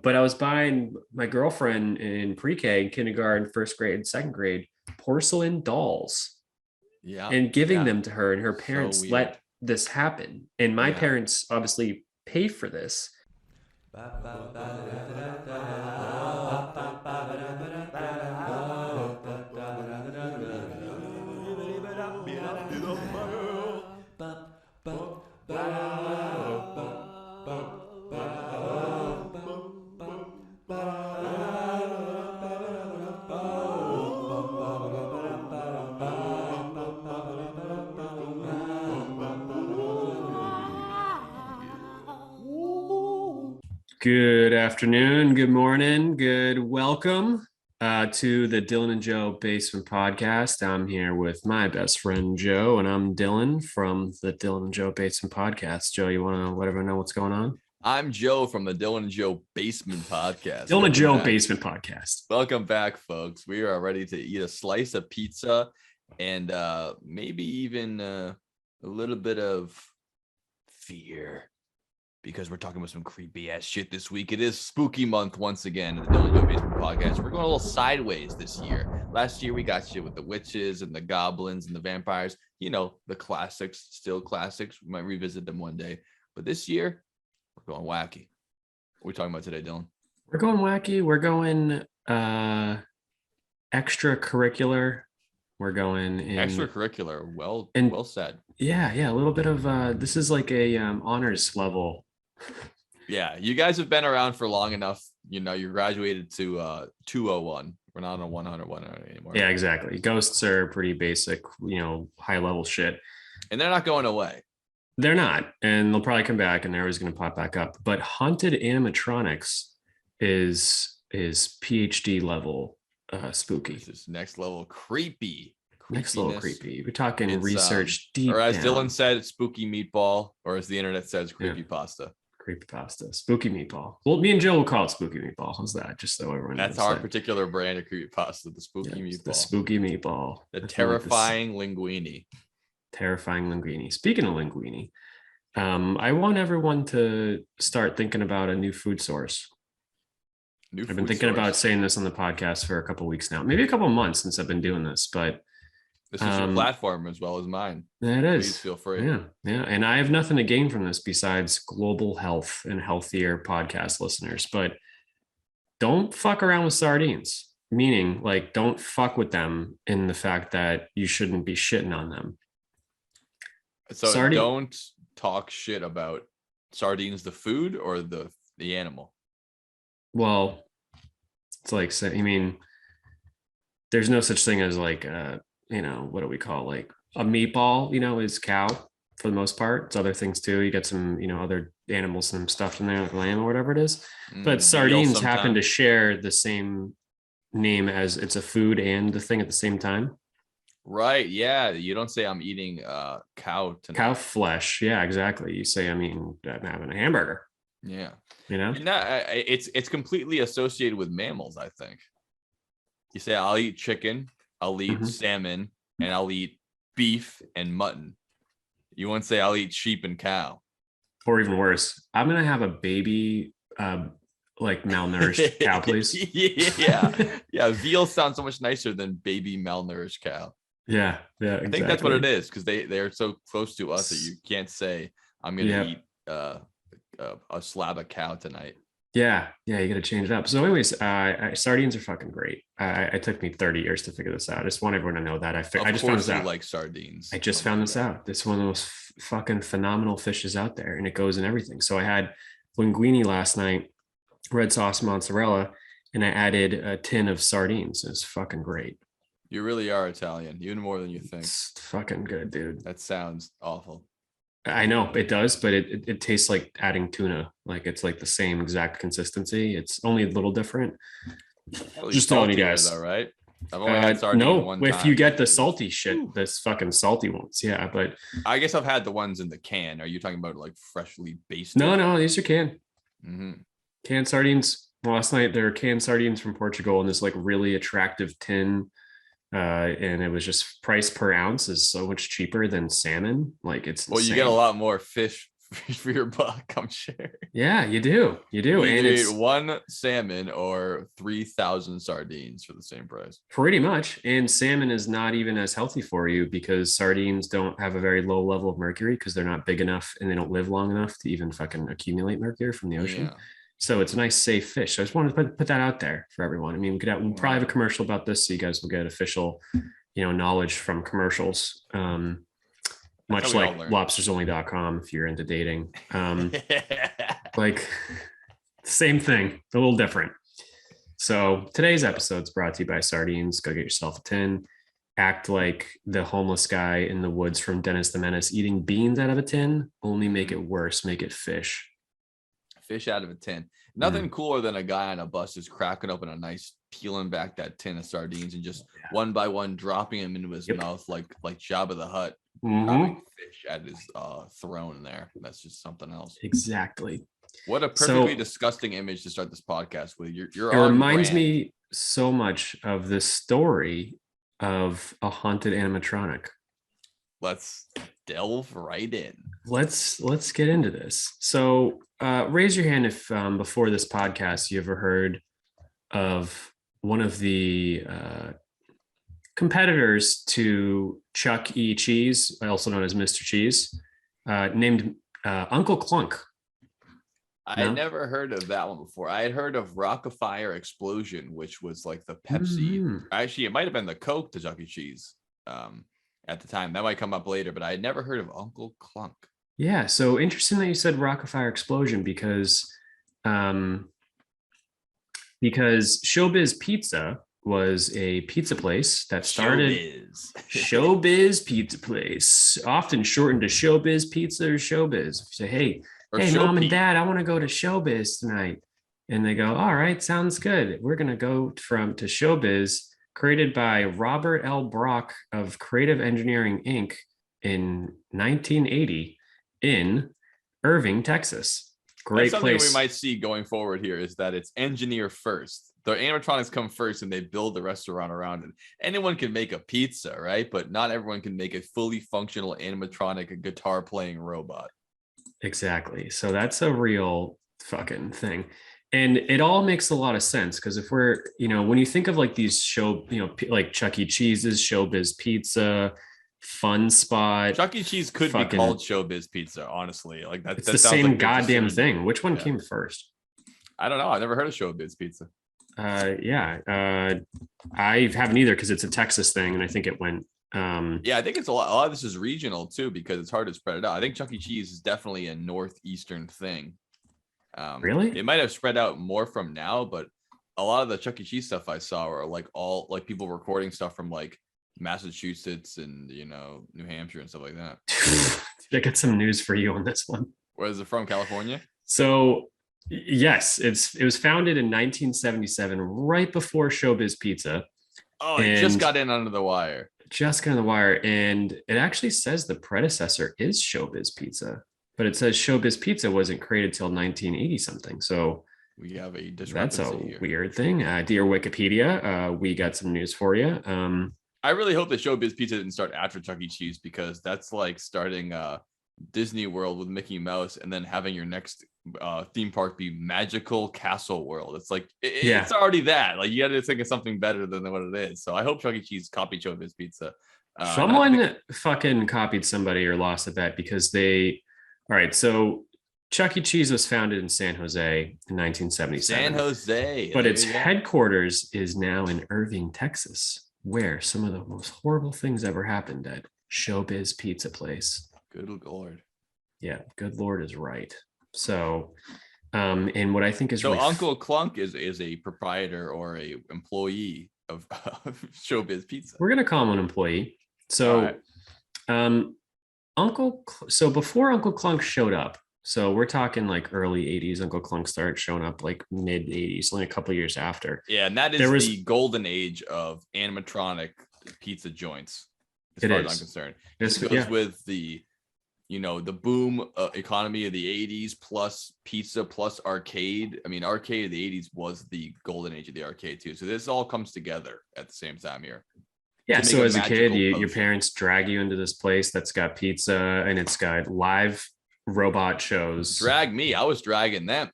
But I was buying my girlfriend in pre-K, kindergarten, first grade, and second grade porcelain dolls Yeah. and giving Yeah. them to her, and her So parents weird. let this happen. And my Yeah. parents obviously paid for this. Good afternoon, good morning, good welcome to the Dylan and Joe Basement Podcast. I'm here with my best friend Joe, and I'm Dylan from the Dylan and Joe Basement Podcast. Joe, you want to let everyone know what's going on? I'm Joe from the Dylan and Joe Basement Podcast. Dylan and Joe Basement Podcast. Welcome back, folks. We are ready to eat a slice of pizza and maybe even a little bit of fear, because we're talking about some creepy ass shit this week. It is spooky month once again in the Dylan and Joe Basement Podcast. We're going a little sideways this year. Last year we got shit with the witches and the goblins and the vampires. You know, the classics, still classics. We might revisit them one day. But this year, we're going wacky. What are we talking about today, Dylan? We're going wacky. We're going extracurricular. We're going in extracurricular. Well said. Yeah. A little bit of this is like a honors level. Yeah, you guys have been around for long enough. You know, you graduated to 201. We're not on 100 anymore. Yeah, exactly. Ghosts are pretty basic, high level shit. And they're not going away. They're not. And they'll probably come back and they're always going to pop back up. But haunted animatronics is PhD level spooky. This is next level creepy. Next level creepy. We're talking research deep or as down. Dylan said, spooky meatball, or as the internet says, creepy pasta. Creepy pasta. Spooky meatball. Well, me and Joe will call it spooky meatball. How's that? Just so everyone knows. That's our particular brand of creepy pasta, the spooky meatball. The spooky meatball. The terrifying linguine. Terrifying linguine. Speaking of linguine, I want everyone to start thinking about a new food source. I've been thinking about saying this on the podcast for a couple of weeks now, maybe a couple of months since I've been doing this, but this is your platform as well as mine. It is. Please feel free. Yeah. And I have nothing to gain from this besides global health and healthier podcast listeners, but don't fuck around with sardines, meaning like don't fuck with them in the fact that you shouldn't be shitting on them. So don't talk shit about sardines, the food or the animal. Well, it's like, I mean, there's no such thing as like, what do we call like a meatball, is cow for the most part. It's other things too. You get some, other animals and stuff in there, like lamb or whatever it is. But sardines happen to share the same name as it's a food and the thing at the same time. Right. Yeah. You don't say I'm eating cow tonight. Cow flesh. Yeah, exactly. You say, I'm having a hamburger. Yeah. And it's completely associated with mammals, I think. You say, I'll eat chicken, I'll eat salmon, and I'll eat beef and mutton. You won't say I'll eat sheep and cow. Or even worse, I'm going to have a baby, like malnourished cow, please. Yeah. Veal sounds so much nicer than baby malnourished cow. Yeah. Exactly. I think that's what it is, because they're so close to us that you can't say I'm going to eat a slab of cow tonight. Yeah, you got to change it up. So anyways, sardines are fucking great. It took me 30 years to figure this out. I just want everyone to know that. I just found this out. Like sardines. I just found this out. It's one of the most fucking phenomenal fishes out there, and it goes in everything. So I had linguine last night, red sauce mozzarella, and I added a tin of sardines. It's fucking great. You really are Italian, even more than you think. It's fucking good, dude. That sounds awful. I know it does, but it tastes like adding tuna. Like it's like the same exact consistency. It's only a little different. Just telling you guys. Though, right? I've only had sardines one time. If you get the salty shit, this fucking salty ones, yeah. But I guess I've had the ones in the can. Are you talking about like freshly basted? No, these are canned. Mm-hmm. Canned sardines. Last night there were canned sardines from Portugal in this like really attractive tin. And it was just price per ounce is so much cheaper than salmon. Like it's insane. You get a lot more fish for your buck, I'm sure. Yeah, you do. You do. You And either it's eat one salmon or 3,000 sardines for the same price. pretty much. And salmon is not even as healthy for you because sardines don't have a very low level of mercury because they're not big enough and they don't live long enough to even fucking accumulate mercury from the ocean. Yeah. So it's a nice, safe fish. So I just wanted to put that out there for everyone. I mean, we'll probably have a commercial about this so you guys will get official, knowledge from commercials. Much like lobstersonly.com if you're into dating. Like same thing, a little different. So today's episode's brought to you by Sardines. Go get yourself a tin. Act like the homeless guy in the woods from Dennis the Menace eating beans out of a tin. Only make it worse. Make it fish. Fish out of a tin. Nothing cooler than a guy on a bus just cracking open a nice, peeling back that tin of sardines and just one by one dropping them into his mouth like Jabba the Hutt. Dropping fish at his throne there. That's just something else. Exactly. What a perfectly disgusting image to start this podcast with. You're it on reminds brand. me so much of the story of a haunted animatronic. Let's delve right in. Let's get into this. So raise your hand if before this podcast you ever heard of one of the competitors to Chuck E. Cheese, also known as Mr. Cheese, named Uncle Klunk. I had never heard of that one before. I had heard of Rockafire Explosion, which was like the Pepsi. Actually, it might have been the Coke to Chuck E. Cheese at the time. That might come up later, but I had never heard of Uncle Klunk. Yeah, so interesting that you said Rockafire Explosion because Showbiz Pizza was a pizza place that started Showbiz Pizza Place, often shortened to Showbiz Pizza or Showbiz. Say, hey, mom and dad, I want to go to Showbiz tonight. And they go, all right, sounds good. We're going to go to Showbiz, created by Robert L. Brock of Creative Engineering, Inc. in 1980 in Irving, Texas. Great That's place. Something we might see going forward here is that it's engineer first. The animatronics come first and they build the restaurant around it. Anyone can make a pizza, right? But not everyone can make a fully functional animatronic guitar playing robot. Exactly. So that's a real fucking thing. And it all makes a lot of sense because if we're, when you think of like these like Chuck E. Cheese's, Showbiz Pizza, Fun Spot. Chuck E. Cheese could be called Showbiz Pizza, honestly. Like that. It's the same goddamn thing. Which one came first? I don't know. I've never heard of Showbiz Pizza. I haven't either because it's a Texas thing, and I think it went. I think it's a lot of this is regional too because it's hard to spread it out. I think Chuck E. Cheese is definitely a northeastern thing. Really? It might have spread out more from now, but a lot of the Chuck E. Cheese stuff I saw were like all like people recording stuff from like Massachusetts and New Hampshire and stuff like that. I got some news for you on this one. Where is it from? California? So yes, it was founded in 1977, right before Showbiz Pizza. Oh, it just got in under the wire. And it actually says the predecessor is Showbiz Pizza, but it says Showbiz Pizza wasn't created till 1980 something. So we have a discrepancy. That's a here. Weird thing. Dear Wikipedia, we got some news for you. I really hope that Showbiz Pizza didn't start after Chuck E. Cheese because that's like starting Disney World with Mickey Mouse and then having your next theme park be Magical Castle World. It's like it's already that. Like you got to think of something better than what it is. So I hope Chuck E. Cheese copied Showbiz Pizza. Someone fucking copied somebody or lost a bet because all right, so Chuck E. Cheese was founded in San Jose in 1977. San Jose. But its headquarters is now in Irving, Texas, where some of the most horrible things ever happened at Showbiz Pizza Place. Good Lord. Yeah, good Lord is right. So, and what I think is Uncle Klunk is a proprietor or a employee of Showbiz Pizza. We're gonna call him an employee. So, so before Uncle Klunk showed up, so we're talking like early 80s, Uncle Klunk started showing up like mid 80s, only a couple of years after. Yeah, and that is the golden age of animatronic pizza joints, as far as I'm concerned. This goes with the boom economy of the 80s plus pizza plus arcade. I mean, arcade of the 80s was the golden age of the arcade too. So this all comes together at the same time here. Yeah, so as a kid, your parents drag you into this place that's got pizza and it's got live robot shows. Drag me. I was dragging them.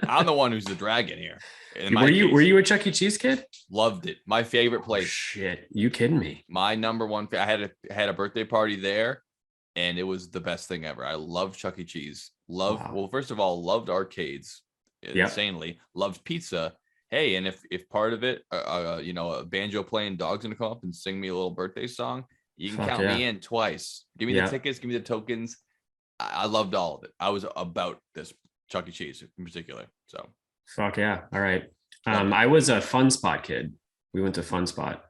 I'm the one who's the dragon here. Were you a Chuck E. Cheese kid? Loved it. My favorite place. Shit, you kidding me? My number one. I had a birthday party there, and it was the best thing ever. I love Chuck E. Cheese. Well, first of all, loved arcades insanely. Loved pizza. Hey, and if part of it, a banjo playing dog's gonna come up and sing me a little birthday song, you can count me in twice. Give me the tickets, give me the tokens. I loved all of it. I was about this Chuck E. Cheese in particular. So fuck yeah. All right. I was a Fun Spot kid. We went to Fun Spot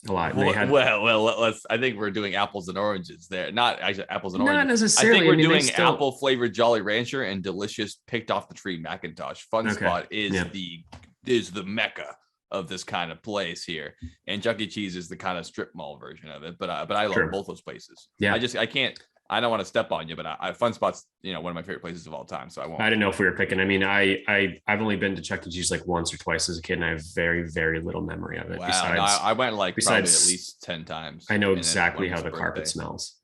a lot. Let's. I think we're doing apples and oranges there. Not actually apples and oranges. Not necessarily. I think we're doing apple flavored Jolly Rancher and delicious picked off the tree Macintosh. Fun Spot is the mecca of this kind of place here, and Chuck E. Cheese is the kind of strip mall version of it. But I love both those places. Yeah, I can't. I don't want to step on you, but Fun Spot's one of my favorite places of all time. So I won't. I didn't know if we were picking. I mean, I've only been to Chuck E. Cheese like once or twice as a kid, and I have very, very little memory of it. Wow, I went probably at least 10 times. I know exactly how the carpet smells.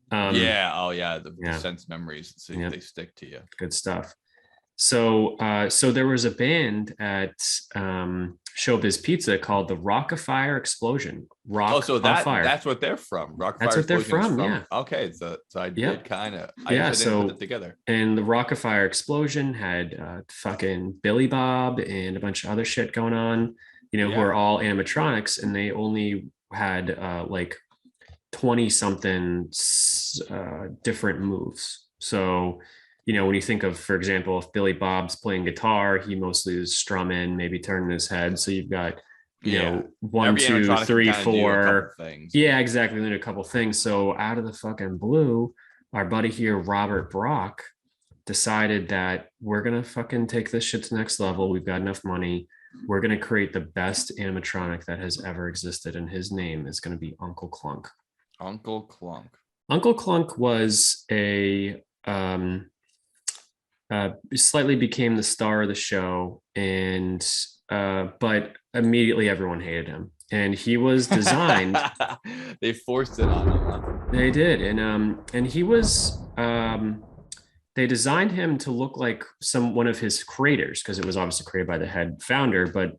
The sense memories. So they stick to you. Good stuff. So there was a band at Showbiz Pizza called the Rock-afire Explosion. That's what they're from. That's what they're from. Yeah. Okay, so I did kind of. So put it together. And the Rock-afire Explosion had fucking Billy Bob and a bunch of other shit going on. Who are all animatronics, and they only had like 20 something different moves. So. When you think of, for example, if Billy Bob's playing guitar, he mostly is strumming, maybe turning his head. So you've got, 1, 2, 3, 4. Yeah, exactly. Then a couple things. So out of the fucking blue, our buddy here, Robert Brock, decided that we're going to fucking take this shit to the next level. We've got enough money. We're going to create the best animatronic that has ever existed. And his name is going to be Uncle Klunk. Uncle Klunk. Uncle Klunk was slightly became the star of the show, and but immediately everyone hated him, and he was designed. They forced it on him. Huh? They did, and he was. They designed him to look like one of his creators, because it was obviously created by the head founder, but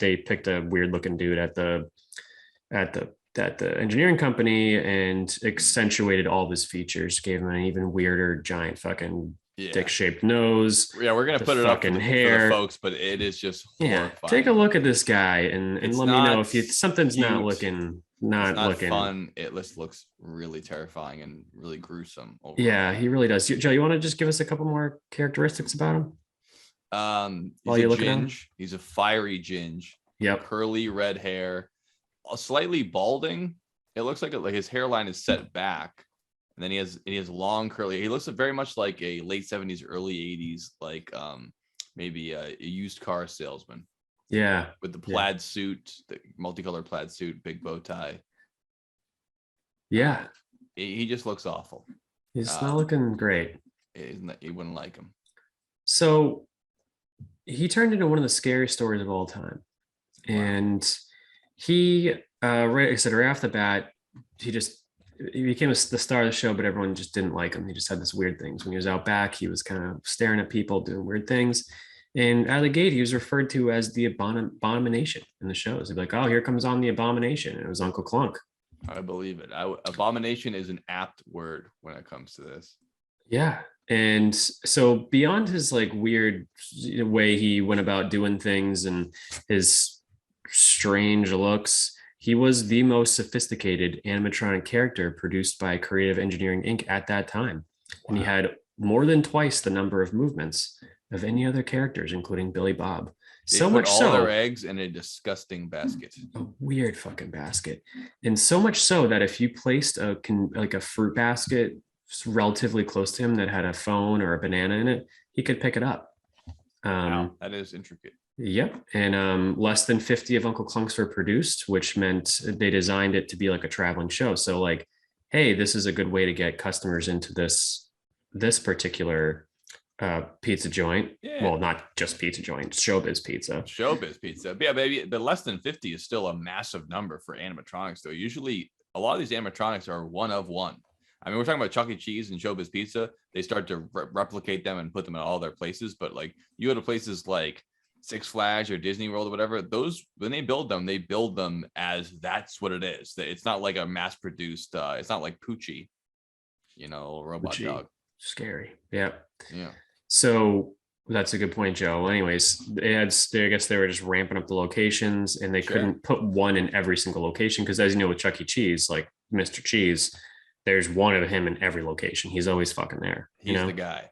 they picked a weird looking dude at the engineering company and accentuated all of his features, gave him an even weirder giant fucking dick-shaped nose. Yeah, we're gonna put it up for the folks, but it is just horrifying. Take a look at this guy and let me know if something's cute. not looking fun. It just looks really terrifying and really gruesome. Overall. Yeah, he really does. Joe, you want to just give us a couple more characteristics about him? While you're looking at him? He's a fiery ginge. Yep. Curly red hair, slightly balding. It looks like his hairline is set back. And then he has long curly. He looks very much like a late 70s, early 80s, like maybe a used car salesman. Yeah. With the plaid suit, the multicolored plaid suit, big bow tie. Yeah. He just looks awful. He's not looking great. You wouldn't like him. So he turned into one of the scariest stories of all time. Wow. And he, right off the bat, he became the star of the show, but everyone just didn't like him. He just had this weird things. When he was out back, he was kind of staring at people, doing weird things. And out of the gate, he was referred to as the abomination in the shows. They'd be like, oh, here comes on the abomination. And it was Uncle Klunk. I believe it. Abomination is an apt word when it comes to this. Yeah. And so beyond his like weird way he went about doing things and his strange looks, he was the most sophisticated animatronic character produced by Creative Engineering Inc. at that time. Wow. And he had more than twice the number of movements of any other characters, including Billy Bob. They so much all their eggs in a disgusting basket. A weird fucking basket. And so much so that if you placed a fruit basket relatively close to him that had a phone or a banana in it, he could pick it up. Wow, that is intricate. Yep. And less than 50 of Uncle Klunks were produced, which meant they designed it to be like a traveling show. So like, hey, this is a good way to get customers into this particular pizza joint. Yeah. Well, not just pizza joint, Showbiz Pizza. Showbiz Pizza. Yeah, baby. But less than 50 is still a massive number for animatronics, though. Usually a lot of these animatronics are one of one. I mean, we're talking about Chuck E. Cheese and Showbiz Pizza. They start to replicate them and put them in all their places. But like you go to places like Six Flags or Disney World or whatever, those when they build them as that's what it is. It's not like a mass produced. It's not like Poochie, robot dog. Scary. Yeah. Yeah. So that's a good point, Joe. Anyways, I guess they were just ramping up the locations, and they couldn't put one in every single location because, as you know, with Chuck E. Cheese, like Mr. Cheese, there's one of him in every location. He's always fucking there. He's the guy.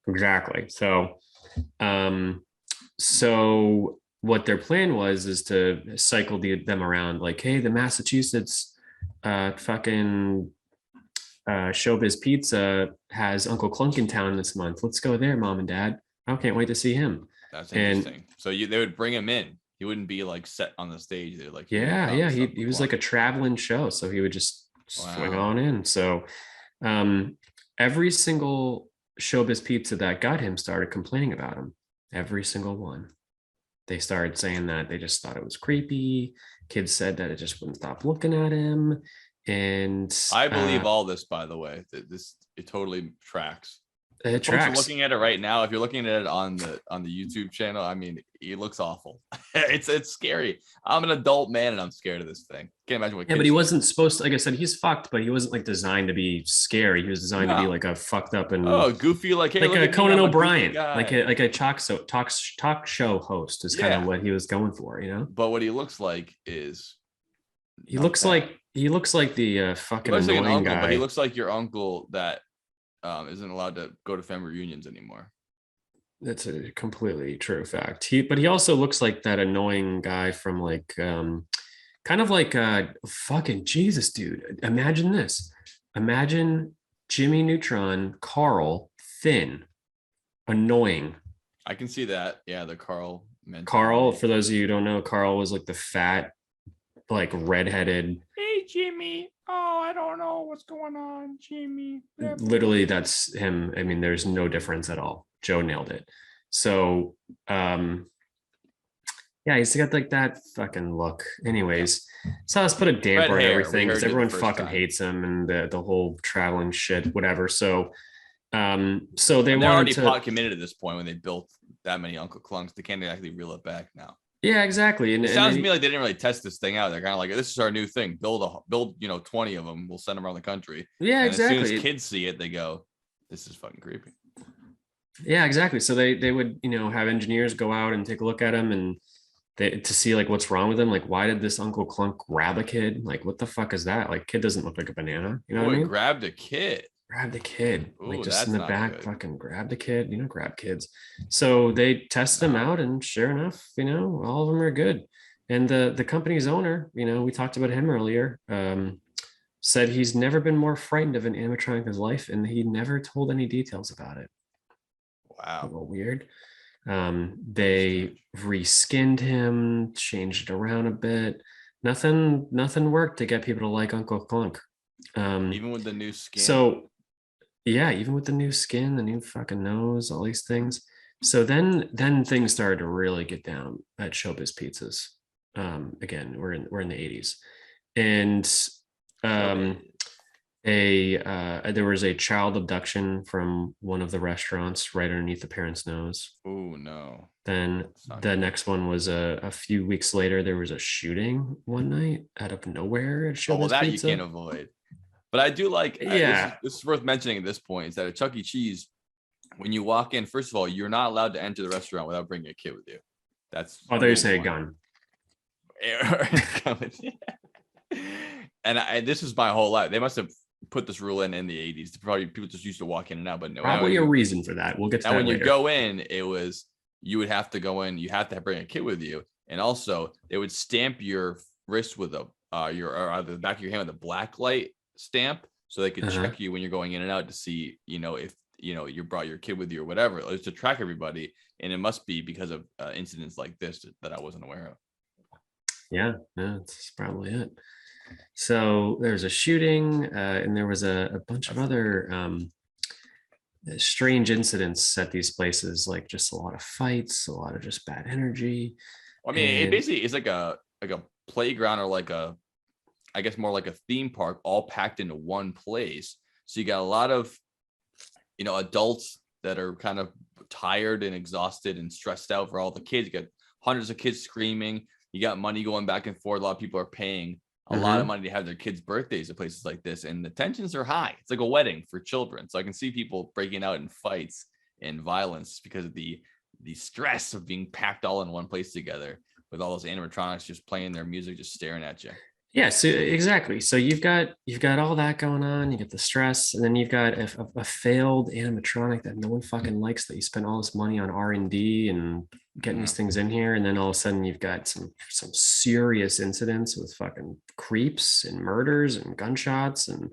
Exactly. So what their plan was is to cycle them around, like, hey, the Massachusetts fucking Showbiz Pizza has Uncle Klunk in town this month. Let's go there, Mom and Dad. I can't wait to see him. That's interesting. So they would bring him in. He wouldn't be like set on the stage. They're like, he was like a traveling show, so he would just swing on in. So every single Showbiz Pizza that got him started complaining about him. Every single one. They started saying that they just thought it was creepy. Kids said that it just wouldn't stop looking at him. And I believe all this, by the way. It totally tracks. It tracks. Looking at it right now, if you're looking at it on the YouTube channel, I mean, it looks awful. It's scary. I'm an adult man and I'm scared of this thing. Can't imagine what. Yeah, but he wasn't supposed to. Like I said, he's fucked, but he wasn't like designed to be scary. He was designed to be like a fucked up and goofy, like hey, like a Conan O'Brien, like a talk show host is kind of what he was going for, But what he looks like is he looks like the fucking annoying guy. But he looks like your uncle that isn't allowed to go to family reunions anymore. That's a completely true fact. But he also looks like that annoying guy from like kind of like fucking Jesus, dude. Imagine this. Imagine Jimmy Neutron, Carl, thin, annoying. I can see that. Yeah, the Carl. Carl, for those of you who don't know, Carl was like the fat, like redheaded. Hey, Jimmy. Oh, I don't know what's going on, Jimmy. Literally, that's him. I mean, there's no difference at all. Joe nailed it. So, yeah, he's got like that fucking look. Anyways, so let's put a damper on everything because everyone fucking hates him and the whole traveling shit, whatever. So, so they're already pot committed at this point when they built that many Uncle Klunks. They can't actually reel it back now. Yeah, exactly. And it sounds to me like they didn't really test this thing out. They're kind of like, this is our new thing. Build 20 of them. We'll send them around the country. Yeah, and exactly. As soon as kids see it, they go, this is fucking creepy. Yeah, exactly. So they would, have engineers go out and take a look at them and to see like what's wrong with them. Like, why did this Uncle Klunk grab a kid? Like, what the fuck is that? Like, kid doesn't look like a banana. You know what I mean? Grabbed a kid. Grab the kid. Ooh, like just in the back, good. Fucking grab the kid. Grab kids. So they test them out, and sure enough, all of them are good. And the company's owner, we talked about him earlier, said he's never been more frightened of an animatronic in his life, and he never told any details about it. Wow. A little weird. They reskinned him, changed it around a bit. Nothing worked to get people to like Uncle Klunk. Even with the new skin. So yeah, even with the new skin, the new fucking nose, all these things. So then things started to really get down at Showbiz Pizzas. Again, we're in the 80s. And there was a child abduction from one of the restaurants right underneath the parent's nose. Oh no. Then the next one was a few weeks later, there was a shooting one night out of nowhere at Showbiz that Pizza. You can't avoid. But I do like, this is worth mentioning at this point, is that at Chuck E. Cheese, when you walk in, first of all, you're not allowed to enter the restaurant without bringing a kid with you. That's I thought you were saying a gun. And this is my whole life. They must have put this rule in the 80s. Probably people just used to walk in and out, but no. Probably a reason for that. We'll get to that when later. You go in, it was you would have to go in. You have to bring a kid with you, and also they would stamp your wrist with or the back of your hand with a black light stamp, so they could check you when you're going in and out to see, if you brought your kid with you or whatever, just to track everybody. And it must be because of incidents like this that I wasn't aware of. Yeah, no, that's probably it. So there's a shooting, and there was a bunch of other strange incidents at these places, like just a lot of fights, a lot of just bad energy. I mean, it basically is like a playground or like I guess more like a theme park, all packed into one place. So you got a lot of, adults that are kind of tired and exhausted and stressed out for all the kids. You got hundreds of kids screaming. You got money going back and forth. A lot of people are paying a lot of money to have their kids' birthdays at places like this, and the tensions are high. It's like a wedding for children. So I can see people breaking out in fights and violence because of the stress of being packed all in one place together with all those animatronics just playing their music, just staring at you. Yeah, so exactly. So you've got all that going on. You get the stress, and then you've got a failed animatronic that no one fucking likes. That you spent all this money on R&D and getting these things in here, and then all of a sudden you've got some serious incidents with fucking creeps and murders and gunshots and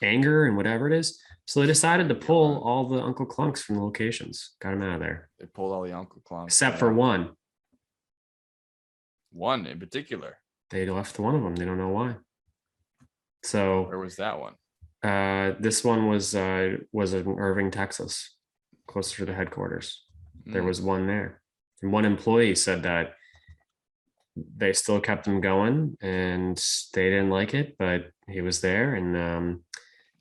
anger and whatever it is. So they decided to pull all the Uncle Clunks from the locations. Got them out of there. They pulled all the Uncle Clunks except for one. One in particular. They left one of them. They don't know why. So where was that one? This one was in Irving, Texas, closer to the headquarters. There was one there. And one employee said that they still kept him going and they didn't like it, but he was there, and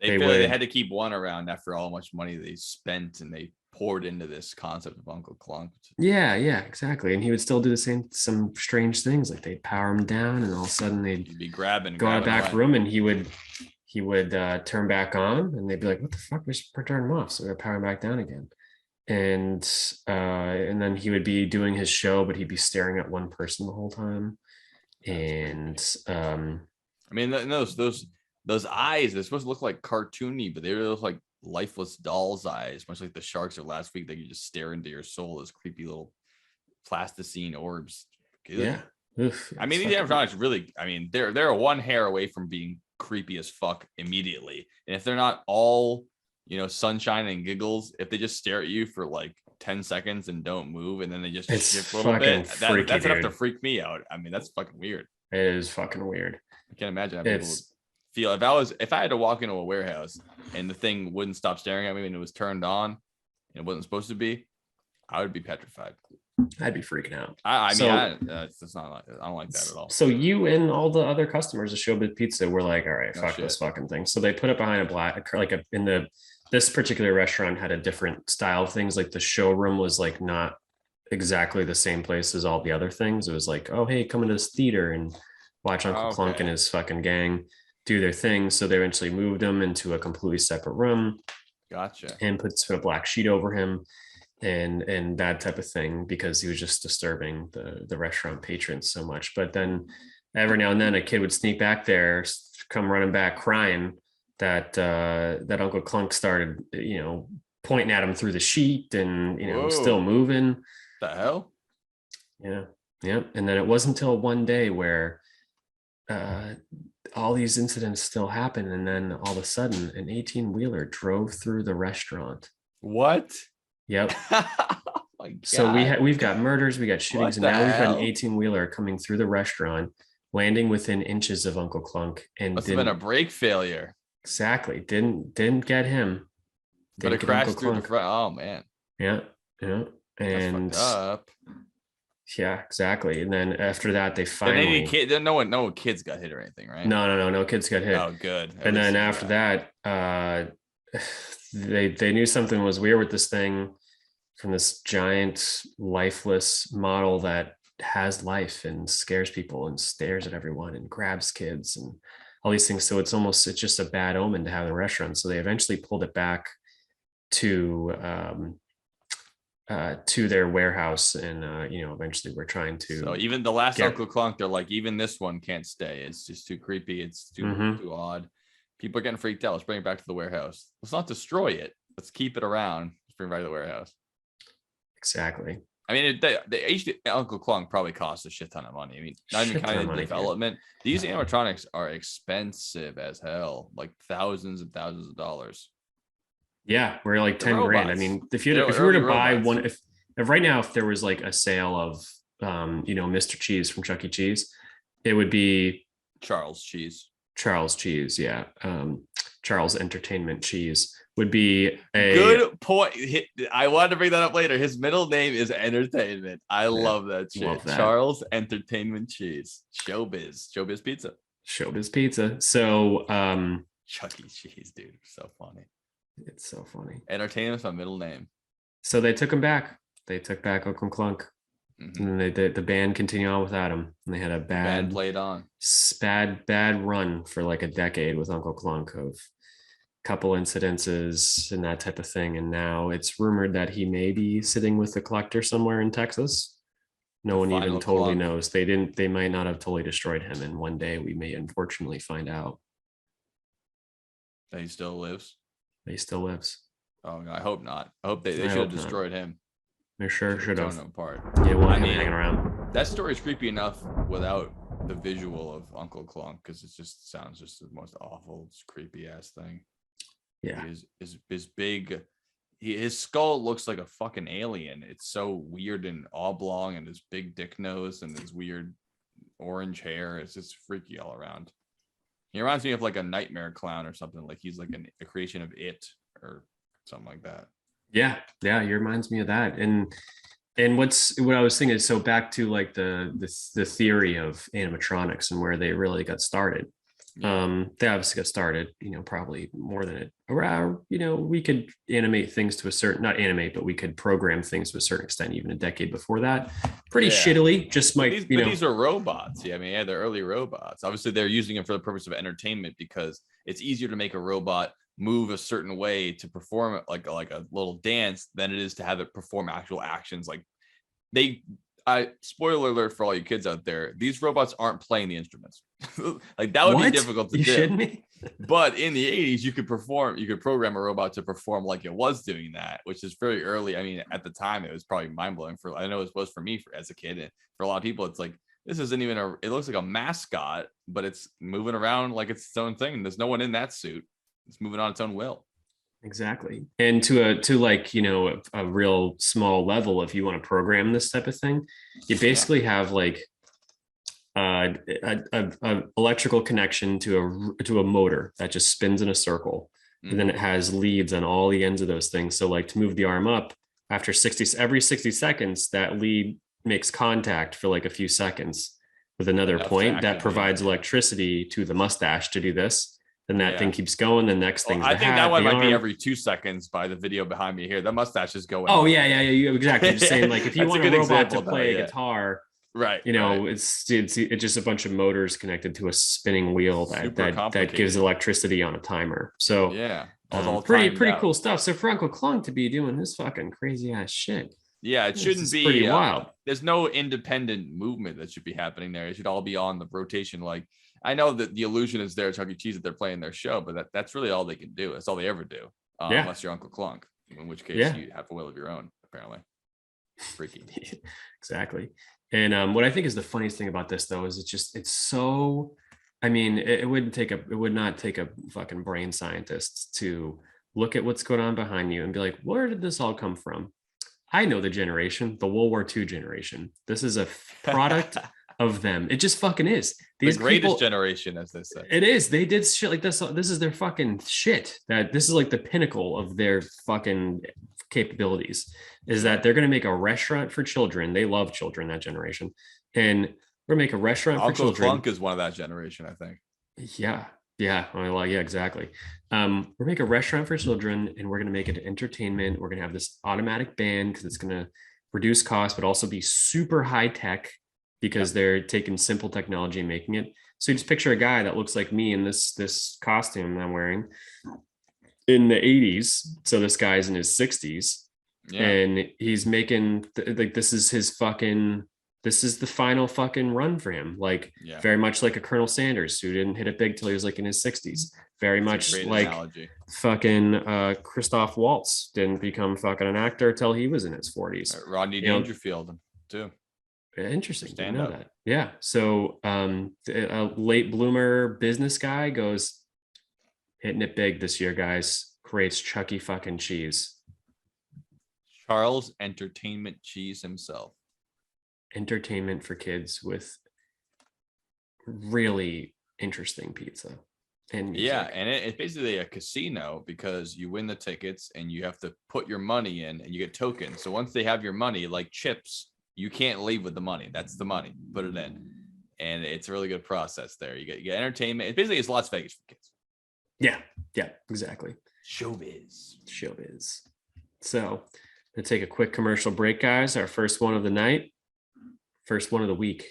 they feel like they had to keep one around after all much money they spent and they poured into this concept of Uncle Klunk. Yeah, exactly. And he would still do some strange things, like they'd power him down, and all of a sudden they'd be grabbing, go out back room, and he would turn back on, and they'd be like, "What the fuck? We should turn him off." So they'd power him back down again, and then he would be doing his show, but he'd be staring at one person the whole time. And I mean, those eyes, they're supposed to look like cartoony, but they look like lifeless doll's eyes, much like the sharks of last week that you just stare into your soul as creepy little plasticine orbs. Good. Yeah. Oof, I mean, these animatronics really, I mean, they're one hair away from being creepy as fuck immediately. And if they're not all, sunshine and giggles, if they just stare at you for like 10 seconds and don't move, and then they just shift a little bit, that's enough to freak me out. I mean, that's fucking weird. It is fucking weird. I can't imagine how people feel if I had to walk into a warehouse and the thing wouldn't stop staring at me and it was turned on and it wasn't supposed to be, I would be petrified. I'd be freaking out. I don't like that at all. So you and all the other customers of Showbiz Pizza were like, all right, fuck this fucking thing. So they put it behind this particular restaurant had a different style of things. Like the showroom was like not exactly the same place as all the other things. It was like, oh, hey, come into this theater and watch Uncle Klunk and his fucking gang do their thing. So they eventually moved him into a completely separate room. Gotcha. And put a black sheet over him and that type of thing, because he was just disturbing the restaurant patrons so much. But then every now and then a kid would sneak back there, come running back crying that Uncle Klunk started, pointing at him through the sheet and, still moving. The hell? Yeah. And then it wasn't until one day where all these incidents still happen, and then all of a sudden an 18-wheeler drove through the restaurant. What? Yep. Oh my God. So we've got murders, we got shootings, and now we've got an 18-wheeler coming through the restaurant, landing within inches of Uncle Klunk, and must have been a brake failure. Exactly. Didn't get him. But it crashed through the front. Oh man. Yeah. And that's fucked up. Yeah, exactly. And then after that, they finally no kids got hit or anything, right? No kids got hit. Oh, good. And then after that, they knew something was weird with this thing from this giant lifeless model that has life and scares people and stares at everyone and grabs kids and all these things. So it's just a bad omen to have in a restaurant. So they eventually pulled it back to their warehouse, and eventually we're trying to. So even the last Uncle Klunk, they're like, even this one can't stay. It's just too creepy. It's too odd. People are getting freaked out. Let's bring it back to the warehouse. Let's not destroy it. Let's keep it around. Let's bring it back to the warehouse. Exactly. I mean, the Uncle Klunk probably costs a shit ton of money. I mean, not even kind of development. These animatronics are expensive as hell, like thousands and thousands of dollars. Yeah, we're like 10 grand. I mean, if you were to buy one, if right now, if there was like a sale of, Mr. Cheese from Chuck E. Cheese, it would be Charles Cheese. Yeah. Charles Entertainment Cheese would be a good point. I wanted to bring that up later. His middle name is Entertainment. I love that shit. Love that. Charles Entertainment Cheese. Showbiz Pizza. So Chuck E. Cheese, dude. So funny. It's so funny. Entertainment's my middle name. So they took him back. They took back Uncle Klunk. Mm-hmm. And then the band continued on without him. And they had a Band played on. bad run for like a decade with Uncle Klunk of couple incidences and that type of thing. And now it's rumored that he may be sitting with a collector somewhere in Texas. No The one even final totally Klunk. knows. They might not have totally destroyed him. And one day we may unfortunately find out That he still lives. that he still lives. Oh, I hope not. I hope they I should hope have not. destroyed him. They sure should Torn have. him apart. You don't want I him mean, hanging around. That story is creepy enough without the visual of Uncle Klunk, because it just sounds just the most awful, creepy ass thing. Yeah. His big, his skull looks like a fucking alien. It's so weird and oblong, and his big dick nose and his weird orange hair. It's just freaky all around. He reminds me of like a nightmare clown or something. Like he's like a creation of It or something like that. Yeah. He reminds me of that. And what I was thinking is, so back to like the theory of animatronics and where they really got started. Yeah. They obviously got started, probably more than it around, we could animate things to a certain, not animate, but we could program things to a certain extent, even a decade before that. Pretty shittily, just might, these are robots. Yeah, I mean, yeah, they're early robots. Obviously, they're using them for the purpose of entertainment because it's easier to make a robot move a certain way to perform like a little dance than it is to have it perform actual actions. Like spoiler alert for all you kids out there, these robots aren't playing the instruments. Like that would be difficult to do. Shouldn't me? But in the 80s, you could program a robot to perform like it was doing that, which is very early. I mean, at the time, it was probably mind-blowing I know it was for me as a kid. And for a lot of people, it's like, this isn't even it looks like a mascot, but it's moving around like it's its own thing. And there's no one in that suit. It's moving on its own will. Exactly. And to like, a real small level, if you want to program this type of thing, you basically have like a electrical connection to a motor that just spins in a circle. And then it has leads on all the ends of those things. So like to move the arm up after every 60 seconds, that lead makes contact for like a few seconds with another point that provides electricity to the mustache to do this. Then that thing keeps going. The next thing, I think that one might be every 2 seconds by the video behind me here. The mustache is going. Oh yeah, exactly. Just saying, like if you want a robot to play a guitar, right? It's just a bunch of motors connected to a spinning wheel that gives electricity on a timer. So yeah, pretty cool stuff. So for Uncle Klunk to be doing this fucking crazy ass shit, yeah, it shouldn't be pretty wild. There's no independent movement that should be happening there. It should all be on the rotation. Like I know that the illusion is there, Chuck E. Cheese, that they're playing their show, but that's really all they can do. That's all they ever do, unless you're Uncle Klunk, in which case you have a will of your own. Apparently, freaky. Exactly. And what I think is the funniest thing about this, though, is it's so. I mean, it would not take a fucking brain scientist to look at what's going on behind you and be like, where did this all come from? I know the generation, the World War II generation. This is a product of them. It just fucking is. The greatest generation, as they say. It is. They did shit like this. This is their fucking shit. This is like the pinnacle of their fucking capabilities. Is that they're going to make a restaurant for children. They love children, that generation. And we're going to make a restaurant for children. Uncle Klunk is one of that generation, I think. Yeah. Well, yeah, exactly. We're make a restaurant for children, and we're going to make it entertainment. We're going to have this automatic band because it's going to reduce cost, but also be super high tech because they're taking simple technology and making it. So you just picture a guy that looks like me in this costume I'm wearing in the 80s. So this guy's in his 60s, and he's making like this is the final fucking run for him. Like very much like a Colonel Sanders who didn't hit it big till he was like in his 60s. Very much like fucking Christoph Waltz didn't become fucking an actor till he was in his 40s. Rodney Dangerfield too. Interesting. Didn't know that. Yeah. So a late bloomer business guy goes hitting it big this year, guys. Creates Chuck E. fucking Cheese. Charles Entertainment Cheese himself. Entertainment for kids with really interesting pizza and music. And it's basically a casino because you win the tickets and you have to put your money in and you get tokens. So once they have your money, like chips, you can't leave with the money. That's the money. Put it in, and it's a really good process there. You get entertainment. It's basically Las Vegas for kids. Yeah, exactly. Showbiz. So, let's take a quick commercial break, guys. Our first one of the night, first one of the week.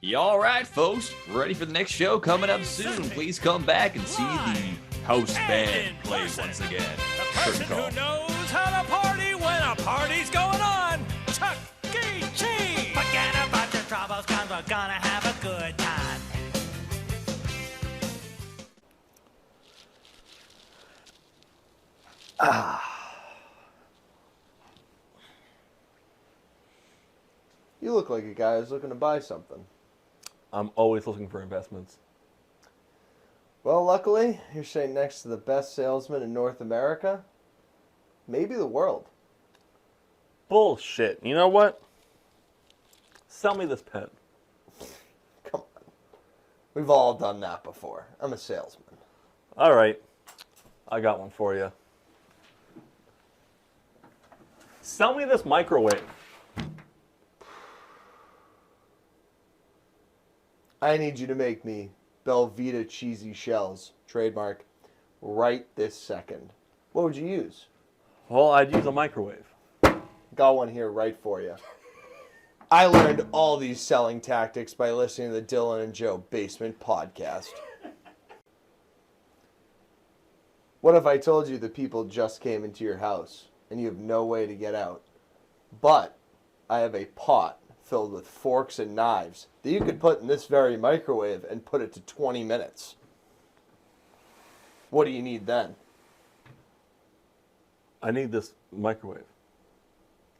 You all right, folks? We're ready for the next show coming up soon. Please come back and see the house band play once again. The person who knows how to party when a party's going on. Chuck E. Cheese. Forget about your troubles, cause we're gonna have a good time. You look like a guy who's looking to buy something. I'm always looking for investments. Well, luckily, you're sitting next to the best salesman in North America, maybe the world. Bullshit. You know what? Sell me this pen. Come on. We've all done that before. I'm a salesman. All right. I got one for you. Sell me this microwave. I need you to make me Belvita cheesy shells, trademark, right this second. What would you use? Well, I'd use a microwave. Got one here right for you. I learned all these selling tactics by listening to the Dylan and Joe Basement Podcast. What if I told you the people just came into your house and you have no way to get out? But I have a pot filled with forks and knives that you could put in this very microwave and put it to 20 minutes. What do you need then? I need this microwave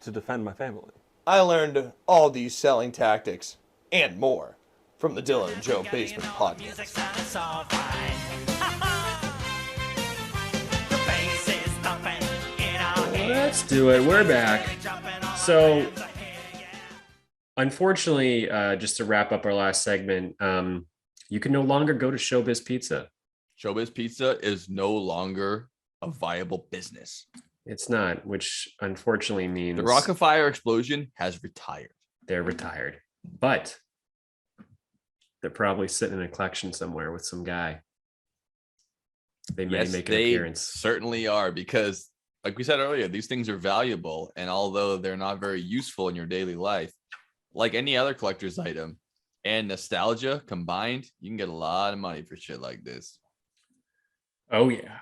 to defend my family. I learned all these selling tactics and more from the Dylan and Joe Basement Podcast. Let's do it. We're back. So, unfortunately, just to wrap up our last segment, you can no longer go to Showbiz Pizza. Showbiz Pizza is no longer a viable business. It's not, which unfortunately means The Rockafire Explosion has retired. they're retired. But they're probably sitting in a collection somewhere with some guy. They may make an appearance. Certainly are, because like we said earlier, these things are valuable. And although they're not very useful in your daily life, like any other collector's item and nostalgia combined, you can get a lot of money for shit like this. Oh, yeah.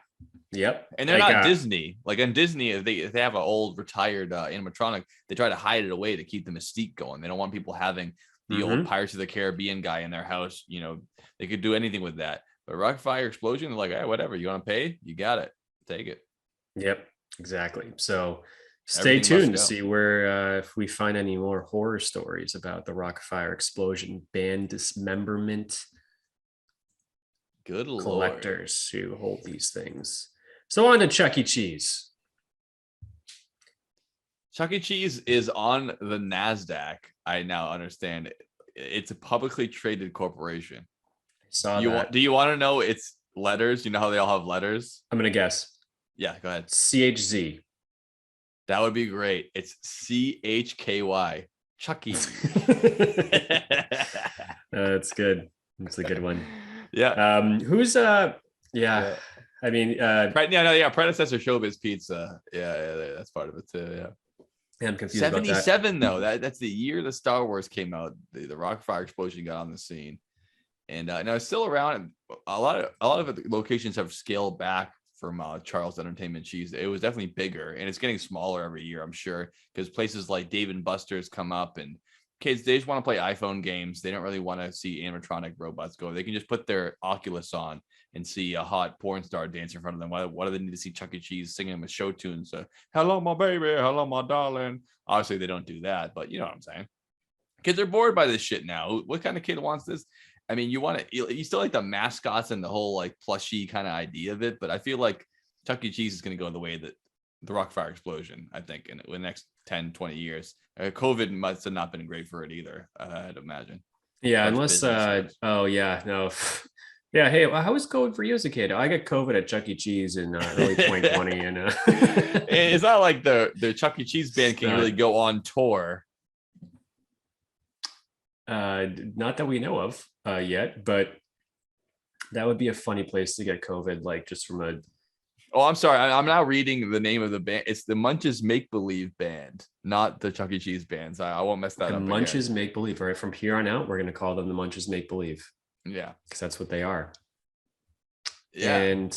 Yep. And they're not Disney. Like in Disney, if they have an old retired animatronic, they try to hide it away to keep the mystique going. They don't want people having the old Pirates of the Caribbean guy in their house. You know, they could do anything with that. But Rockafire Explosion, they're like, hey, whatever. You want to pay? You got it. Take it. Yep, exactly. So stay Everything must tuned to go. see where if we find any more horror stories about the Rockafire Explosion band dismemberment Good Lord. collectors who hold these things. So on to Chuck E. Cheese. Chuck E. Cheese is on the NASDAQ. I now understand. It's a publicly traded corporation. Saw that. Do you want to know its letters? You know how they all have letters? I'm going to guess. Yeah, go ahead. CHZ. That would be great. It's CHKY. Chucky. That's good. That's a good one. Yeah. Who's yeah. I mean predecessor Showbiz Pizza. Yeah, that's part of it too. Yeah. I'm confused about that. 77 though. That's the year the Star Wars came out. The Rockafire Explosion got on the scene. And now it's still around. A lot of the locations have scaled back from Charles Entertainment Cheese. It was definitely bigger, and it's getting smaller every year, I'm sure, because places like Dave and Buster's come up, and kids, they just want to play iPhone games. They don't really want to see animatronic robots go. They can just put their Oculus on and see a hot porn star dance in front of them. Why do they need to see Chuck E. Cheese singing them a show tune? So, hello, my baby. Hello, my darling. Obviously, they don't do that, but you know what I'm saying. Kids are bored by this shit now. What kind of kid wants this? I mean, you still like the mascots and the whole like plushy kind of idea of it, but I feel like Chuck E. Cheese is going to go the way that the Rockafire Explosion, I think, in the next 10, 20 years. COVID must have not been great for it either, I'd imagine. Yeah, unless oh yeah, no. Yeah, hey, how was COVID for you as a kid? I got COVID at Chuck E. Cheese in early 2020, and it's not like the Chuck E. Cheese band can really go on tour. Not that we know of yet, but That would be a funny place to get COVID, like just from a. Oh, I'm sorry. I'm now reading the name of the band. It's the Munches Make Believe Band, not the Chuck E. Cheese bands. I won't mess that The up. Munches Make Believe. Right from here on out, we're going to call them the Munches Make Believe. Yeah, because that's what they are. Yeah. And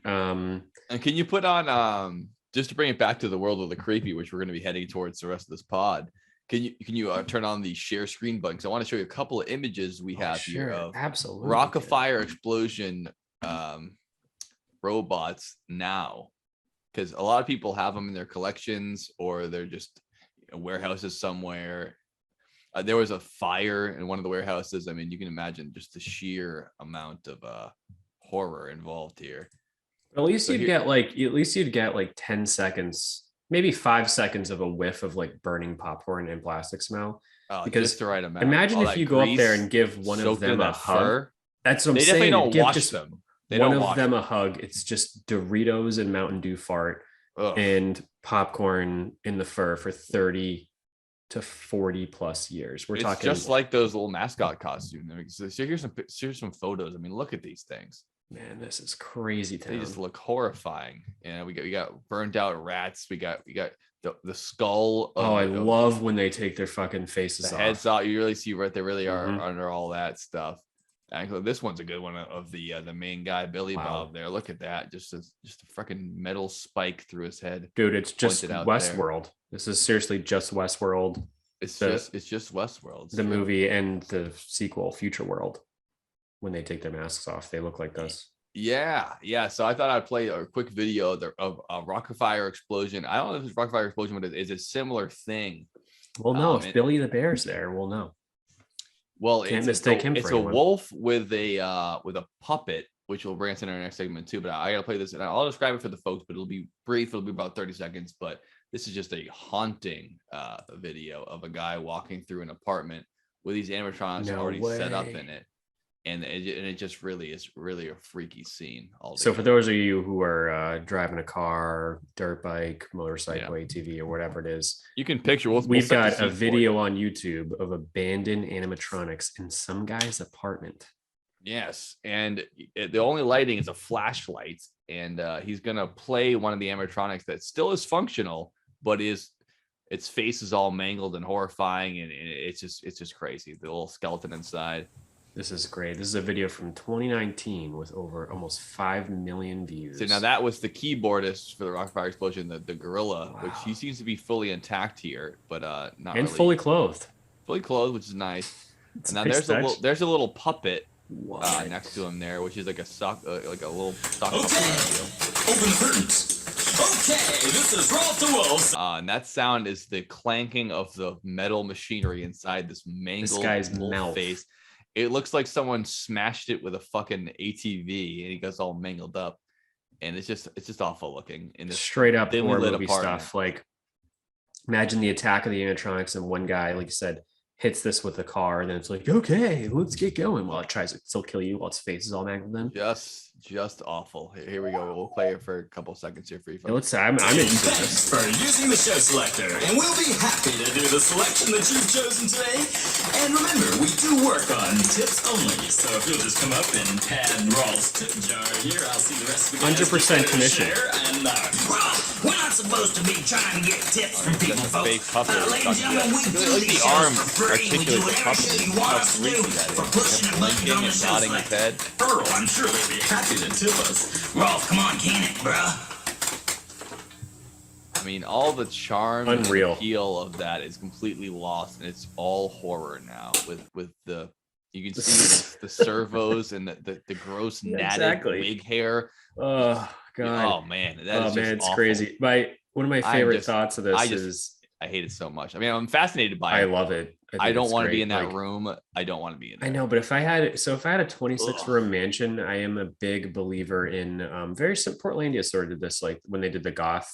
can you put on just to bring it back to the world of the creepy, which we're going to be heading towards the rest of this pod? Can you turn on the share screen button? Because I want to show you a couple of images we have here of absolutely Rock of Fire Explosion robots now, because a lot of people have them in their collections or they're just warehouses somewhere. There was a fire in one of the warehouses. I mean, you can imagine just the sheer amount of horror involved here. At least you'd get like 10 seconds, maybe 5 seconds of a whiff of like burning popcorn and plastic smell. Because just the right amount. Imagine if you go up there and give one of them a hug. That's what I'm saying. They definitely don't wash just them. One of them a hug. It's just Doritos and Mountain Dew fart and popcorn in the fur for 30 to 40 plus years. We're talking just like those little mascot costumes. So here's some photos. I mean, look at these things. Man, this is crazy town. They just look horrifying. And we got burnt out rats. We got the skull. I love when they take their fucking faces off. Heads off. You really see what they really are under all that stuff. Actually, this one's a good one of the main guy, Billy Bob. There, look at that, just a freaking metal spike through his head. Dude, it's just Westworld. This is seriously just Westworld. It's just Westworld. The movie and the sequel, Future World. When they take their masks off, they look like this. Yeah. So I thought I'd play a quick video of a Rock of Fire Explosion. I don't know if it's Rock of Fire Explosion, but it is a similar thing. Well, no, if Billy the Bear's there, we'll know. Well, can't mistake him. It's a wolf with a puppet, which will bring us in our next segment too. But I gotta play this, and I'll describe it for the folks. But it'll be brief. It'll be about 30 seconds. But this is just a haunting video of a guy walking through an apartment with these animatronics already set up in it, and it just really is a freaky scene. So for those of you who are driving a car, dirt bike, motorcycle, ATV, or whatever it is, you can picture. We've got a video on YouTube of abandoned animatronics in some guy's apartment. Yes, and the only lighting is a flashlight, and he's gonna play one of the animatronics that still is functional, but its face is all mangled and horrifying, and it's just crazy. The little skeleton inside. This is great. This is a video from 2019 with over almost 5 million views. So now that was the keyboardist for the Rock Fire Explosion, the gorilla, which he seems to be fully intact here, but not and really. fully clothed. Fully clothed, which is nice. And now there's a little puppet next to him there, which is like a sock, like a little sock. Okay, open the curtains. Okay, this is Rolf the Wolf. And that sound is the clanking of the metal machinery inside this mangled guy's mouth. face. It looks like someone smashed it with a fucking ATV, and he goes all mangled up, and it's just awful looking. In this straight up horror movie apartment. stuff. Like, imagine the attack of the animatronics, and one guy, like you said, hits this with a car, and then it's like, okay, let's get going. While it tries to still kill you, while its face is all mangled. Then just awful. Here we go. We'll play it for a couple seconds here for you. Yeah, let's say I'm interested. Thanks for using the show selector, and we'll be happy to do the selection that you've chosen today. And remember, we do work on tips only, so if you'll just come up and pad Rolf's tip jar here, I'll see the rest of the 100% commission. And we're not supposed to be trying to get tips from people, folks. Ladies and gentlemen, we do these shows for free. We do whatever shit you want us to do for pushing a button on the show select. Earl, I'm sure they'd be happy to tip us. Rolf, come on, can it, bruh? I mean, all the charm and appeal of that is completely lost, and it's all horror now. With the you can see the servos and the gross natted wig hair. Oh god! Oh man, it's awful. Crazy. One of my favorite thoughts of this is I hate it so much. I mean, I'm fascinated by it. I love it. I don't want to be in that room. I don't want to be in there. I know, but if I had a 26 room mansion, I am a big believer in Portlandia sort of did this, like when they did the goth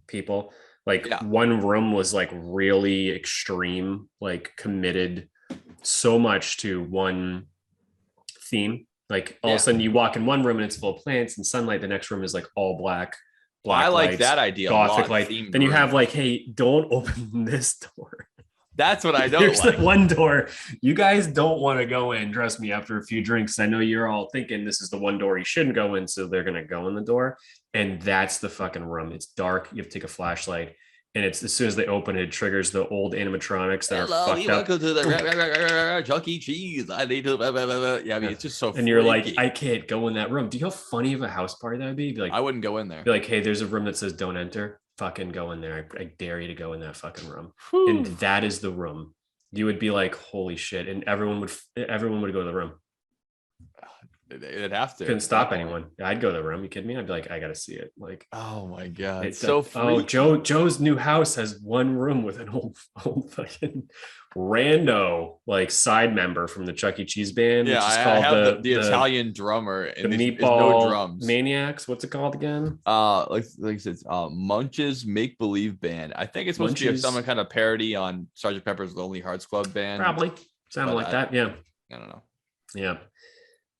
people, like one room was like really extreme, like committed so much to one theme. Like all of a sudden you walk in one room and it's full of plants and sunlight. The next room is like all black. I like lights, that idea. Gothic light. Then you have like, hey, don't open this door. That's what I don't Here's like. the one door you guys don't want to go in. Trust me, after a few drinks, I know you're all thinking this is the one door you shouldn't go in, so they're gonna go in the door, and that's the fucking room. It's dark. You have to take a flashlight, and it's as soon as they open it, it triggers the old animatronics that are fucked up. Welcome to the Chuck E. Cheese. I need to. Yeah, I mean, it's just so. And you're like, freaky. I can't go in that room. Do you know how funny of a house party that would be? Be like, I wouldn't go in there. be like, hey, there's a room that says don't enter. Fucking go in there. I dare you to go in that fucking room. And that is the room. You would be like, holy shit. And everyone would go to the room. It'd have to. Couldn't stop anyone. I'd go to the room. You kidding me? I'd be like, I gotta see it. Like, Oh my god, it's so like, oh, Joe's new house has one room with an old fucking rando like side member from the Chuck E. Cheese band. Yeah, which is I called have the Italian drummer the and there's Meatball no drums. Maniacs. What's it called again? Like I said, Munch's Make Believe Band. I think it's supposed to be some kind of parody on Sgt. Pepper's Lonely Hearts Club Band. Probably sounded like that. Yeah, I don't know. yeah.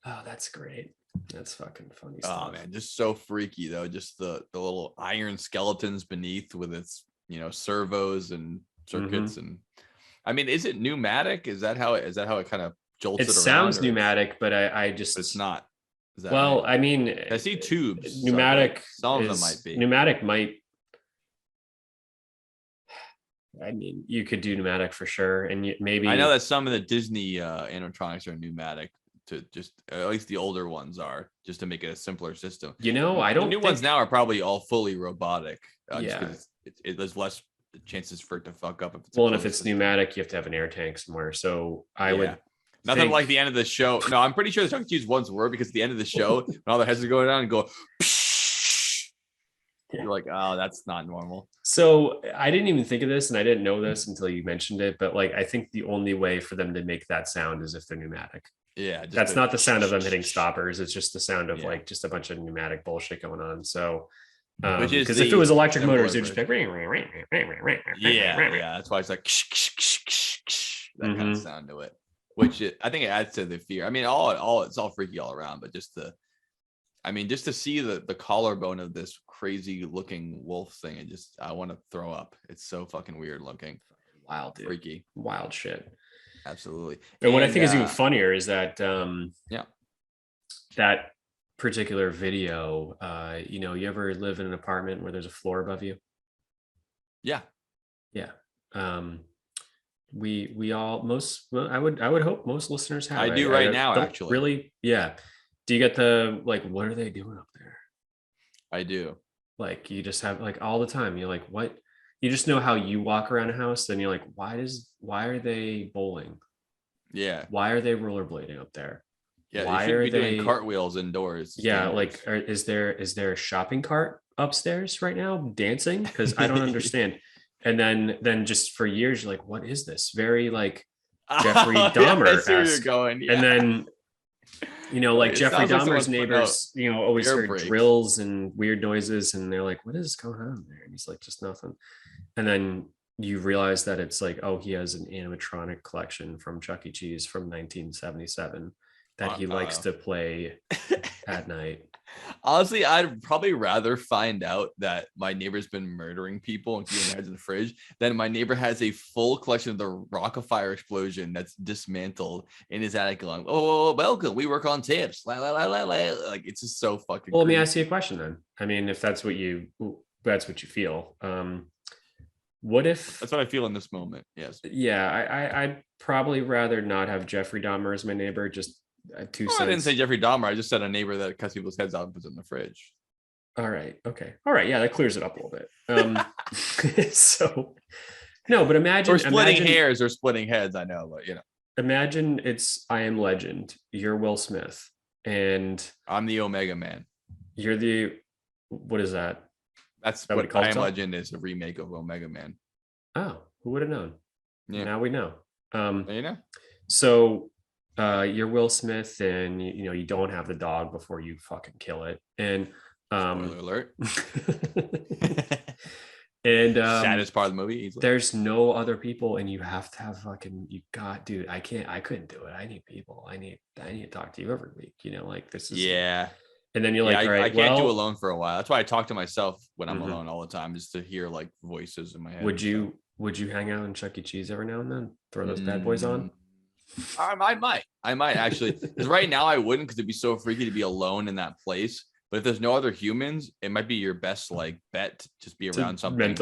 Oh, that's great. That's fucking funny stuff. Oh man, just so freaky though. Just the little iron skeletons beneath with its servos and circuits and. I mean, is it pneumatic? Is that how it kind of jolts it around? It sounds pneumatic, but I just it's not. Is that well, right? I mean, I see tubes. Pneumatic. Some of them might be. Pneumatic might. I mean, you could do pneumatic for sure, and maybe I know that some of the Disney animatronics are pneumatic. To just at least the older ones are just to make it a simpler system. I don't. The new ones now are probably all fully robotic. Yeah, there's less chances for it to fuck up. If it's pneumatic, you have to have an air tank somewhere. So I would. Nothing like the end of the show. No, I'm pretty sure the Chuck E. Cheese ones were because at the end of the show, when all their heads are going down and go, you're like, oh, that's not normal. So I didn't even think of this, and I didn't know this until you mentioned it. But like, I think the only way for them to make that sound is if they're pneumatic. Yeah, that's not the sound of them hitting stoppers. It's just the sound of like just a bunch of pneumatic bullshit going on. So, because if it was electric motors, it'd just be like, yeah. That's why it's like that kind of sound to it, which I think it adds to the fear. I mean, it's all freaky all around, but just to see the collarbone of this crazy looking wolf thing, I want to throw up. It's so fucking weird looking, wild, dude. Freaky, wild shit. Absolutely. And what I think is even funnier is that that particular video, you ever live in an apartment where there's a floor above you? Yeah. We all I would hope most listeners have. I do right now, actually. Really? Yeah. Do you get the like, what are they doing up there? I do. Like you just have like all the time. You're like, what? You just know how you walk around a house, then you're like, why are they bowling? Yeah. Why are they rollerblading up there? Yeah. Why you are be they doing cartwheels indoors? Yeah. Like, is there a shopping cart upstairs right now dancing? Because I don't understand. And then just for years, you're like, what is this? Very like Jeffrey Dahmer. I see where you're going. Yeah. And then, like Jeffrey Dahmer's neighbors, always heard drills and weird noises. And they're like, what is going on there? And he's like, just nothing. And then you realize that it's like, oh, he has an animatronic collection from Chuck E. Cheese from 1977 that he likes to play at night. Honestly, I'd probably rather find out that my neighbor's been murdering people and keeping their heads in the fridge than my neighbor has a full collection of the Rock-afire explosion that's dismantled in his attic going, oh, welcome, we work on tips. La, la, la, la, la. Like, it's just so fucking Well, let me ask you a question then. I mean, if that's what you feel. What if that's what I feel in this moment? Yes. Yeah, I'd probably rather not have Jeffrey Dahmer as my neighbor. Just 2 cents. I didn't say Jeffrey Dahmer. I just said a neighbor that cuts people's heads off and puts it in the fridge. All right. Okay. All right. Yeah, that clears it up a little bit. So, no, but imagine. Or splitting hairs or splitting heads. I know, but Imagine it's I Am Legend. You're Will Smith, and I'm the Omega Man. You're the. What is that? That's what I Am Legend is, a remake of Omega Man. Oh, who would have known? Yeah. Now we know. So you're Will Smith, and you don't have the dog before you fucking kill it. And spoiler alert. And saddest part of the movie. Easily. There's no other people, and you have to have fucking. Dude. I couldn't do it. I need people. I need to talk to you every week. Like this is. Yeah. And then you're like, all right, I can't do alone for a while. That's why I talk to myself when I'm alone all the time, just to hear like voices in my head. Would you would you hang out in Chuck E. Cheese every now and then? Throw those bad boys on? I might actually, because right now I wouldn't, because it'd be so freaky to be alone in that place. But if there's no other humans, it might be your best like bet to just be around something.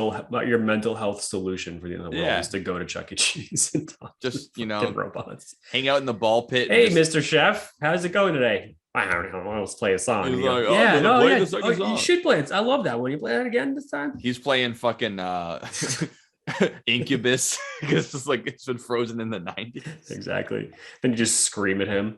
Your mental health solution for the end of the world Yeah. is to go to Chuck E. Cheese and talk Just, to you know, robots. hang out in the ball pit. Hey, Mr. Chef, how's it going today? I don't know. Let's play a song. He's And you go, like, "Oh, yeah, I'm gonna no, play yeah. the second song." You should play it. I love that. Will you play that again this time? He's playing fucking Incubus because it's been frozen in the 90s. Exactly. Then you just scream at him.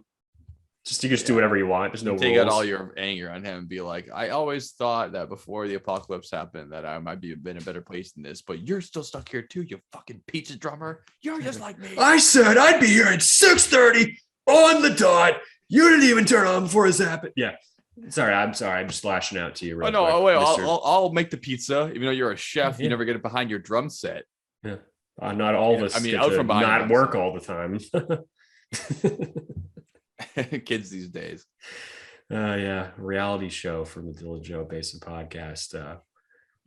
You just do whatever you want. There's no Take rules. out all your anger on him and be like, I always thought that before the apocalypse happened that I might be in a better place than this, but you're still stuck here too, you fucking pizza drummer. You're just like me. I said I'd be here at 6:30 on the dot. You didn't even turn on before this happened. Yeah. Sorry. I'm just lashing out to you. Wait, I'll make the pizza. Even though you're a chef, you never get it behind your drum set. Yeah. Not all of us. I mean, get out to from behind not them, work so. all the time. Kids these days. Yeah. Reality show from the Dylan Joe Basin podcast.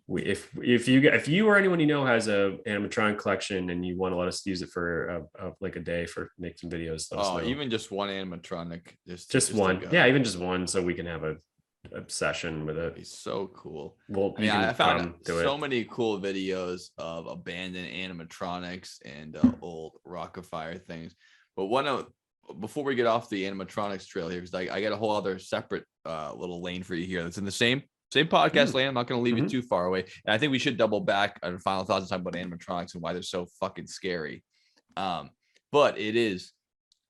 If you or anyone you know has a animatronic collection and you want to let us use it for like a day for make some videos, let us know. Even just one animatronic, just one, even just one, so we can have a session with it. It's so cool. Well, I found so many cool videos of abandoned animatronics and old Rockafire things. But before we get off the animatronics trail here, because I got a whole other separate little lane for you here that's in the same podcast lane. I'm not going to leave you too far away. And I think we should double back on final thoughts and talk about animatronics and why they're so fucking scary. But it is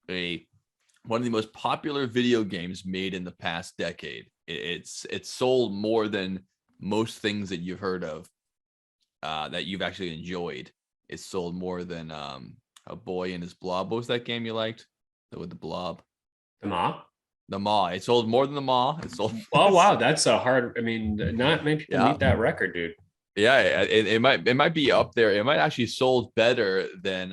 one of the most popular video games made in the past decade. It's sold more than most things that you've heard of that you've actually enjoyed. It's sold more than A Boy and His Blob. What was that game you liked? With the blob. The Maw? The Maw. It sold more than the Maw. It sold. Oh wow, that's a hard. I mean, not many people meet that record, dude. Yeah, it might be up there. It might actually sold better than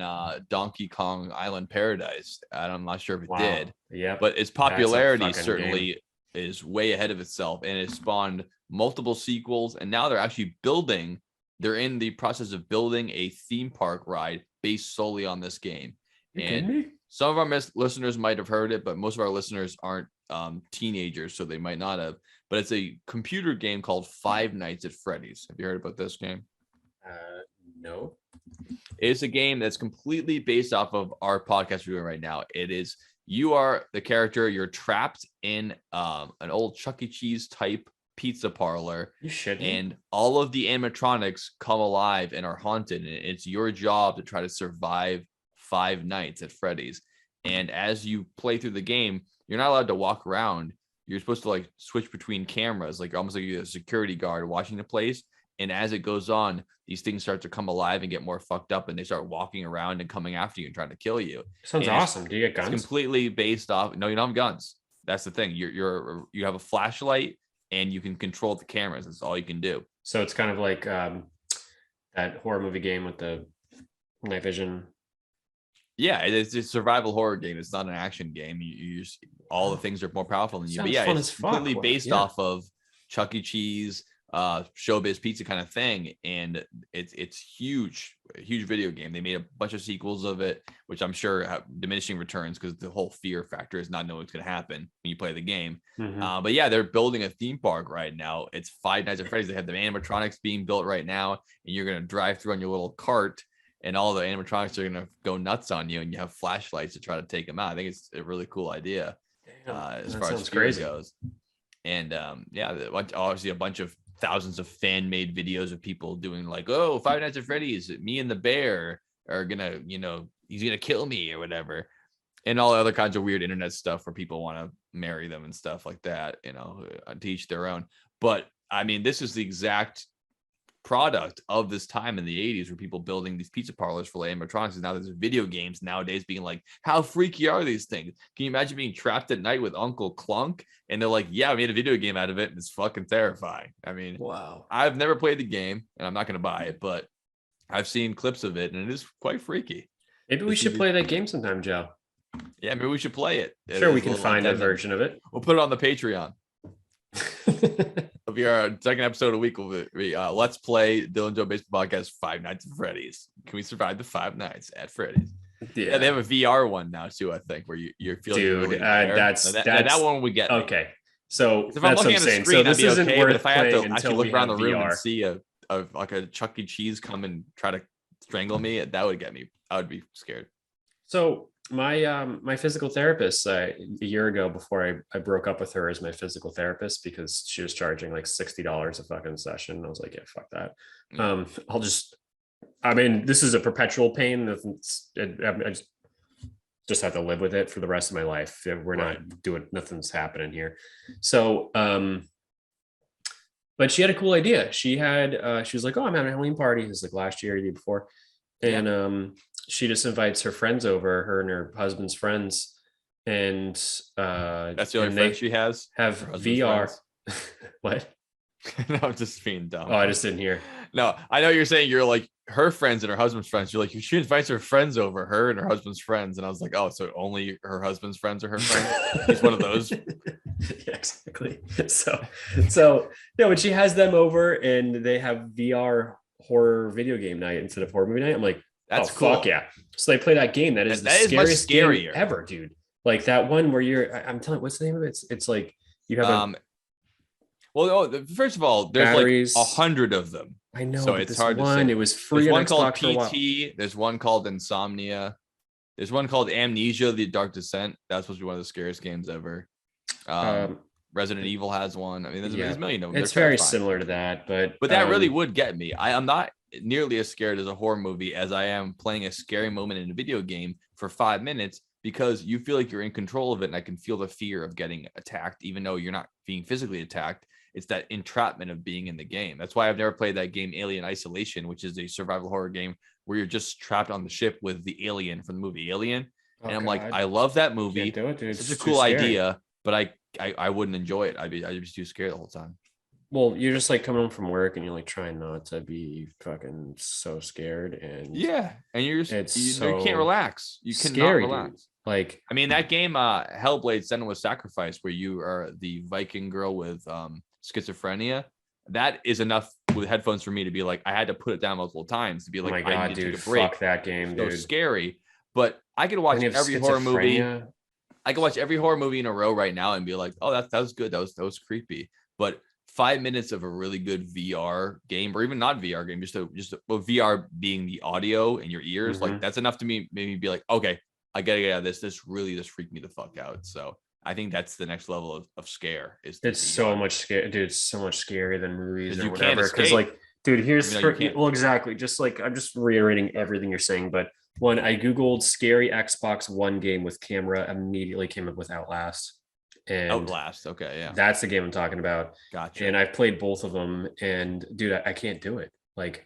Donkey Kong Island Paradise. I'm not sure if it did. Yeah, but its popularity certainly is way ahead of itself, and it spawned multiple sequels. And now they're actually building. They're in the process of building a theme park ride based solely on this game. And some of our listeners might have heard it, but most of our listeners aren't teenagers, so they might not have. But it's a computer game called Five Nights at Freddy's. Have you heard about this game? No. It's a game that's completely based off of our podcast we're doing right now. It is, you are the character. You're trapped in an old Chuck E. Cheese type pizza parlor. You should. And all of the animatronics come alive and are haunted. And it's your job to try to survive 5 nights at Freddy's. And as you play through the game, you're not allowed to walk around. You're supposed to like switch between cameras, like almost like you're a security guard watching the place. And as it goes on, these things start to come alive and get more fucked up, and they start walking around and coming after you and trying to kill you. Sounds awesome. Do you get guns? It's completely based off. No, you don't have guns. That's the thing. You have a flashlight and you can control the cameras. That's all you can do. So it's kind of like that horror movie game with the night vision. Yeah, it's a survival horror game. It's not an action game. You just, all the things are more powerful than you. But yeah, it's completely based off of Chuck E. Cheese, Showbiz Pizza kind of thing, and it's huge, a huge video game. They made a bunch of sequels of it, which I'm sure have diminishing returns because the whole fear factor is not knowing what's going to happen when you play the game. But yeah, they're building a theme park right now. It's Five Nights at Freddy's. They have the animatronics being built right now, and you're going to drive through on your little cart. And all the animatronics are going to go nuts on you, and you have flashlights to try to take them out. I think it's a really cool idea as far as fear goes. And obviously a bunch of thousands of fan-made videos of people doing like, oh, Five Nights at Freddy's, me and the bear are going to, he's going to kill me or whatever. And all other kinds of weird internet stuff where people want to marry them and stuff like that, to each their own. But I mean, this is the exact product of this time in the 80s where people building these pizza parlors for animatronics, and now there's video games nowadays being like, how freaky are these things? Can you imagine being trapped at night with Uncle Klunk and they're like, yeah, I made a video game out of it and it's fucking terrifying. I mean, wow. I've never played the game and I'm not going to buy it, but I've seen clips of it and it is quite freaky. Maybe we should play that game sometime, Joe. Yeah, maybe we should play it. Sure, we can find a version of it. We'll put it on the Patreon. The It'll be our second episode of the week. Will be Let's Play Dylan Joe Baseball Podcast Five Nights at Freddy's. Can we survive the 5 nights at Freddy's? Yeah, they have a VR one now too. I think where you're feeling. Dude, that's that one would get me. okay. So If I'm looking at the screen, this I'd be isn't okay. worth But if I have to playing actually until look we around the have room VR. and see a Chuck E. Cheese come and try to strangle me, that would get me. I would be scared. So my physical therapist a year ago, before I broke up with her as my physical therapist because she was charging like $60 a fucking session. I was like, yeah, fuck that. This is a perpetual pain. I just have to live with it for the rest of my life. We're not doing, nothing's happening here. So, but she had a cool idea. She was like, oh, I'm having a Halloween party. It was like last year, the year before. And she just invites her friends over, her and her husband's friends. And that's the only friend she has. Have VR. What? No, I'm just being dumb. Oh, I just didn't hear. No, I know you're saying you're like her friends and her husband's friends. You're like, she invites her friends over, her and her husband's friends. And I was like, oh, so only her husband's friends are her friends? He's one of those. Yeah, exactly. So no, when she has them over and they have VR horror video game night instead of horror movie night, I'm like, that's cool. Fuck yeah. So they play that game. That is the scariest game ever, dude. Like that one where I'm telling you, what's the name of it? It's like you have first of all, there's batteries. Like 100 of them. I know. So it's hard to say. It was free. There's one called PT. There's one called Insomnia. There's one called Amnesia: The Dark Descent. That's supposed to be one of the scariest games ever. Resident Evil has one. I mean, there's a million of them. It's very similar to that, but that really would get me. I'm not nearly as scared as a horror movie as I am playing a scary moment in a video game for 5 minutes, because you feel like you're in control of it, and I can feel the fear of getting attacked, even though you're not being physically attacked. It's that entrapment of being in the game. That's why I've never played that game Alien Isolation, which is a survival horror game where you're just trapped on the ship with the alien from the movie Alien. And I'm like, I love that movie. Can't do it, dude. It's such a cool idea, but I wouldn't enjoy it. I'd be just too scared the whole time. Well, you're just like coming home from work and you're like trying not to be fucking so scared, and and you're just you can't relax. You cannot relax. Dude. Like, I mean, that game Hellblade: Senua's Sacrifice, where you are the Viking girl with schizophrenia, that is enough with headphones for me to be like, I had to put it down multiple times to be like, oh my God, I need to dude, take a break. Fuck that game, so dude. Scary. But I could watch every horror movie. I could watch every horror movie in a row right now and be like, oh, that was good. That was creepy. But 5 minutes of a really good VR game, or even not VR game, just VR being the audio in your ears, like that's enough to maybe be like, okay, I gotta get out of this. This freaked me the fuck out. So I think that's the next level of scare. It's so much scary, dude. It's so much scarier than movies or you whatever. Because like, dude, here's well, exactly. Just like, I'm just reiterating everything you're saying. But one, I googled scary Xbox One game with camera, immediately came up with Outlast. And Outlast, okay, yeah, that's the game I'm talking about. Gotcha. And I've played both of them, and dude, I can't do it. Like,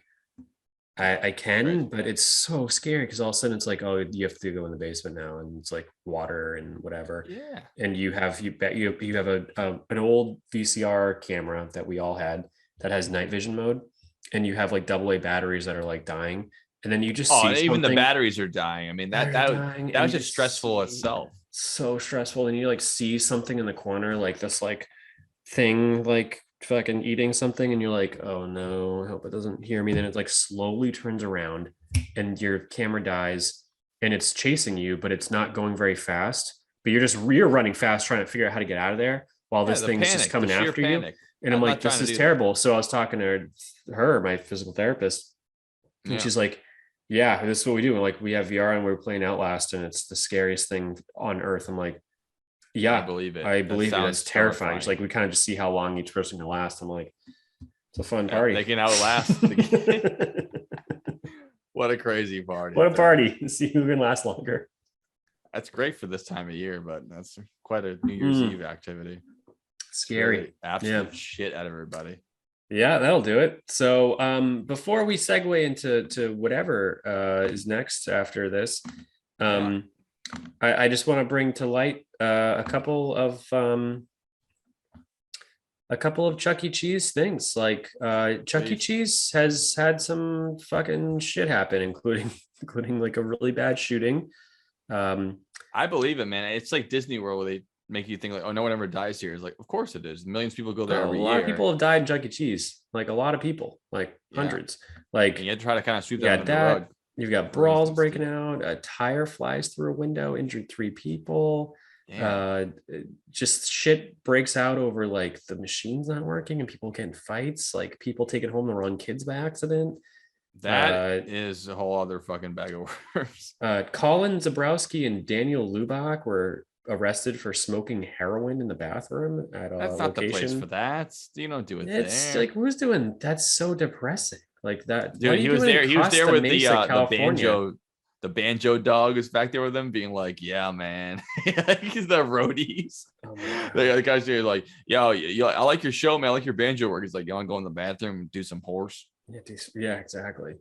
I can, but it's so scary because all of a sudden it's like, oh, you have to go in the basement now, and it's like water and whatever. Yeah. And you have an old VCR camera that we all had that has night vision mode, and you have like AA batteries that are like dying, and then you just see even the batteries are dying. I mean, that was just stressful itself. So stressful, and you like see something in the corner, like this like thing like fucking eating something, and you're like, oh no, I hope it doesn't hear me. Then it like slowly turns around and your camera dies, and it's chasing you, but it's not going very fast, but you're running fast trying to figure out how to get out of there while this thing's just coming after you. And I'm like, this is terrible. So I was talking to her, my physical therapist, and she's like, yeah, this is what we do. Like, we have VR and we're playing Outlast, and it's the scariest thing on earth. I'm like, yeah, I believe it. That's terrifying. It's like, we kind of just see how long each person can last. I'm like, it's a fun party. They can outlast. What a crazy party. What a party. See who can last longer. That's great for this time of year, but that's quite a New Year's Eve activity. Scary. Really absolute shit out of everybody. Yeah, that'll do it. So before we segue into whatever is next after this, I just want to bring to light a couple of Chuck E. Cheese things. Like Chuck E. Cheese has had some fucking shit happen, including like a really bad shooting. I believe it, man. It's like Disney World where make you think like, oh, no one ever dies here. It's like, of course it is. Millions of people go there A every lot year. of people have died in Chuck E. Cheese. Like a lot of people, like hundreds. Like And you had to try to kind of sweep yeah, that under the rug. you've got For brawls instance, breaking too. out. A tire flies through a window, injured 3 people. Damn. Just shit breaks out over like the machine's not working and people getting fights. Like people taking home the wrong kids by accident. That is a whole other fucking bag of worms. Colin Zabrowski and Daniel Lubach were arrested for smoking heroin in the bathroom at a That's not the place location. for that. You don't do it It's there. like who's doing that's so depressing. Like that. Dude, What are you he was doing there. in He was there Costa with Mesa, the California? banjo. The banjo dog is back there with them, being like, "Yeah, man." He's the roadies. Oh my God. The guys here like, "Yo, I like your show, man. I like your banjo work." He's like, "You want to go in the bathroom and do some horse?" Yeah, exactly.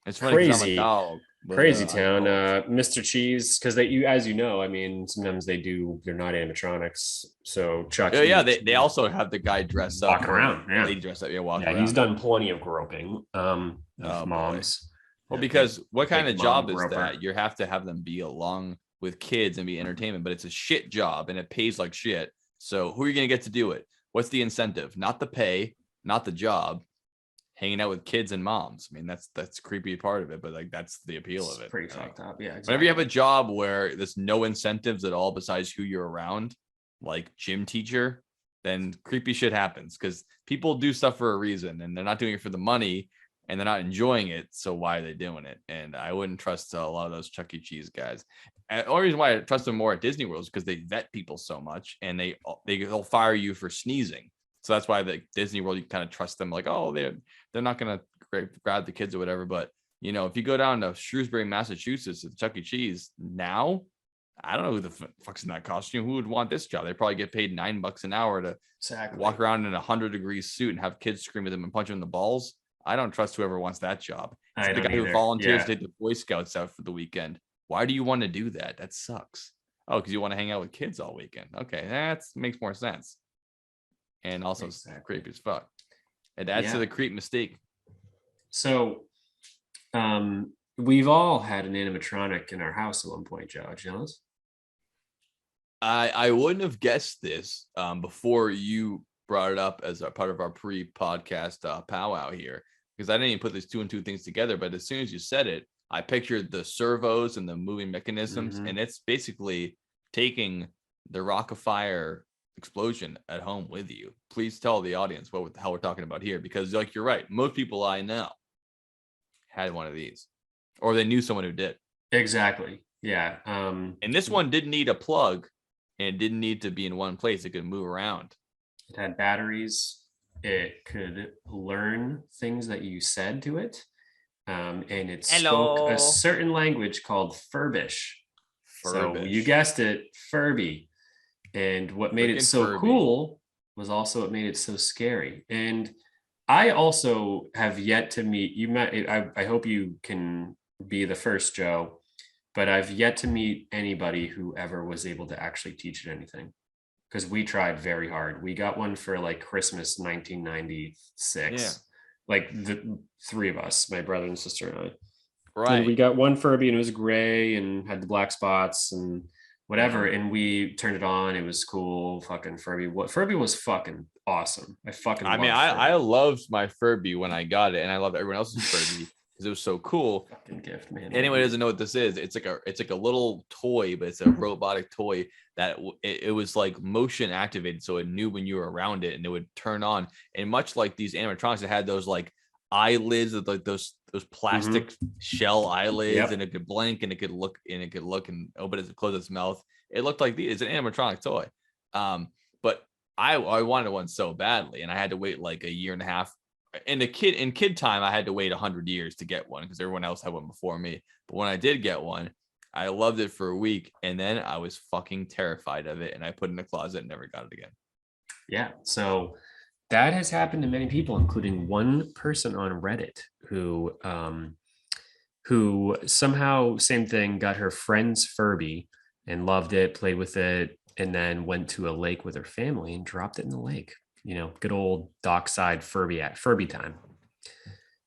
It's funny 'cause I'm Crazy. a dog. But, Crazy I town. don't- Mr. Cheese, because as you know, I mean, sometimes they're not animatronics. So Chuck. Oh yeah, they also have the guy dress up, walking around. Yeah, lady dress up. Yeah, walk around. he's done plenty of groping. Oh, Of moms. Well, Yeah, because what kind big of job mom is groper. that? You have to have them be along with kids and be entertainment, but it's a shit job and it pays like shit. So who are you going to get to do it? What's the incentive? Not the pay, not the job. Hanging out with kids and moms. I mean, that's a creepy part of it, but like that's the appeal of it. Pretty fucked up. Yeah. Exactly. Whenever you have a job where there's no incentives at all besides who you're around, like gym teacher, then creepy shit happens because people do stuff for a reason and they're not doing it for the money and they're not enjoying it. So why are they doing it? And I wouldn't trust a lot of those Chuck E. Cheese guys. And the only reason why I trust them more at Disney World is because they vet people so much and they'll fire you for sneezing. So that's why the Disney World, you kind of trust them like, oh, they're not going to grab the kids or whatever. But, you know, if you go down to Shrewsbury, Massachusetts at Chuck E. Cheese now, I don't know who the fuck's in that costume. Who would want this job? They probably get paid $9 an hour to walk around in a 100-degree suit and have kids scream at them and punch them in the balls. I don't trust whoever wants that job. It's the guy who volunteers to take the Boy Scouts out for the weekend. Why do you want to do that? That sucks. Oh, because you want to hang out with kids all weekend. Okay, that makes more sense. And also creepy as fuck. It adds to the creep mystique. So we've all had an animatronic in our house at one point, Joe. Did you know this? I wouldn't have guessed this before you brought it up as a part of our pre-podcast powwow here, because I didn't even put these 2 and 2 things together. But as soon as you said it, I pictured the servos and the moving mechanisms, and it's basically taking the Rock of Fire explosion at home with you. Please tell the audience what the hell we're talking about here, because like you're right, most people I know had one of these, or they knew someone who did. Exactly. Yeah. And this one didn't need a plug, and it didn't need to be in one place. It could move around. It had batteries. It could learn things that you said to it, and it spoke a certain language called Furbish. So you guessed it, Furby. And what made it so Furby. cool was also what made it so scary. And I also have yet to meet you. I hope you can be the first, Joe, but I've yet to meet anybody who ever was able to actually teach it anything, because we tried very hard. We got one for like Christmas 1996. Yeah. Like the 3 of us, my brother and sister and I. Right. And we got one Furby and it was gray and had the black spots and whatever, and we turned it on. It was cool. Fucking Furby. Furby was fucking awesome. I loved my Furby when I got it, and I loved everyone else's Furby because it was so cool. Fucking gift, man. Anyone who doesn't know what this is, it's like a little toy, but it's a robotic toy that it was like motion activated, so it knew when you were around it and it would turn on. And much like these animatronics, it had those like eyelids with like those plastic shell eyelids, and it could blink and it could look and open it, close its mouth. It looked like it's an animatronic toy. But I wanted one so badly, and I had to wait like a year and a half. In kid time, I had to wait 100 years to get one because everyone else had one before me. But when I did get one, I loved it for a week, and then I was fucking terrified of it, and I put it in a closet and never got it again. Yeah. So that has happened to many people, including one person on Reddit who somehow, same thing, got her friend's Furby and loved it, played with it, and then went to a lake with her family and dropped it in the lake. You know, good old dockside Furby time.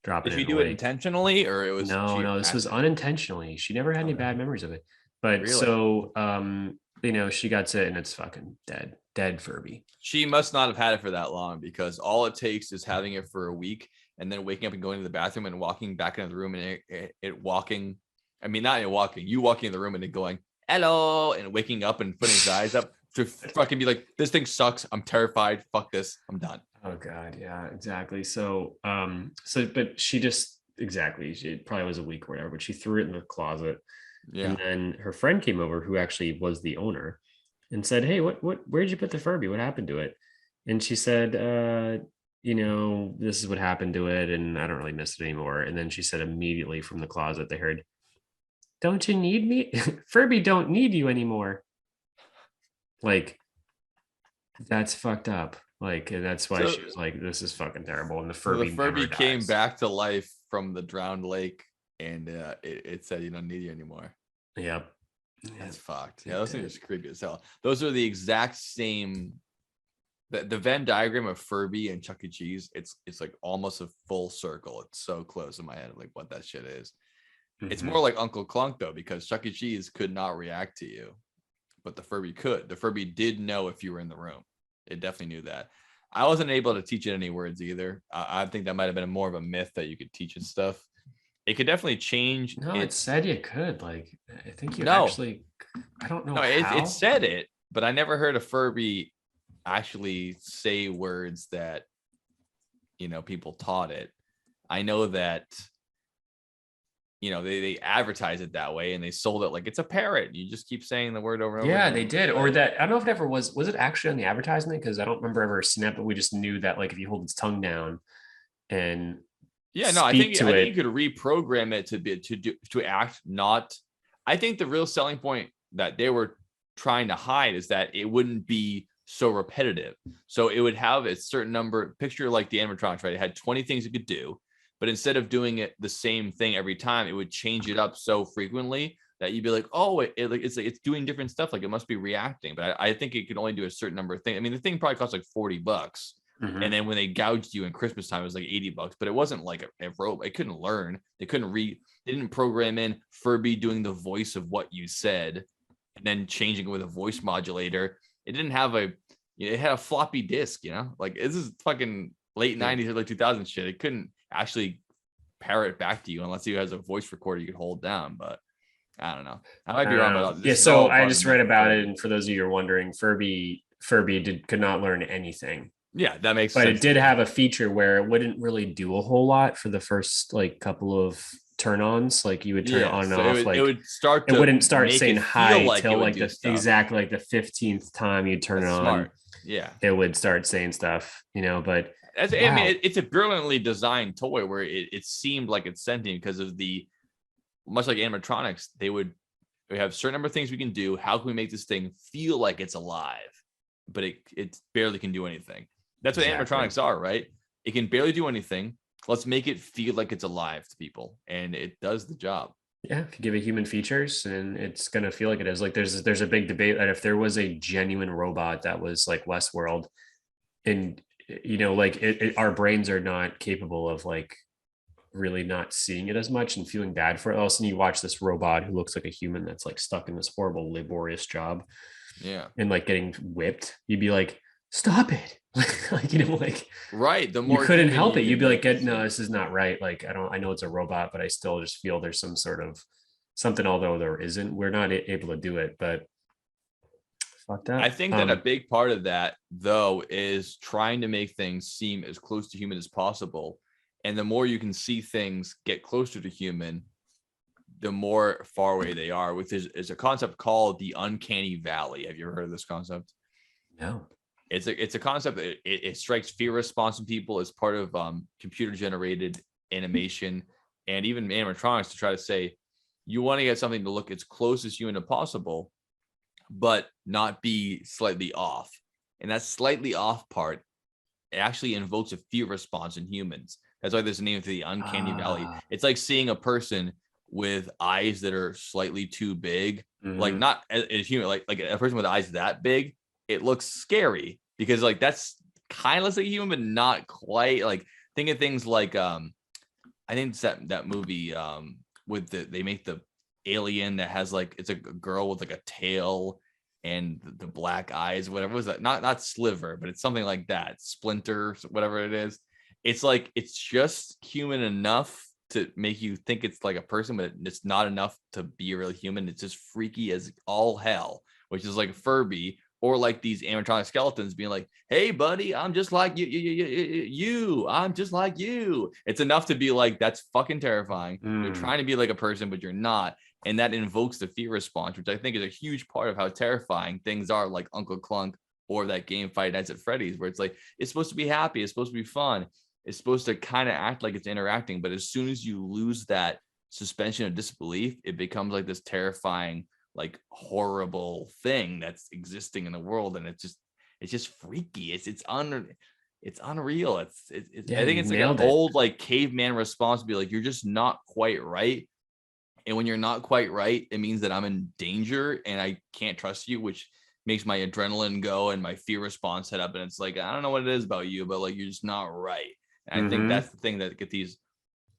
Dropping. Did she do it intentionally, or it was no? This was unintentionally. She never had any bad memories of it. But really? so she got it and it's fucking dead Furby. She must not have had it for that long, because all it takes is having it for a week and then waking up and going to the bathroom and walking back into the room and it walking. I mean, not it walking, you walking in the room and it going, hello, and waking up and putting his eyes up to fucking be like, this thing sucks. I'm terrified. Fuck this. I'm done. Oh God. Yeah, exactly. So, but she it probably was a week or whatever, but she threw it in the closet. Yeah. And then her friend came over, who actually was the owner, and said, hey, where'd you put the Furby? What happened to it? And she said, this is what happened to it. And I don't really miss it anymore. And then she said immediately from the closet, they heard, don't you need me? Furby don't need you anymore. Like, that's fucked up. Like, and that's why she was like, this is fucking terrible. And the Furby came back to life from the drowned lake, and it said, you don't need you anymore. Yep. That's fucked. Yeah, those things are creepy as hell. Those are the exact same. The Venn diagram of Furby and Chuck E. Cheese, it's like almost a full circle. It's so close in my head, like what that shit is. It's more like Uncle Klunk though, because Chuck E. Cheese could not react to you, but the Furby could. The Furby did know if you were in the room. It definitely knew that. I wasn't able to teach it any words either. I think that might have been more of a myth that you could teach it stuff. It could definitely change. No, it said you could. Like, I think you No. actually. I don't know. No, how. it said it, but I never heard a Furby actually say words that people taught it. I know that they advertise it that way and they sold it like it's a parrot. You just keep saying the word over and over. Yeah, they did. Or that, I don't know if it ever was it actually on the advertisement? Because I don't remember ever seeing it, but we just knew that like if you hold its tongue down and I think you could reprogram it to act not. I think the real selling point that they were trying to hide is that it wouldn't be so repetitive. So it would have a certain number, picture like the animatronics, right? It had 20 things it could do, but instead of doing it the same thing every time, it would change it up so frequently that you'd be like, oh, it's doing different stuff. Like it must be reacting. But I think it could only do a certain number of things. I mean, the thing probably cost like $40. And then when they gouged you in Christmas time, it was like $80, but it wasn't like a robot. It couldn't learn. They didn't program in Furby doing the voice of what you said and then changing it with a voice modulator. It didn't have it had a floppy disk, like this is fucking late 90s or late 2000s shit. It couldn't actually parrot back to you unless you has a voice recorder you could hold down. But I don't know. I might be wrong about this. Yeah, so I just read about it, and for those of you who are wondering, Furby could not learn anything. Yeah, that makes sense. But it did have a feature where it wouldn't really do a whole lot for the first like couple of turn-ons. Like you would turn it on and off. It wouldn't start saying hi till like exactly like the 15th time you turn it on. Smart. Yeah, it would start saying stuff, but I mean, it's a brilliantly designed toy where it seemed like it's sentient because of much like animatronics, we have a certain number of things we can do. How can we make this thing feel like it's alive? But it barely can do anything. That's what animatronics are, right? It can barely do anything. Let's make it feel like it's alive to people, and it does the job. Yeah, if you give it human features, and it's gonna feel like it is. Like there's a big debate that if there was a genuine robot that was like Westworld, and like our brains are not capable of like really not seeing it as much and feeling bad for it. All of a sudden you watch this robot who looks like a human that's like stuck in this horrible laborious job. Yeah. And like getting whipped, you'd be like, stop it. like right. The more you couldn't help it. You'd be like, no, this is not right. Like, I know it's a robot, but I still just feel there's some sort of something, although there isn't. We're not able to do it, but fuck that. I think that a big part of that though is trying to make things seem as close to human as possible. And the more you can see things get closer to human, the more far away they are. Which is a concept called the uncanny valley. Have you ever heard of this concept? No. It's a concept that it strikes fear response in people as part of computer generated animation and even animatronics to try to say you want to get something to look as close as human as possible, but not be slightly off. And that slightly off part actually invokes a fear response in humans. That's why there's a name to the uncanny valley. It's like seeing a person with eyes that are slightly too big, like not as human, like a person with eyes that big. It looks scary because like that's kind of looks like a human, but not quite. Like think of things like I think it's that movie with they make the alien that has like it's a girl with like a tail and the black eyes, whatever was that? Not Sliver, but it's something like that. Splinter, whatever it is. It's like it's just human enough to make you think it's like a person, but it's not enough to be a real human. It's just freaky as all hell, which is like Furby or like these animatronic skeletons being like, "Hey, buddy, I'm just like you. I'm just like you." It's enough to be like, that's fucking terrifying. You're trying to be like a person, but you're not. And that invokes the fear response, which I think is a huge part of how terrifying things are, like Uncle Klunk or that game Five Nights at Freddy's, where it's like, it's supposed to be happy. It's supposed to be fun. It's supposed to kind of act like it's interacting. But as soon as you lose that suspension of disbelief, it becomes like this terrifying, like horrible thing that's existing in the world. And it's just freaky. It's unreal. I think it's like an old like caveman response to be like, you're just not quite right. And when you're not quite right, it means that I'm in danger and I can't trust you, which makes my adrenaline go and my fear response head up. And it's like, I don't know what it is about you, but like, you're just not right. And I think that's the thing that get these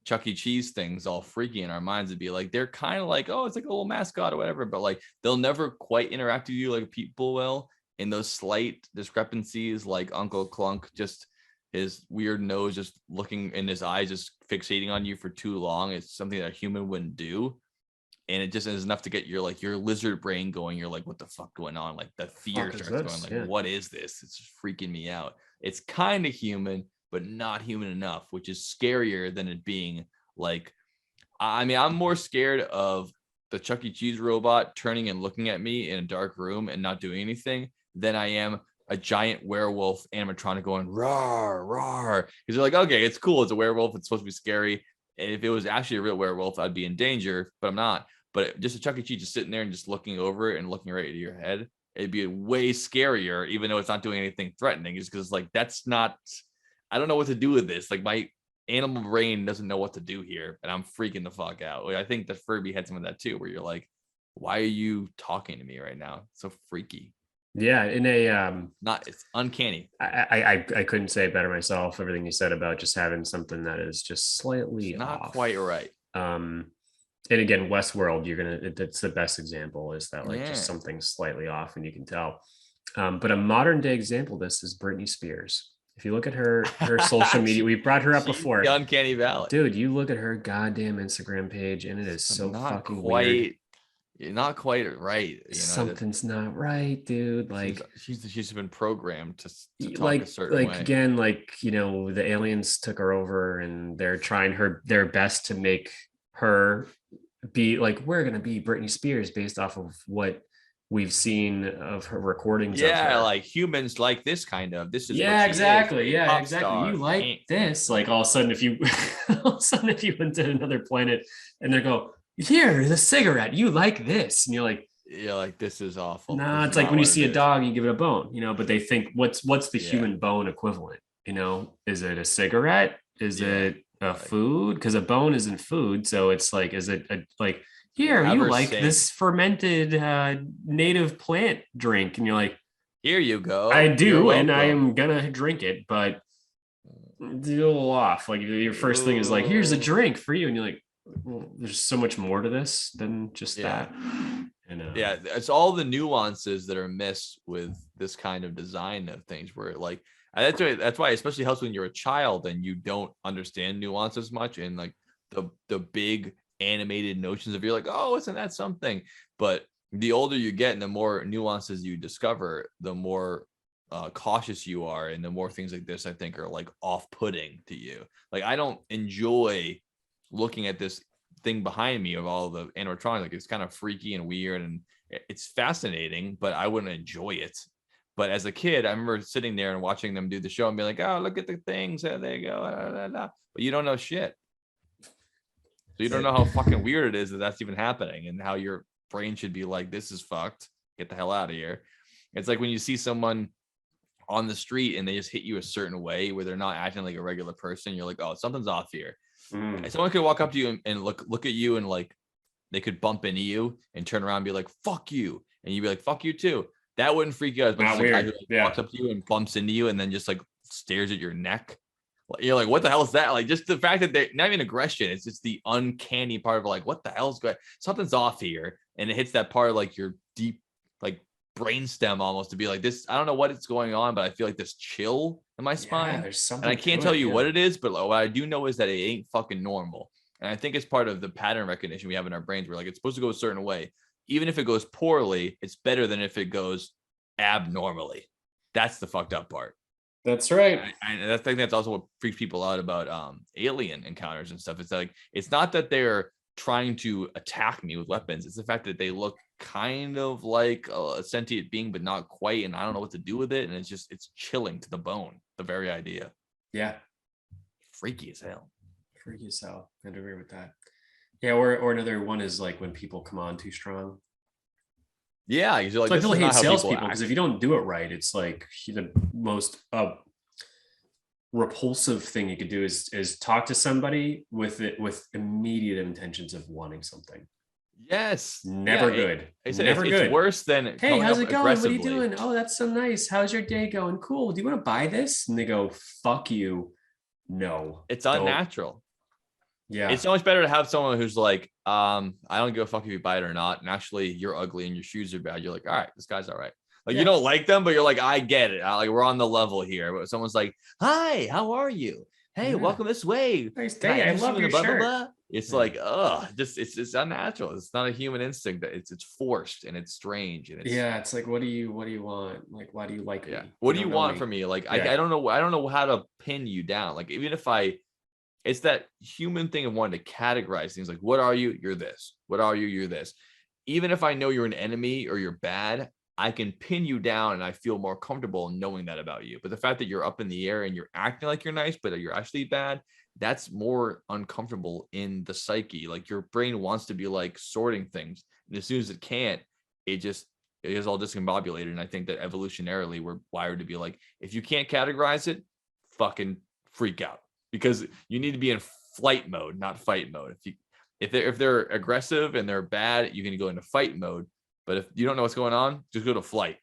Chuck E. Cheese things all freaky in our minds, to be like, they're kind of like, oh, it's like a little mascot or whatever, but like they'll never quite interact with you like people will. In those slight discrepancies, like Uncle Klunk, just his weird nose just looking in his eyes, just fixating on you for too long. It's something that a human wouldn't do. And it just is enough to get your lizard brain going. You're like, what the fuck going on? Like the fear starts going like, what is this? It's just freaking me out. It's kind of human, but not human enough, which is scarier than it being like, I mean, I'm more scared of the Chuck E. Cheese robot turning and looking at me in a dark room and not doing anything than I am a giant werewolf animatronic going roar, roar. Because they're like, okay, it's cool. It's a werewolf. It's supposed to be scary. And if it was actually a real werewolf, I'd be in danger, but I'm not. But just a Chuck E. Cheese just sitting there and just looking over it and looking right into your head, it'd be way scarier, even though it's not doing anything threatening. Just because like, that's not, I don't know what to do with this. Like my animal brain doesn't know what to do here. And I'm freaking the fuck out. I think that Furby had some of that too, where you're like, why are you talking to me right now? It's so freaky. Yeah, in a it's uncanny. I couldn't say it better myself. Everything you said about just having something that is just slightly not off. Quite right. And again, Westworld, that's the best example, is that like just something slightly off and you can tell. But a modern day example of this is Britney Spears. If you look at her social media, we brought her up before. The uncanny valley. Dude, you look at her goddamn Instagram page and it is so fucking weird. You're not quite right. You know, something's not right, dude. Like she's been programmed to talk like, a certain way. Again, like, the aliens took her over and they're trying their best to make her be like, we're gonna be Britney Spears based off of what we've seen of her recordings. Yeah, like humans like this kind of. This is exactly. Yeah, exactly. You like this. Like all of a sudden, if you went to another planet and they go, here, the cigarette, you like this, and you're like, this is awful. Nah, it's like when you see a dog, you give it a bone, but they think what's the human bone equivalent? Is it a cigarette? Is it a food? Because a bone isn't food, so it's like, is it like, here, you like this fermented native plant drink, and you're like, here you go. I do, and I am gonna drink it, but it's a little off. Like your first thing is like, here's a drink for you, and you're like, well, there's so much more to this than just that. It's all the nuances that are missed with this kind of design of things, where like that's why it especially helps when you're a child and you don't understand nuance as much, and like the big animated notions of, you're like, oh, isn't that something? But the older you get and the more nuances you discover, the more cautious you are, and the more things like this I think are like off-putting to you. Like I don't enjoy looking at this thing behind me of all the animatronics. Like it's kind of freaky and weird and it's fascinating, but I wouldn't enjoy it. But as a kid, I remember sitting there and watching them do the show and be like, oh, look at the things, there you go, but you don't know shit. So you don't know how fucking weird it is that that's even happening, and how your brain should be like, this is fucked, get the hell out of here. It's like when you see someone on the street and they just hit you a certain way where they're not acting like a regular person, you're like, oh, something's off here. Someone could walk up to you and look at you, and like they could bump into you and turn around and be like, fuck you, and you'd be like, fuck you too. That wouldn't freak you out as much as a guy who walks up to you and bumps into you and then just like stares at your neck. You're like, what the hell is that? Like, just the fact that they're not even aggression, it's just the uncanny part of like, what the hell's going, something's off here, and it hits that part of like your deep like brainstem almost to be like this. I don't know what it's going on, but I feel like this chill in my spine. There's And something I can't to tell it, you yeah. what it is, but what I do know is that it ain't fucking normal. And I think it's part of the pattern recognition we have in our brains. We're like, it's supposed to go a certain way. Even if it goes poorly, it's better than if it goes abnormally. That's the fucked up part. That's right. I think that's also what freaks people out about alien encounters and stuff. It's like, it's not that they're trying to attack me with weapons. It's the fact that they look kind of like a sentient being, but not quite. And I don't know what to do with it. And it's chilling to the bone, the very idea. Yeah. Freaky as hell. Freaky as hell. I'd agree with that. Yeah, or another one is like when people come on too strong. Yeah, you're like, So I this feel is hate not how salespeople people because act. if you don't do it right, it's like the most repulsive thing you could do is talk to somebody with immediate intentions of wanting something. Yes. Never Yeah, good. It's Never good. It's worse than Hey, coming how's up it going? What are you aggressively. doing? Oh, that's so nice. How's your day going? Cool. Do you want to buy this? And they go, fuck you. No. It's don't. unnatural. Yeah. It's so much better to have someone who's like, I don't give a fuck if you buy it or not. And actually, you're ugly and your shoes are bad. You're like, all right, this guy's all right. Like, you don't like them, but you're like, I get it. Like, we're on the level here. But someone's like, hi, how are you? Hey, welcome this way. Nice Can day. I interest love you in your a blah, blah, shirt. blah? It's like, it's unnatural. It's not a human instinct. It's forced and it's strange. And it's It's like, what do you want? Like, why do you like me? What do you don't know want me. from me? Like, Yeah. I don't know how to pin you down. Like, even if it's that human thing of wanting to categorize things. Like, what are you? You're this. What are you? You're this. Even if I know you're an enemy or you're bad, I can pin you down and I feel more comfortable knowing that about you. But the fact that you're up in the air and you're acting like you're nice, but you're actually bad, that's more uncomfortable in the psyche. Like, your brain wants to be like sorting things. And as soon as it can't, it is all discombobulated. And I think that evolutionarily we're wired to be like, if you can't categorize it, fucking freak out, because you need to be in flight mode, not fight mode. If they're aggressive and they're bad, you can go into fight mode. But if you don't know what's going on, just go to flight,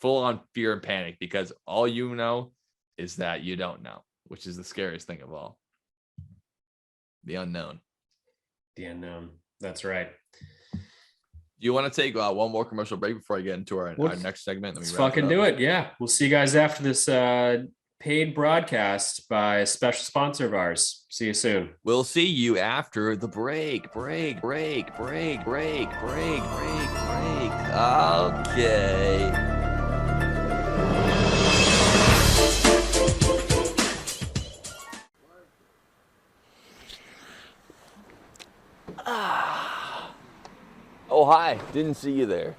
full on fear and panic, because all you know is that you don't know, which is the scariest thing of all. The unknown. The unknown. That's right. Do you want to take one more commercial break before I get into our next segment? Let's fucking do it. Yeah. We'll see you guys after this paid broadcast by a special sponsor of ours. See you soon. We'll see you after the break. Okay. Oh, hi. Didn't see you there.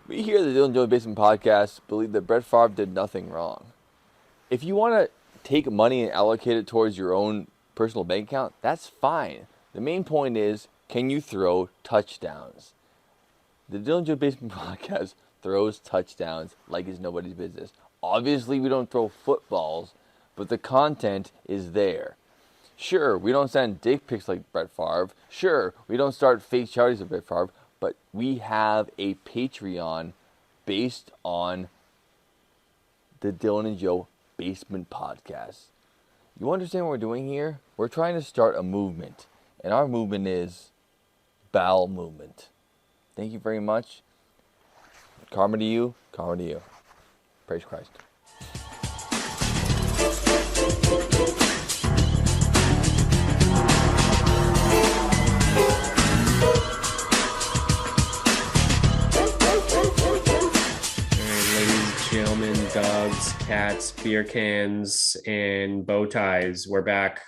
We here at the Dylan Jones Basement Podcast believe that Brett Favre did nothing wrong. If you want to take money and allocate it towards your own personal bank account, that's fine. The main point is, can you throw touchdowns? The Dylan Jones Basement Podcast throws touchdowns like it's nobody's business. Obviously, we don't throw footballs, but the content is there. Sure, we don't send dick pics like Brett Favre. Sure, we don't start fake charities like Brett Favre, but we have a Patreon based on the Dylan and Joe Basement Podcast. You understand what we're doing here? We're trying to start a movement, and our movement is bowel movement. Thank you very much. Karma to you, karma to you. Praise Christ. Gentlemen, dogs, cats, beer cans, and bow ties. We're back.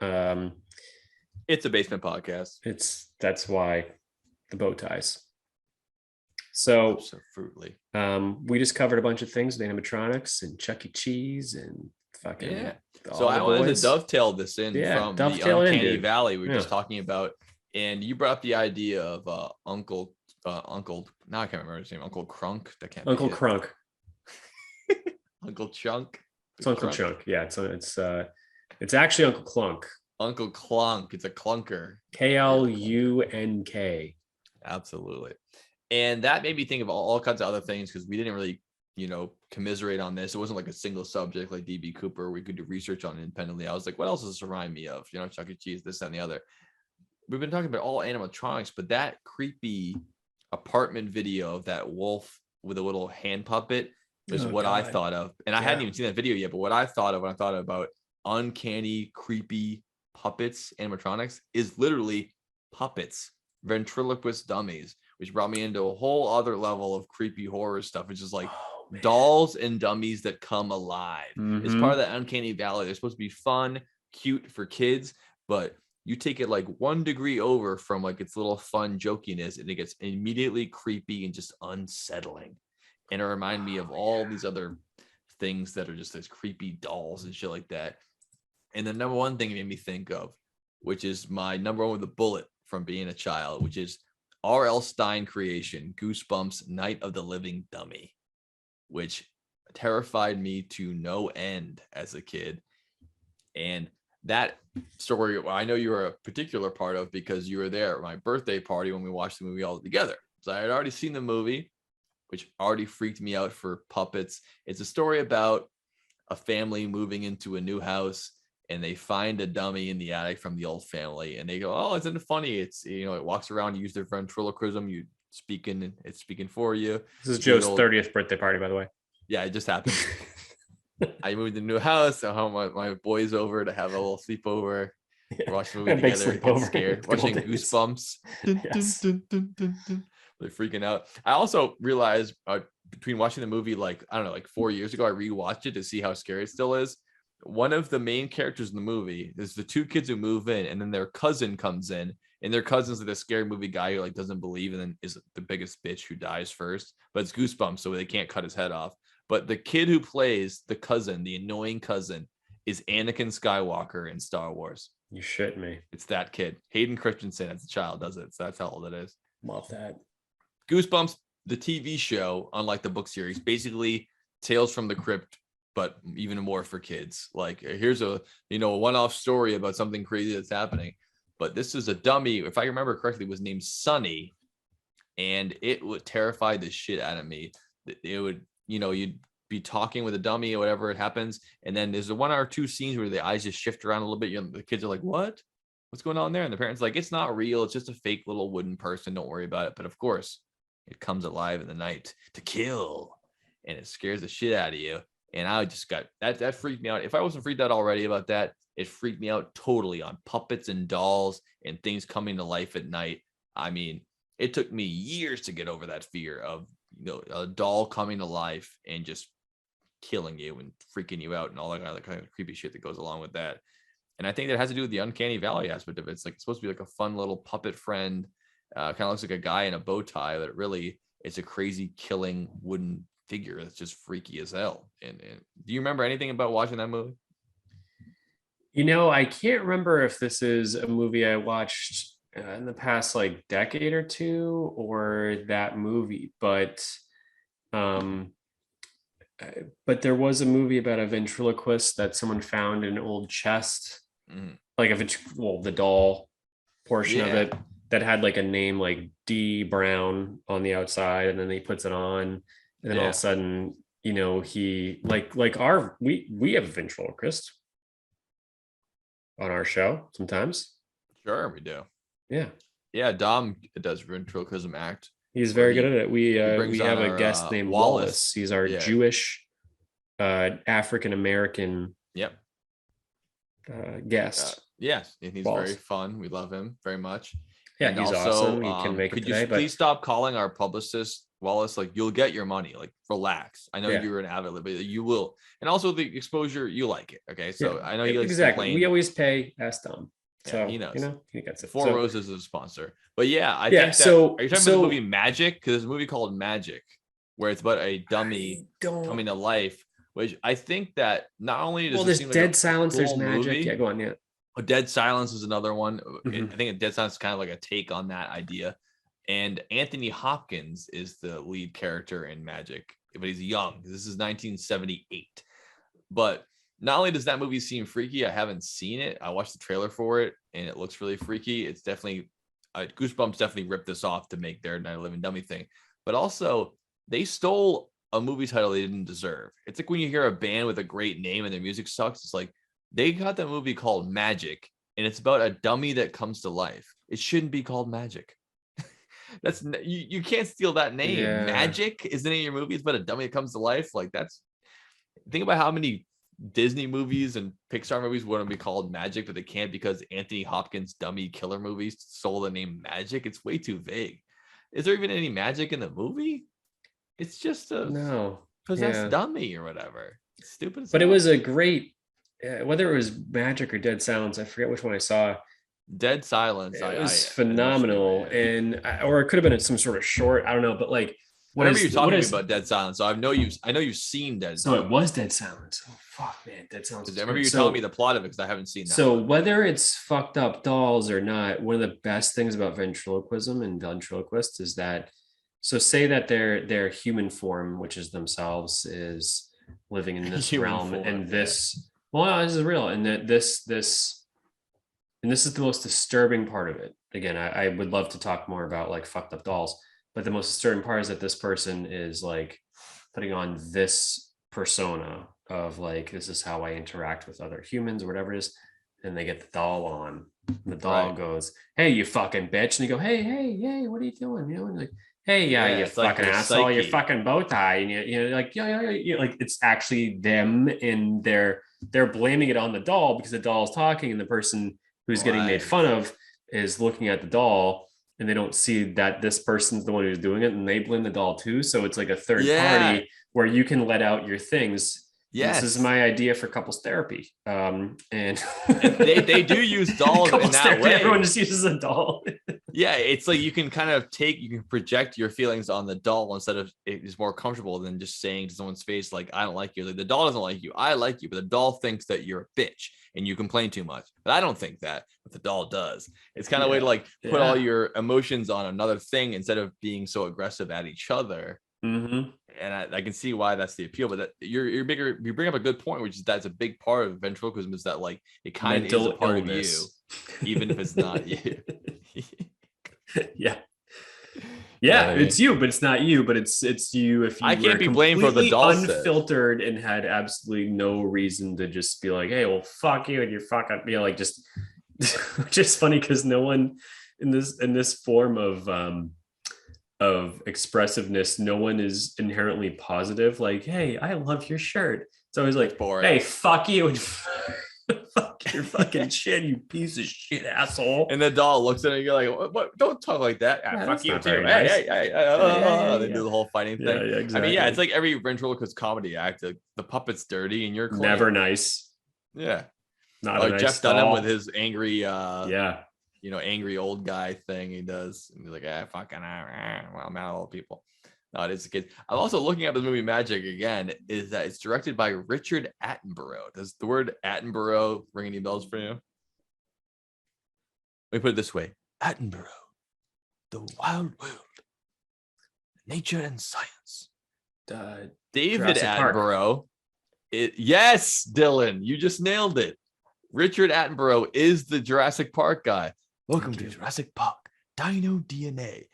It's a basement podcast. That's why the bow ties. So fruitly. We just covered a bunch of things, animatronics and Chuck E. Cheese and fucking So I wanted to dovetail this in from the Uncanny Valley we were just talking about, and you brought up the idea of Uncle. Now I can't remember his name. Uncle Crunk. That can't. Uncle be it. Crunk. Uncle Chunk. It's Uncle Chunk. Yeah, it's actually Uncle Klunk. Uncle Klunk. It's a clunker. Klunk. Absolutely. And that made me think of all kinds of other things, because we didn't really, commiserate on this. It wasn't like a single subject like DB Cooper. We could do research on it independently. I was like, what else does this remind me of? Chuck E. Cheese, this, that, and the other. We've been talking about all animatronics, but that creepy apartment video of that wolf with a little hand puppet was Oh, what I God. thought of. And I hadn't Yeah. even seen that video yet, but what I thought of when I thought about uncanny, creepy puppets, animatronics, is literally puppets, ventriloquist dummies, which brought me into a whole other level of creepy horror stuff. It's just like Oh, man. dolls and dummies that come alive. It's Mhm. part of that uncanny valley. They're supposed to be fun, cute for kids, but you take it like 1 degree over from like its little fun jokiness, and it gets immediately creepy and just unsettling. And it reminded me of all these other things that are just these creepy dolls and shit like that. And the number one thing it made me think of, which is my number one with a bullet from being a child, which is R.L. Stein creation, Goosebumps Night of the Living Dummy, which terrified me to no end as a kid. And that story, I know you were a particular part of because you were there at my birthday party when we watched the movie all together. So I had already seen the movie, which already freaked me out for puppets. It's a story about a family moving into a new house, and they find a dummy in the attic from the old family, and they go, "Oh, isn't it funny? It's, you know, it walks around, you use their ventriloquism, you speaking, it's speaking for you." This is Joe's 30th birthday party, by the way. Yeah, it just happened. I moved to a new house. I home my boys over to have a little sleepover. Yeah. Watch the A movie big together. Get sleepover. scared. Good old Watching days. Goosebumps. Dun, Yes. dun, dun, dun, dun, dun. They're freaking out. I also realized between watching the movie, like, I don't know, like 4 years ago, I rewatched it to see how scary it still is. One of the main characters in the movie is the two kids who move in, and then their cousin comes in, and their cousin's like the scary movie guy who like doesn't believe, and then is the biggest bitch who dies first. But it's Goosebumps, so they can't cut his head off. But the kid who plays the cousin, the annoying cousin, is Anakin Skywalker in Star Wars. You shit me. It's that kid. Hayden Christensen as a child does it. So that's how old it is. Love that. Goosebumps, the TV show, unlike the book series, basically Tales from the Crypt, but even more for kids. Like, here's a, you know, a one-off story about something crazy that's happening. But this is a dummy, if I remember correctly, was named Sunny, and it would terrify the shit out of me. It would, you know, you'd be talking with a dummy or whatever, it happens, and then there's a 1 or 2 scenes where the eyes just shift around a little bit. You know, the kids are like, "What? What's going on there?" And the parents are like, "It's not real. It's just a fake little wooden person. Don't worry about it." But of course, it comes alive in the night to kill, and it scares the shit out of you. And I just got that freaked me out. If I wasn't freaked out already about that, it freaked me out totally on puppets and dolls and things coming to life at night. I mean, it took me years to get over that fear of, you know, a doll coming to life and just killing you and freaking you out and all that kind of creepy shit that goes along with that. And I think that has to do with the uncanny valley aspect of it. It's like, it's supposed to be like a fun little puppet friend, kind of looks like a guy in a bow tie, but really it's a crazy killing wooden figure that's just freaky as hell. And do you remember anything about watching that movie? You know, I can't remember if this is a movie I watched in the past like decade or two, or that movie, but there was a movie about a ventriloquist that someone found in an old chest, like the doll portion of it that had like a name like D Brown on the outside, and then he puts it on, and then all of a sudden, you know, he we have a ventriloquist on our show sometimes. Sure, we do. Yeah, Dom does ventriloquism act. he's very good at it. We have a our, guest named Wallace. Wallace. He's our Jewish African American guest. Yes, and he's Wallace. very fun. We love him very much. Yeah, And he's also, awesome. He can make it could today, you but please stop calling our publicist Wallace? Like, you'll get your money. Like, relax. I know Yeah. you're an avid, but you will. And also the exposure, you like it. Okay, so I know you like exactly. complain. We always pay Ask Tom. So he knows. You know, he gets it. Four So- Roses is a sponsor. But yeah, I Yeah, think that, so- are you talking about the movie Magic? Because there's a movie called Magic where it's about a dummy coming to life, which I think that not only does there's seem like Dead a Silence, there's cool Magic. movie, Yeah, go on. Yeah. Dead Silence is another one. Mhm. I think Dead Silence is kind of like a take on that idea. And Anthony Hopkins is the lead character in Magic, but he's young. This is 1978. But not only does that movie seem freaky, I haven't seen it. I watched the trailer for it, and it looks really freaky. It's definitely Goosebumps definitely ripped this off to make their Night of the Living Dummy thing. But also, they stole a movie title they didn't deserve. It's like when you hear a band with a great name and their music sucks. It's like they got that movie called Magic, and it's about a dummy that comes to life. It shouldn't be called Magic. You can't steal that name. Yeah. Magic is the name of your movie. It's about a dummy that comes to life. Like that's think about how many Disney movies and Pixar movies wouldn't be called Magic, but they can't because Anthony Hopkins' dummy killer movies stole the name Magic. It's way too vague. Is there even any magic in the movie? It's just a No. possessed dummy or whatever. It's stupid as But it hell. was a great, whether it was Magic or Dead Silence, I forget which one I saw. Dead Silence. It was phenomenal, or it could have been some sort of short. I don't know, but like, I remember you talking to me about Dead Silence, so I know you've seen Dead. So it was Dead Silence. Oh fuck, man, Dead Silence. I remember you telling me the plot of it because I haven't seen that. So whether it's fucked up dolls or not, one of the best things about ventriloquism and ventriloquists is that. So say that their human form, which is themselves, is living in this realm, and this. Well, this is real, and that this. And this is the most disturbing part of it. Again, I would love to talk more about like fucked up dolls, but the most disturbing part is that this person is like putting on this persona of like, this is how I interact with other humans or whatever it is. And they get the doll on. And the doll goes, "Hey, you fucking bitch." And you go, hey, what are you doing? You know, and like, "Hey, you fucking asshole, psyche. Your fucking bow tie." And you know, like, yeah, like it's actually them, and they're blaming it on the doll because the doll is talking, and the person who's getting made fun of is looking at the doll, and they don't see that this person's the one who's doing it, and they blame the doll too. So it's like a third party where you can let out your things. Yes. This is my idea for couples therapy. And they do use dolls in that therapy, way. Everyone just uses a doll. Yeah, it's like you can kind of you can project your feelings on the doll instead of it's more comfortable than just saying to someone's face, like, "I don't like you." Like, the doll doesn't like you. I like you, but the doll thinks that you're a bitch and you complain too much. But I don't think that, but the doll does. It's kind of a way to like put all your emotions on another thing instead of being so aggressive at each other. Mm-hmm. And I can see why that's the appeal, but that you bring up a good point, which is that's a big part of ventriloquism, is that like it kind of is a part of you, even if it's not you. Yeah, it's you, but it's not you, but it's you. If you I can't be blamed for the doll unfiltered and had absolutely no reason to just be like, "Hey, well, fuck you," and you're fucking, you know, like just funny because no one in this form of expressive-ness, no one is inherently positive. Like, "Hey, I love your shirt." It's always like, "Hey, fuck you and fuck your fucking shit, you piece of shit, asshole." And the doll looks at it and you're like, "What? Don't talk like that." Fuck you too. Nice. Hey. They do the whole fighting thing. Yeah, exactly. I mean, it's like every ventriloquist comedy act. Like, the puppet's dirty and you're clean. Never nice. Yeah. Not like a nice Jeff Dunham with his angry angry old guy thing he does. And he's like, fucking, well, I'm out of old people. No, it is a kid. I'm also looking at the movie Magic again, is that it's directed by Richard Attenborough. Does the word Attenborough ring any bells for you? Let me put it this way. Attenborough, the wild world, nature and science. David Attenborough. Yes, Dylan, you just nailed it. Richard Attenborough is the Jurassic Park guy. Welcome to Jurassic Park. Dino DNA.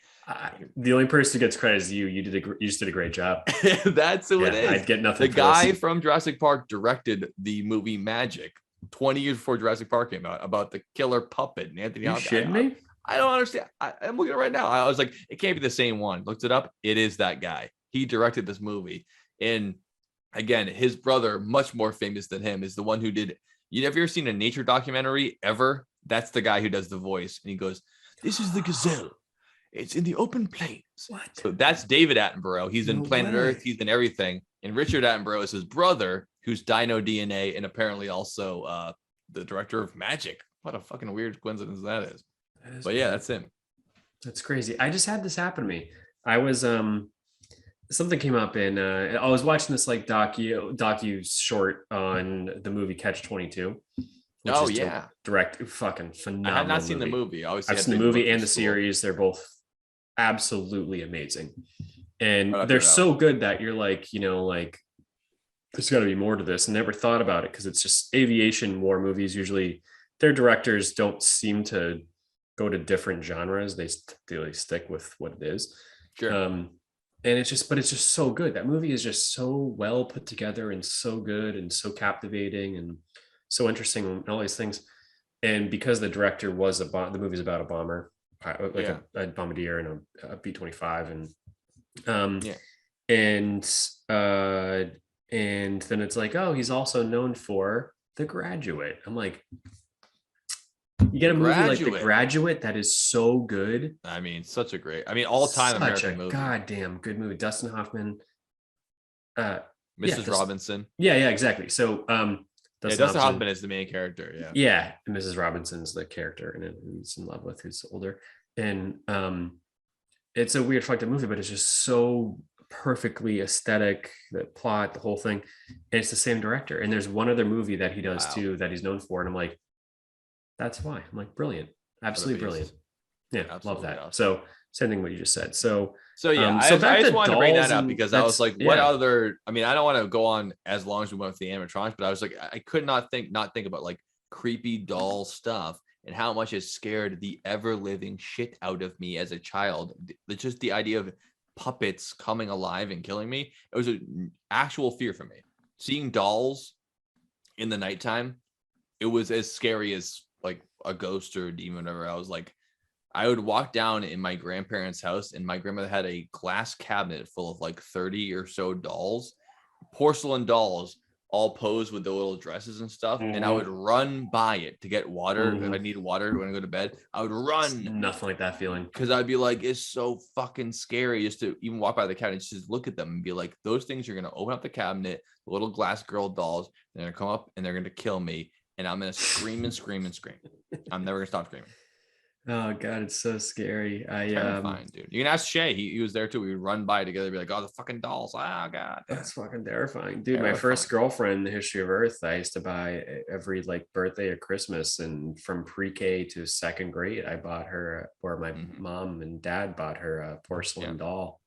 The only person who gets credit is you. You just did a great job. That's who it is. I'd get nothing. The guy from Jurassic Park directed the movie Magic 20 years before Jurassic Park came out, about the killer puppet and Anthony Hopkins. You shitting me? I don't understand. I'm looking at it right now. I was like, it can't be the same one. Looked it up. It is that guy. He directed this movie. And again, his brother, much more famous than him, is the one who did. You ever seen a nature documentary ever? That's the guy who does the voice. And he goes, "This is the gazelle. It's in the open plains." What? So that's David Attenborough. He's in Planet Earth. He's in everything. And Richard Attenborough is his brother, who's Dino DNA, and apparently also the director of Magic. What a fucking weird coincidence that is. But yeah, that's him. That's crazy. I just had this happen to me. I was something came up in I was watching this like docu short on the movie Catch 22. Oh yeah, direct, fucking phenomenal. I have not seen movie. The movie. I've seen the movie and the series. They're both absolutely amazing, and they're so good that you're like, you know, like there's got to be more to this. And never thought about it because it's just aviation war movies. Usually, their directors don't seem to go to different genres. They stick with what it is. Sure. And it's just so good. That movie is just so well put together and so good and so captivating and so interesting and all these things. And because the director was the movie's about a bomber, like a bombardier and a B-25, Yeah. and then it's like, oh, he's also known for The Graduate. I'm like, you get a movie like The Graduate that is so good. I mean, such a great, all-time American movie. Goddamn good movie. Dustin Hoffman, Mrs. Robinson. Yeah, exactly. So Dustin Hoffman is the main character. Yeah, Mrs. Robinson's the character and who's in love with, who's older. And it's a weird fucked up movie, but it's just so perfectly aesthetic, the plot, the whole thing. And it's the same director. And there's one other movie that he does too that he's known for. And I'm like, that's why. I'm like, brilliant. Absolutely brilliant. Yeah, absolutely love that. Awesome. So same thing what you just said. So yeah, I just wanted to bring that up because I was like, what other, I don't want to go on as long as we went with the animatronics, but I was like, I could not think about like creepy doll stuff and how much it scared the ever living shit out of me as a child. Just the idea of puppets coming alive and killing me. It was an actual fear for me. Seeing dolls in the nighttime, it was as scary as like a ghost or a demon or whatever. I was like, I would walk down in my grandparents' house and my grandmother had a glass cabinet full of like 30 or so dolls, porcelain dolls, all posed with the little dresses and stuff. Mm-hmm. And I would run by it to get water. Mm-hmm. If I needed water when I go to bed, I would run. It's nothing like that feeling. Because I'd be like, it's so fucking scary just to even walk by the cabinet, just look at them and be like, those things are going to open up the cabinet, the little glass girl dolls, they're going to come up and they're going to kill me. And I'm going to scream and scream and scream. I'm never going to stop screaming. Oh God, it's so scary. Terrifying, dude. You can ask Shay. He was there too. We would run by together, be like, "Oh, the fucking dolls! Oh God, that's fucking terrifying, dude." My first girlfriend in the history of Earth, I used to buy every like birthday or Christmas, and from pre-K to second grade, I bought her, or my mom and dad bought her a porcelain doll.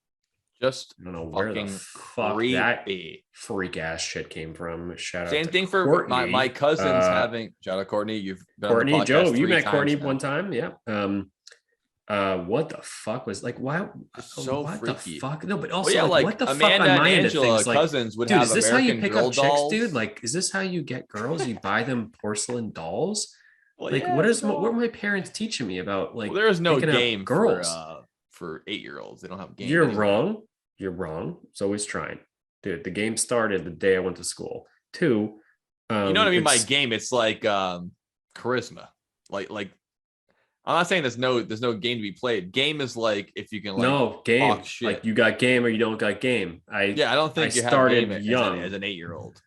Just I don't know where the fuck that freak ass shit came from. Shout out. Same thing for Courtney. my cousins having. Shout out Courtney. You've been Courtney, on the Joe. You met times Courtney now. one time, yeah. What the fuck was like? Why? So what freaky. The fuck? No, but also like what the Amanda fuck? On my and end of Angela, things, like, cousins would dude, have is this American how you pick Girl up dolls? chicks, dude? Like, is this how you get girls? You buy them porcelain dolls? Well, like, what are my parents teaching me about? Like, there is no game girls for 8-year-olds. They don't have games. You're wrong. You're wrong. It's always trying, dude. The game started the day I went to school. 2, you know what I mean by game? It's like charisma. Like I'm not saying there's no game to be played. Game is like if you can like game. Talk shit. Like you got game or you don't got game. I don't think you started have game young as an 8-year-old.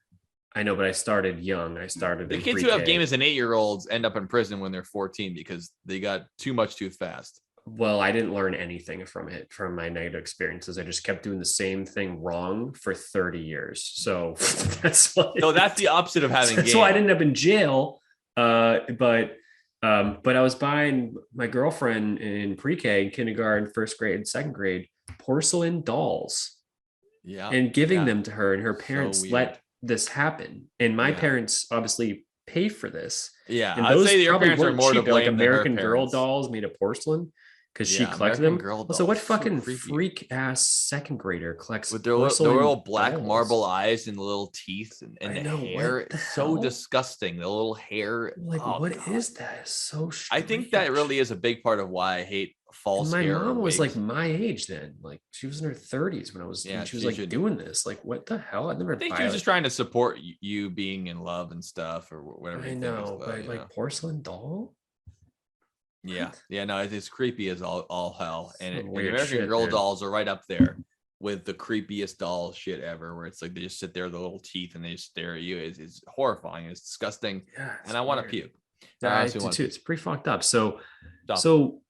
I know, but I started young. I started the kids who have game as an 8-year-olds end up in prison when they're 14 because they got too much too fast. Well, I didn't learn anything from my negative experiences. I just kept doing the same thing wrong for 30 years. So that's that's the opposite of having game. So I didn't end up in jail. But I was buying my girlfriend in pre-K, kindergarten, first grade, second grade, porcelain dolls. Yeah. And giving them to her, and her parents let this happen. And my parents obviously pay for this. Yeah. And those I'd say your probably parents are more cheap, to blame like American than her Girl parents. dolls made of porcelain. Because she collected them. So what fucking freak ass second grader collects with their little black marble eyes and the little teeth and the hair? It's so disgusting. The little hair. Like, what is that? It's so strange. I think that really is a big part of why I hate false hair. My mom was like my age then. Like she was in her 30s when I was. She was like doing this. Like what the hell? I think she was just trying to support you being in love and stuff or whatever. I know, but like porcelain doll. Yeah, no, it's creepy as all hell, and American Girl dolls are right up there with the creepiest doll shit ever. Where it's like they just sit there with the little teeth and they just stare at you. It's horrifying. It's disgusting, and I want to puke. It's pretty fucked up. So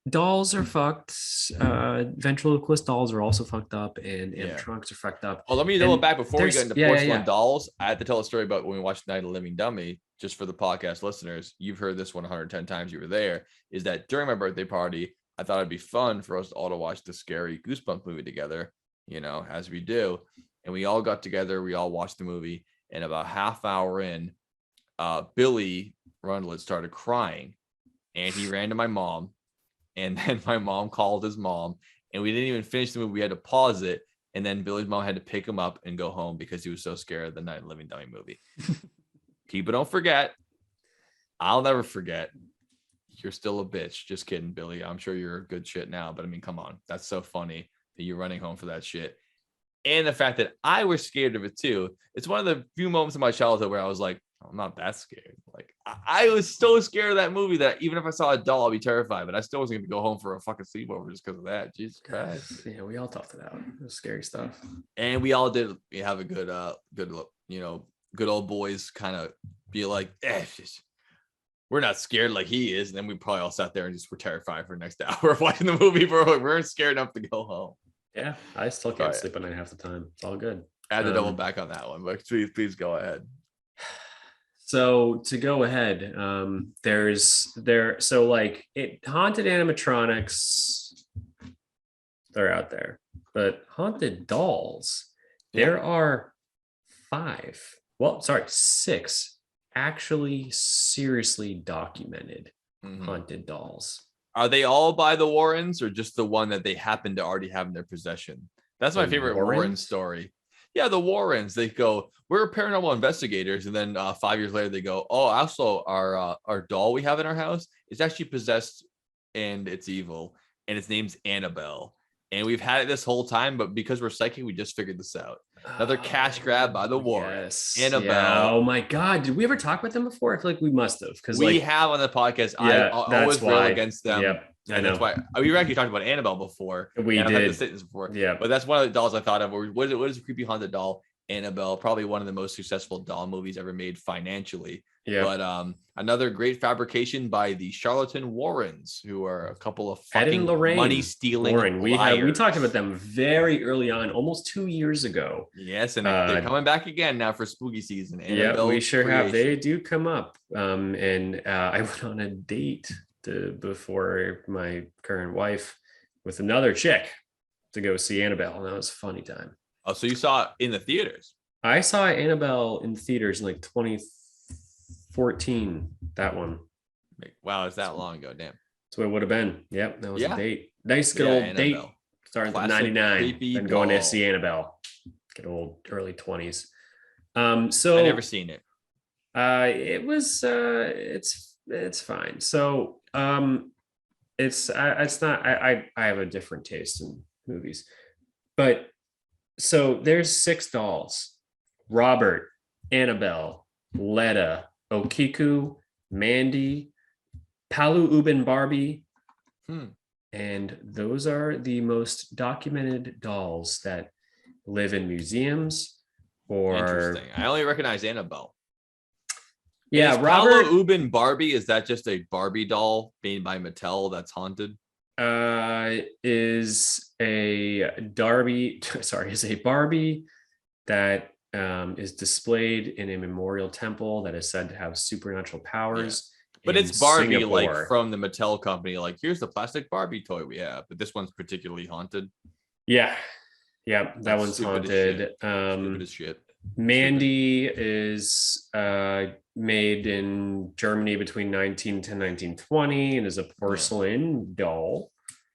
dolls are fucked. Ventriloquist dolls are also fucked up, and animatronics are fucked up. Oh, let me double back before we get into porcelain dolls. I had to tell a story about when we watched Night of the Living Dummy. Just for the podcast listeners, you've heard this 110 times. You were there. Is that during my birthday party, I thought it'd be fun for us all to watch the scary Goosebumps movie together, as we do. And we all got together. We all watched the movie. And about half hour in, Billy Rundlet started crying. And he ran to my mom. And then my mom called his mom. And we didn't even finish the movie. We had to pause it. And then Billy's mom had to pick him up and go home because he was so scared of the Night of the Living Dummy movie. People don't forget. I'll never forget. you're still a bitch. Just kidding, Billy. I'm sure you're good shit now, but I mean, come on. That's so funny that you're running home for that shit. And the fact that I was scared of it too. It's one of the few moments in my childhood where I was like, I'm not that scared. Like I was so scared of that movie that even if I saw a doll, I'd be terrified. But I still wasn't going to go home for a fucking sleepover just because of that. Jesus Christ. Yeah, we all talked it out. It was scary stuff. And we all did. We have a good, good old boys kind of be like, we're not scared like he is. And then we probably all sat there and just were terrified for the next hour of watching the movie. We weren't scared enough to go home. Yeah, I still can't sleep at night half the time. It's all good. I had to double back on that one, but please go ahead. So to go ahead, haunted animatronics, they're out there, but haunted dolls, there are 6 actually seriously documented haunted dolls. Are they all by the Warrens or just the one that they happen to already have in their possession? That's my favorite Warren story. Yeah, the Warrens, they go, we're paranormal investigators. And then 5 years later, they go, oh, also our doll we have in our house is actually possessed and it's evil. And its name's Annabelle. And we've had it this whole time, but because we're psychic, we just figured this out. Another cash grab by the Warrens. Yes. Annabelle. Yeah. Oh my God. Did we ever talk about them before? I feel like we must have. Because we have on the podcast. I always rail against them. Yep. And that's why we were actually talking about Annabelle before. We did. I've had this before. Yeah. But that's one of the dolls I thought of. What is a creepy haunted doll? Annabelle, probably one of the most successful doll movies ever made financially. Yeah. But another great fabrication by the Charlatan Warrens, who are a couple of fucking money stealing Warren. We talked about them very early on, almost 2 years ago. Yes, and they're coming back again now for spooky season. Yeah, we sure have. They do come up. And I went on a date before my current wife with another chick to go see Annabelle, and that was a funny time. Oh, so you saw it in the theaters? I saw Annabelle in theaters in like 2014. That one. Wow, it's that long ago. Damn. That's what it would have been. Yep, that was a date. Nice, good old date. Starting at 99 and going to see Annabelle. Good old early 20s. So I never seen it. It was it's fine. So it's not. I have a different taste in movies, but. So there's 6 dolls: Robert, Annabelle, Letta, Okiku, Mandy, Palu Ubin Barbie. And those are the most documented dolls that live in museums or... Interesting. I only recognize Annabelle. Yeah, Robert Ubin Barbie, is that just a Barbie doll made by Mattel that's haunted? Is a Barbie that is displayed in a memorial temple that is said to have supernatural powers. But it's Barbie, Singapore. Like from the Mattel company, like here's the plastic Barbie toy we have, but this one's particularly haunted. Yeah, that one's haunted. Stupid as shit. Mandy is made in Germany between 1910 and 1920 and is a porcelain doll.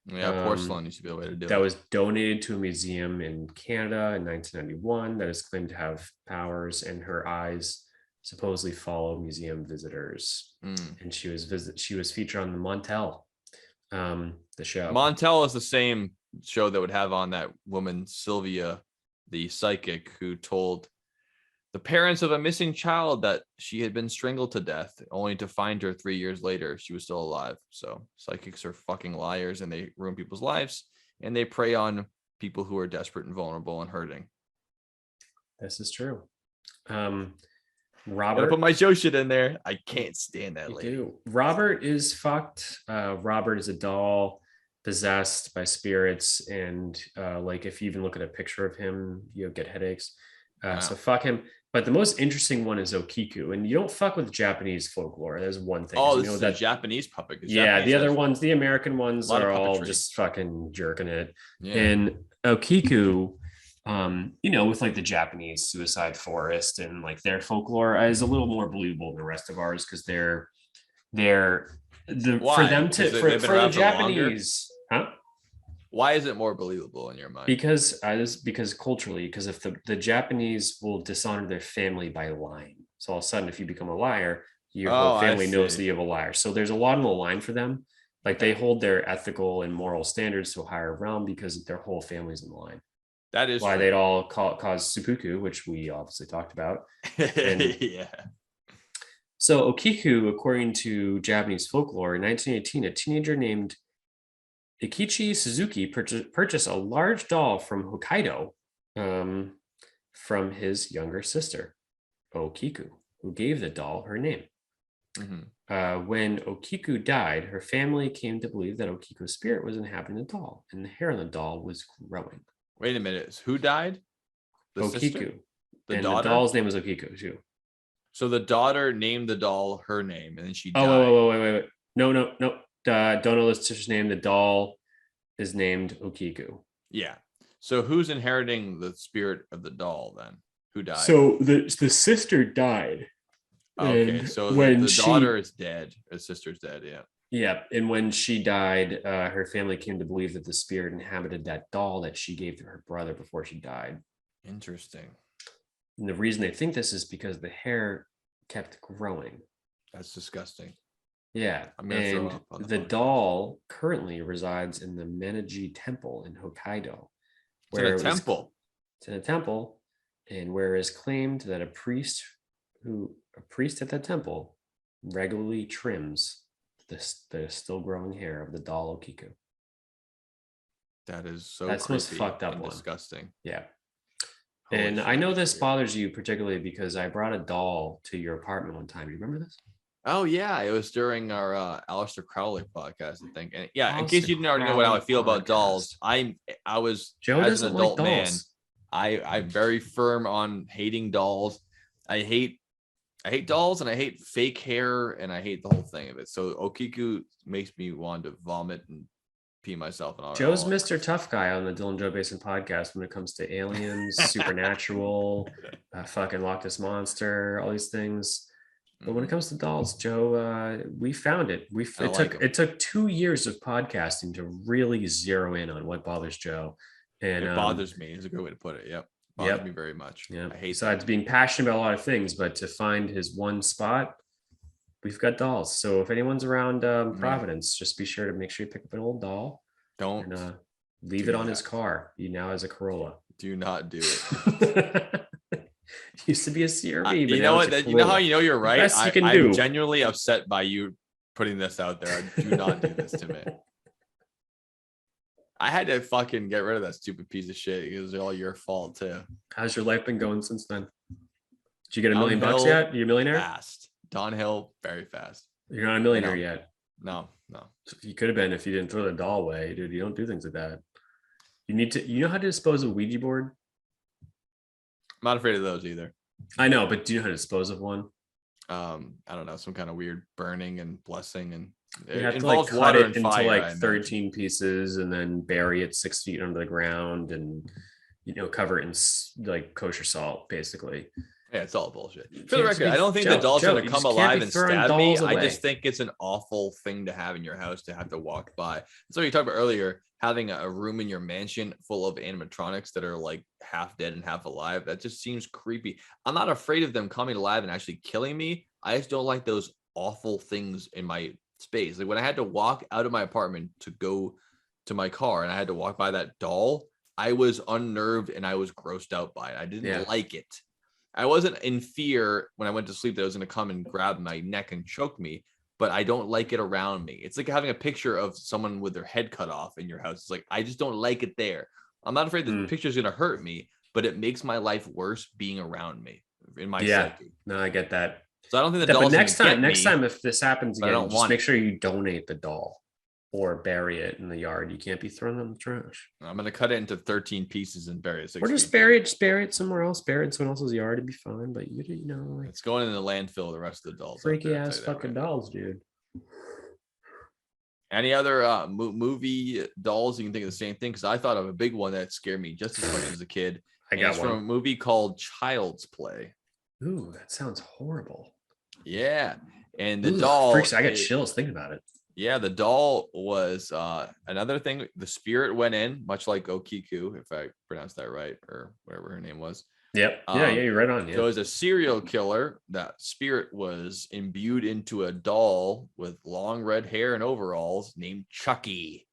Yeah, porcelain used to be a way to do it. That was donated to a museum in Canada in 1991 that is claimed to have powers, and her eyes supposedly follow museum visitors. And she was featured on the Montel, the show. Montel is the same show that would have on that woman Sylvia, the psychic, who told the parents of a missing child that she had been strangled to death, only to find her 3 years later she was still alive. So psychics are fucking liars, and they ruin people's lives, and they prey on people who are desperate and vulnerable and hurting. This is true. Robert, I put my Joe shit in there. I can't stand that lady. Do. Robert is fucked. Robert is a doll possessed by spirits, and like if you even look at a picture of him, you'll get headaches. So fuck him. But the most interesting one is Okiku, and you don't fuck with Japanese folklore. There's one thing. Oh, this is a Japanese puppet. Yeah, the other ones, the American ones, are all just fucking jerking it. Yeah. And Okiku, with like the Japanese suicide forest and like their folklore is a little more believable than the rest of ours because for the Japanese, huh? Why is it more believable in your mind? Because culturally, because if the Japanese will dishonor their family by lying. So all of a sudden, if you become a liar, your Oh, whole I family knows see. the evil liar. So there's a lot on the line for them. Like they hold their ethical and moral standards to a higher realm because their whole family's in the line. That is Why true. they'd all cause seppuku, which we obviously talked about. And Yeah. so Okiku, according to Japanese folklore, in 1918, a teenager named Ikichi Suzuki purchased a large doll from Hokkaido from his younger sister, Okiku, who gave the doll her name. When Okiku died, her family came to believe that Okiku's spirit was inhabiting the doll, and the hair on the doll was growing. Wait a minute. Who died? The Okiku. sister? The and daughter? The doll's name was Okiku, too. So the daughter named the doll her name, and then she died. Oh, wait. No. Don't know the sister's name. The doll is named Okiku. Yeah. So who's inheriting the spirit of the doll then? Who died? So the sister died. Okay, so the daughter is dead. Her sister's dead, yeah. Yeah, and when she died, her family came to believe that the spirit inhabited that doll that she gave to her brother before she died. Interesting. And the reason they think this is because the hair kept growing. That's disgusting. Yeah, I'm gonna throw up on the doll currently resides in the Menaji Temple in Hokkaido. It's in a temple. It's in a temple, and where it is claimed that a priest at that temple regularly trims the still growing hair of the doll Okiku. That is so That's the most fucked up and one. disgusting. Yeah. Holy And shit, I know that's this weird. bothers you particularly because I brought a doll to your apartment one time. You remember this? Oh yeah, it was during our Aleister Crowley podcast, I think. And yeah, in Aleister case you didn't already know how I Crowley feel about podcast. dolls, I was Joe as doesn't an like adult man, dolls. I'm very firm on hating dolls. I hate dolls, and I hate fake hair, and I hate the whole thing of it. So Okiku makes me want to vomit and pee myself. And Joe's Mr. Tough Guy on the Dylan Joe Basin podcast when it comes to aliens, supernatural, fucking Loch Ness Monster, all these things. But when it comes to dolls, Joe, we found it. It took 2 years of podcasting to really zero in on what bothers Joe. And it bothers me is a good way to put it. Yep. Bothers me very much. Yeah. I hate Besides being passionate about a lot of things, but to find his one spot, we've got dolls. So if anyone's around Providence, just be sure to make sure you pick up an old doll. Don't and, leave it on his car. He now has a Corolla. Do not do it. Used to be a CRV, but you know what? You know how you know you're right? I'm genuinely upset by you putting this out there. Do not do this to me. I had to fucking get rid of that stupid piece of shit. It was all your fault too. How's your life been going since then? Did you get $1 million yet? Are you a millionaire? Fast. Downhill very fast. You're not a millionaire yet. No. You could have been if you didn't throw the doll away, dude. You don't do things like that. You know how to dispose of a Ouija board? I'm not afraid of those either. I know, but do you know how to dispose of one? I don't know, some kind of weird burning and blessing, and you have it to like involves cut water it and into fire, like 13 pieces and then bury it 6 feet under the ground and cover it in like kosher salt, basically. Yeah, it's all bullshit. For the record, I don't think the doll's going to come alive and stab me. I just think it's an awful thing to have in your house to have to walk by. So you talked about earlier, having a room in your mansion full of animatronics that are like half dead and half alive. That just seems creepy. I'm not afraid of them coming alive and actually killing me. I just don't like those awful things in my space. Like when I had to walk out of my apartment to go to my car and I had to walk by that doll, I was unnerved and I was grossed out by it. I didn't like it. I wasn't in fear when I went to sleep that it was going to come and grab my neck and choke me, but I don't like it around me. It's like having a picture of someone with their head cut off in your house. It's like, I just don't like it there. I'm not afraid that the picture is going to hurt me, but it makes my life worse being around me in my psyche. No, I get that. So I don't think the doll's next time if this happens again, just make sure you donate the doll or bury it in the yard. You can't be throwing it in the trash. I'm going to cut it into 13 pieces and bury it. Or just bury it somewhere else. Bury it in someone else's yard. It'd be fine. But like, it's going in the landfill. The rest of the dolls. Freaky ass fucking dolls, dude. Any other movie dolls you can think of the same thing? Because I thought of a big one that scared me just as much as a kid. It's from a movie called Child's Play. Ooh, that sounds horrible. Yeah, and the doll. Freaks, I got chills thinking about it. Yeah, the doll was another thing. The spirit went in, much like Okiku, if I pronounced that right, or whatever her name was. Yep. Yeah, you're right on. So Yeah. as a serial killer, that spirit was imbued into a doll with long red hair and overalls named Chucky.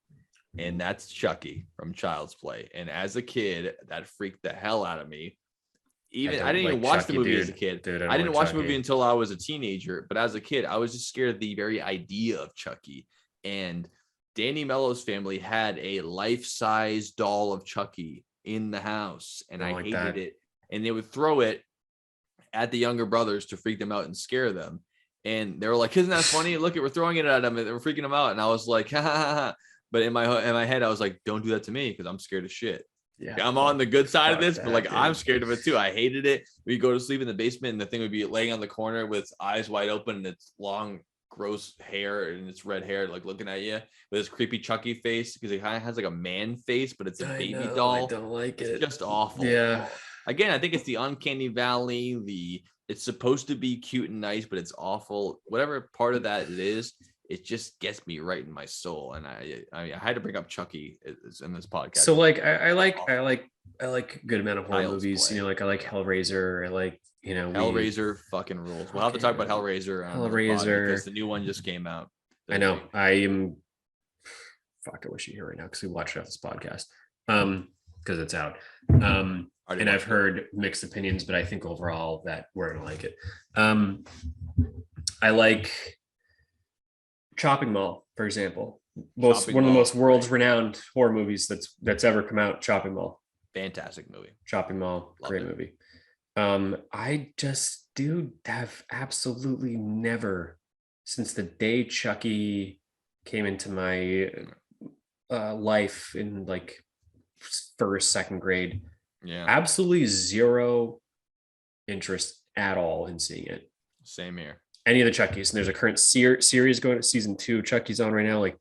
And that's Chucky from Child's Play. And as a kid, that freaked the hell out of me. I didn't even watch the movie as a kid. Dude, I didn't watch the movie Chucky. until I was a teenager. But as a kid, I was just scared of the very idea of Chucky. And Danny Mello's family had a life-size doll of Chucky in the house, and I hated it. And they would throw it at the younger brothers to freak them out and scare them. And they were like, "Isn't that funny? Look, we're throwing it at them, and we're freaking them out." And I was like, "Ha ha ha!" But in my head, I was like, "Don't do that to me, because I'm scared of shit." Yeah, I'm on the good side of this, but like, I'm scared of it too. I hated it. We go to sleep in the basement, and the thing would be laying on the corner with its eyes wide open and its long, gross hair and its red hair, like looking at you with his creepy Chucky face, because it kind of has like a man face, but it's a baby doll. I don't like it. It's just awful. Yeah. Again, I think it's the uncanny valley. It's supposed to be cute and nice, but it's awful. Whatever part of that it is, it just gets me right in my soul. And I had to bring up Chucky in this podcast. So like I like a good amount of horror Child's movies. Play. You know, like I like Hellraiser. I like, you know, Hellraiser fucking rules. We'll have to talk about Hellraiser. Hellraiser, because the new one just came out. I know. I am. Fuck, I wish you were here right now because we watched it off this podcast. Because it's out. And I've heard mixed opinions, but I think overall that we're gonna like it. I like Chopping Mall, for example. One of the most world's renowned horror movies that's ever come out. Chopping Mall, fantastic movie. Chopping Mall, great movie. I just have absolutely never, since the day Chucky came into my life in like first, second grade, absolutely zero interest at all in seeing it. Same here. Any of the Chuckies, and there's a current series going to season 2. Chucky's on right now. Like,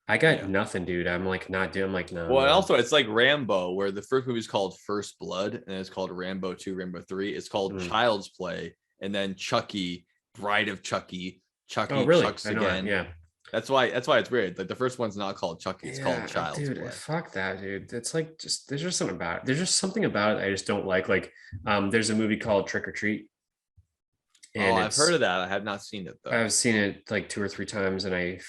I got nothing, dude. I'm like not doing. I'm like no. Well, and also it's like Rambo, where the first movie is called First Blood, and it's called Rambo 2, Rambo 3. It's called Child's Play, and then Chucky, Bride of Chucky, Chucky Chucks again. Yeah. That's why it's weird. Like the first one's not called Chucky, it's called Child's Play. Fuck that, dude. It's like there's just something about it. There's just something about it I just don't like. Like, there's a movie called Trick or Treat. And I've heard of that. I have not seen it though. I've seen it like 2 or 3 times, and I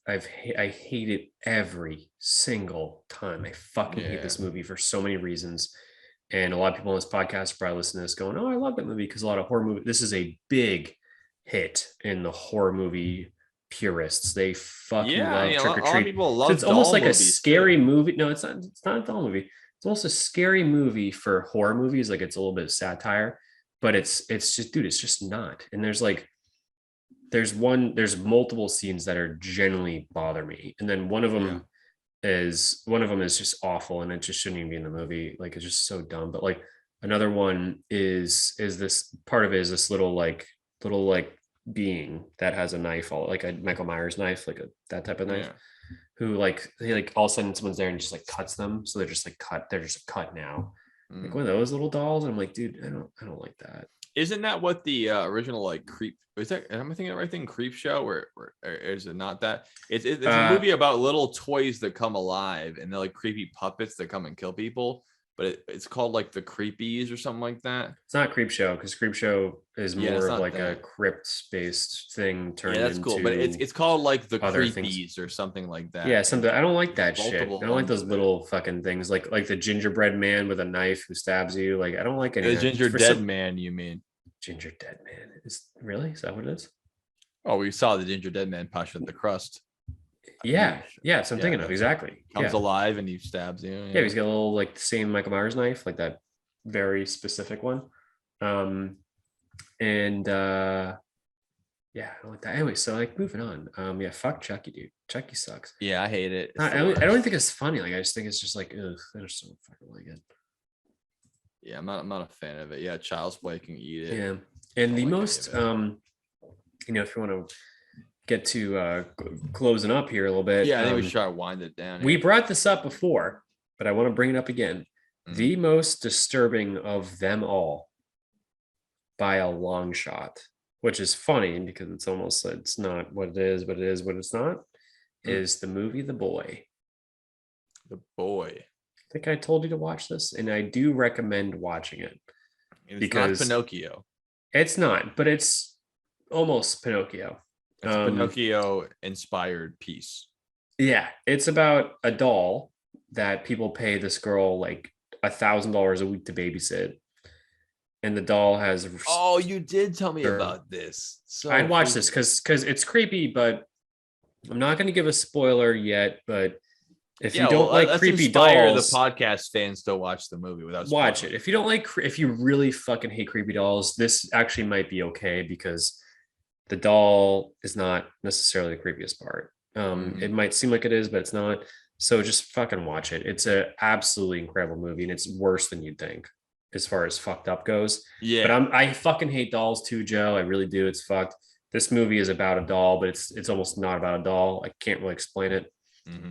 hate it every single time. I fucking hate this movie for so many reasons. And a lot of people on this podcast probably listen to this going, "Oh, I love that movie," because a lot of horror movie. This is a big hit in the horror movie purists. They fucking love Trick or Treat. People love it's almost like a scary movie. No, it's not. It's not a doll movie. It's almost a scary movie for horror movies. Like it's a little bit of satire, but it's just, dude, it's just not. And there's multiple scenes that are genuinely bother me, and then one of them is just awful, and it just shouldn't even be in the movie. Like it's just so dumb. But like another one is this part of it is this little being that has a knife, like a Michael Myers knife, like that type of knife, who they all of a sudden someone's there and just like cuts them, so they're just cut now. Like one of those little dolls, and I'm like, dude, I don't like that. Isn't that what the original like Creep? Is that? Am I thinking the right thing? Creep Show, or is it not that? It's a movie about little toys that come alive, and they're like creepy puppets that come and kill people. But it's called like the Creepies or something like that. It's not Creep Show, because Creep Show is more of like a crypt-based thing turned into. Yeah, that's cool. But it's called like the Creepies or something like that. Yeah, something. I don't like that shit. I don't like those little fucking things, like the gingerbread man with a knife who stabs you. Like I don't like any. The ginger dead man, you mean? Ginger dead man is that what it is? Oh, we saw the ginger dead man push at the crust. Yeah, so I'm thinking of exactly. Comes alive and he stabs you. Yeah, he's got a little like the same Michael Myers knife, like that very specific one. I don't like that. Anyway, so like moving on. Fuck Chucky, dude. Chucky sucks. Yeah, I hate it. I don't think it's funny. Like I just think it's just like, ugh, I just don't fucking like it. Yeah, I'm not a fan of it. Yeah, Child's Play can eat it. Yeah, and the most if you want to get to closing up here a little bit. Yeah, I think we should try to wind it down. We brought this up before, but I want to bring it up again. The most disturbing of them all, by a long shot, which is funny because it's not what it is, but it is what it's not, is the movie The Boy. The Boy. I think I told you to watch this, and I do recommend watching it. It's Because not Pinocchio. It's not, but it's almost Pinocchio. It's a Pinocchio inspired piece. Yeah, it's about a doll that people pay this girl like $1,000 a week to babysit, and the doll has. Oh, you did tell me about this. So I'd watch this because it's creepy, but I'm not going to give a spoiler yet. But if you don't like creepy dolls, the podcast fans to watch the movie without watch spoiling. it. If you don't like, if you really fucking hate creepy dolls, this actually might be okay because the doll is not necessarily the creepiest part. It might seem like it is, but it's not. So just fucking watch it. It's a absolutely incredible movie, and it's worse than you'd think as far as fucked up goes. Yeah, But I fucking hate dolls too, Joe. I really do. It's fucked. This movie is about a doll, but it's almost not about a doll. I can't really explain it.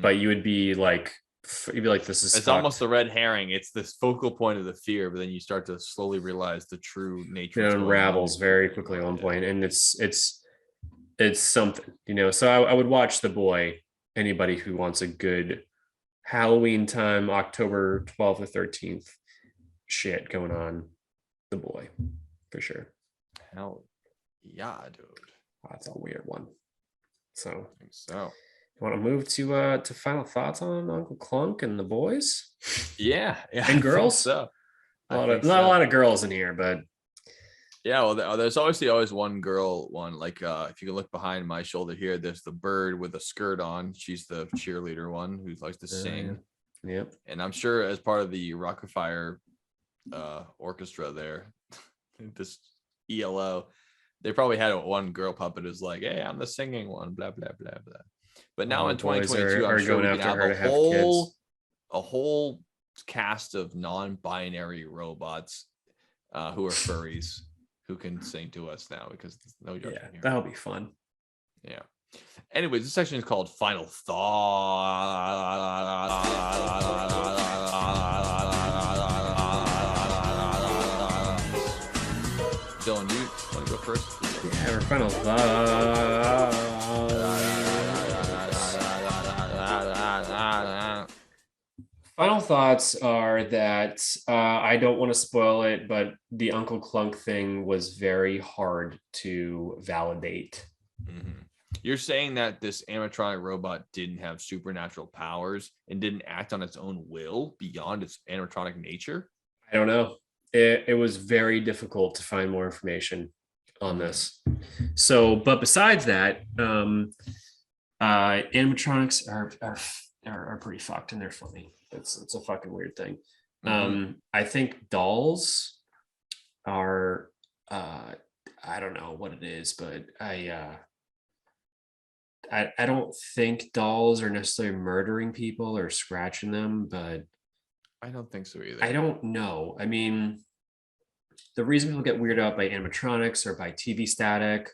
But you'd be like, this is. It's almost a red herring. It's this focal point of the fear, but then you start to slowly realize the true nature. It unravels very quickly at one point, and it's something, So I would watch The Boy. Anybody who wants a good Halloween time, October 12th or 13th shit going on, The Boy for sure. Hell yeah, dude. That's a weird one. So I think so. You want to move to final thoughts on Uncle Klunk and the boys? Yeah, And girls. So Not a lot of girls in here, but yeah. Well, there's obviously always one girl. One like if you can look behind my shoulder here, there's the bird with a skirt on. She's the cheerleader one who likes to sing. Yep. And I'm sure as part of the Rockefeller orchestra there, this ELO, they probably had one girl puppet who's like, "Hey, I'm the singing one." Blah blah blah blah. But now in 2022, I'm sure we can have a whole cast of non-binary robots who are furries who can sing to us now because there's no judgment here. That'll be fun. Yeah. Anyways, this section is called Final Thoughts. Dylan, you want to go first? Yeah, our final thoughts. Final thoughts are that I don't want to spoil it, but the Uncle Klunk thing was very hard to validate. You're saying that this animatronic robot didn't have supernatural powers and didn't act on its own will beyond its animatronic nature? I don't know. It was very difficult to find more information on this. So, but besides that, animatronics are pretty fucked and they're funny. It's a fucking weird thing. I think dolls are I don't know what it is, but I don't think dolls are necessarily murdering people or scratching them, but I don't think so either. I don't know. I mean, the reason people get weirded out by animatronics or by TV static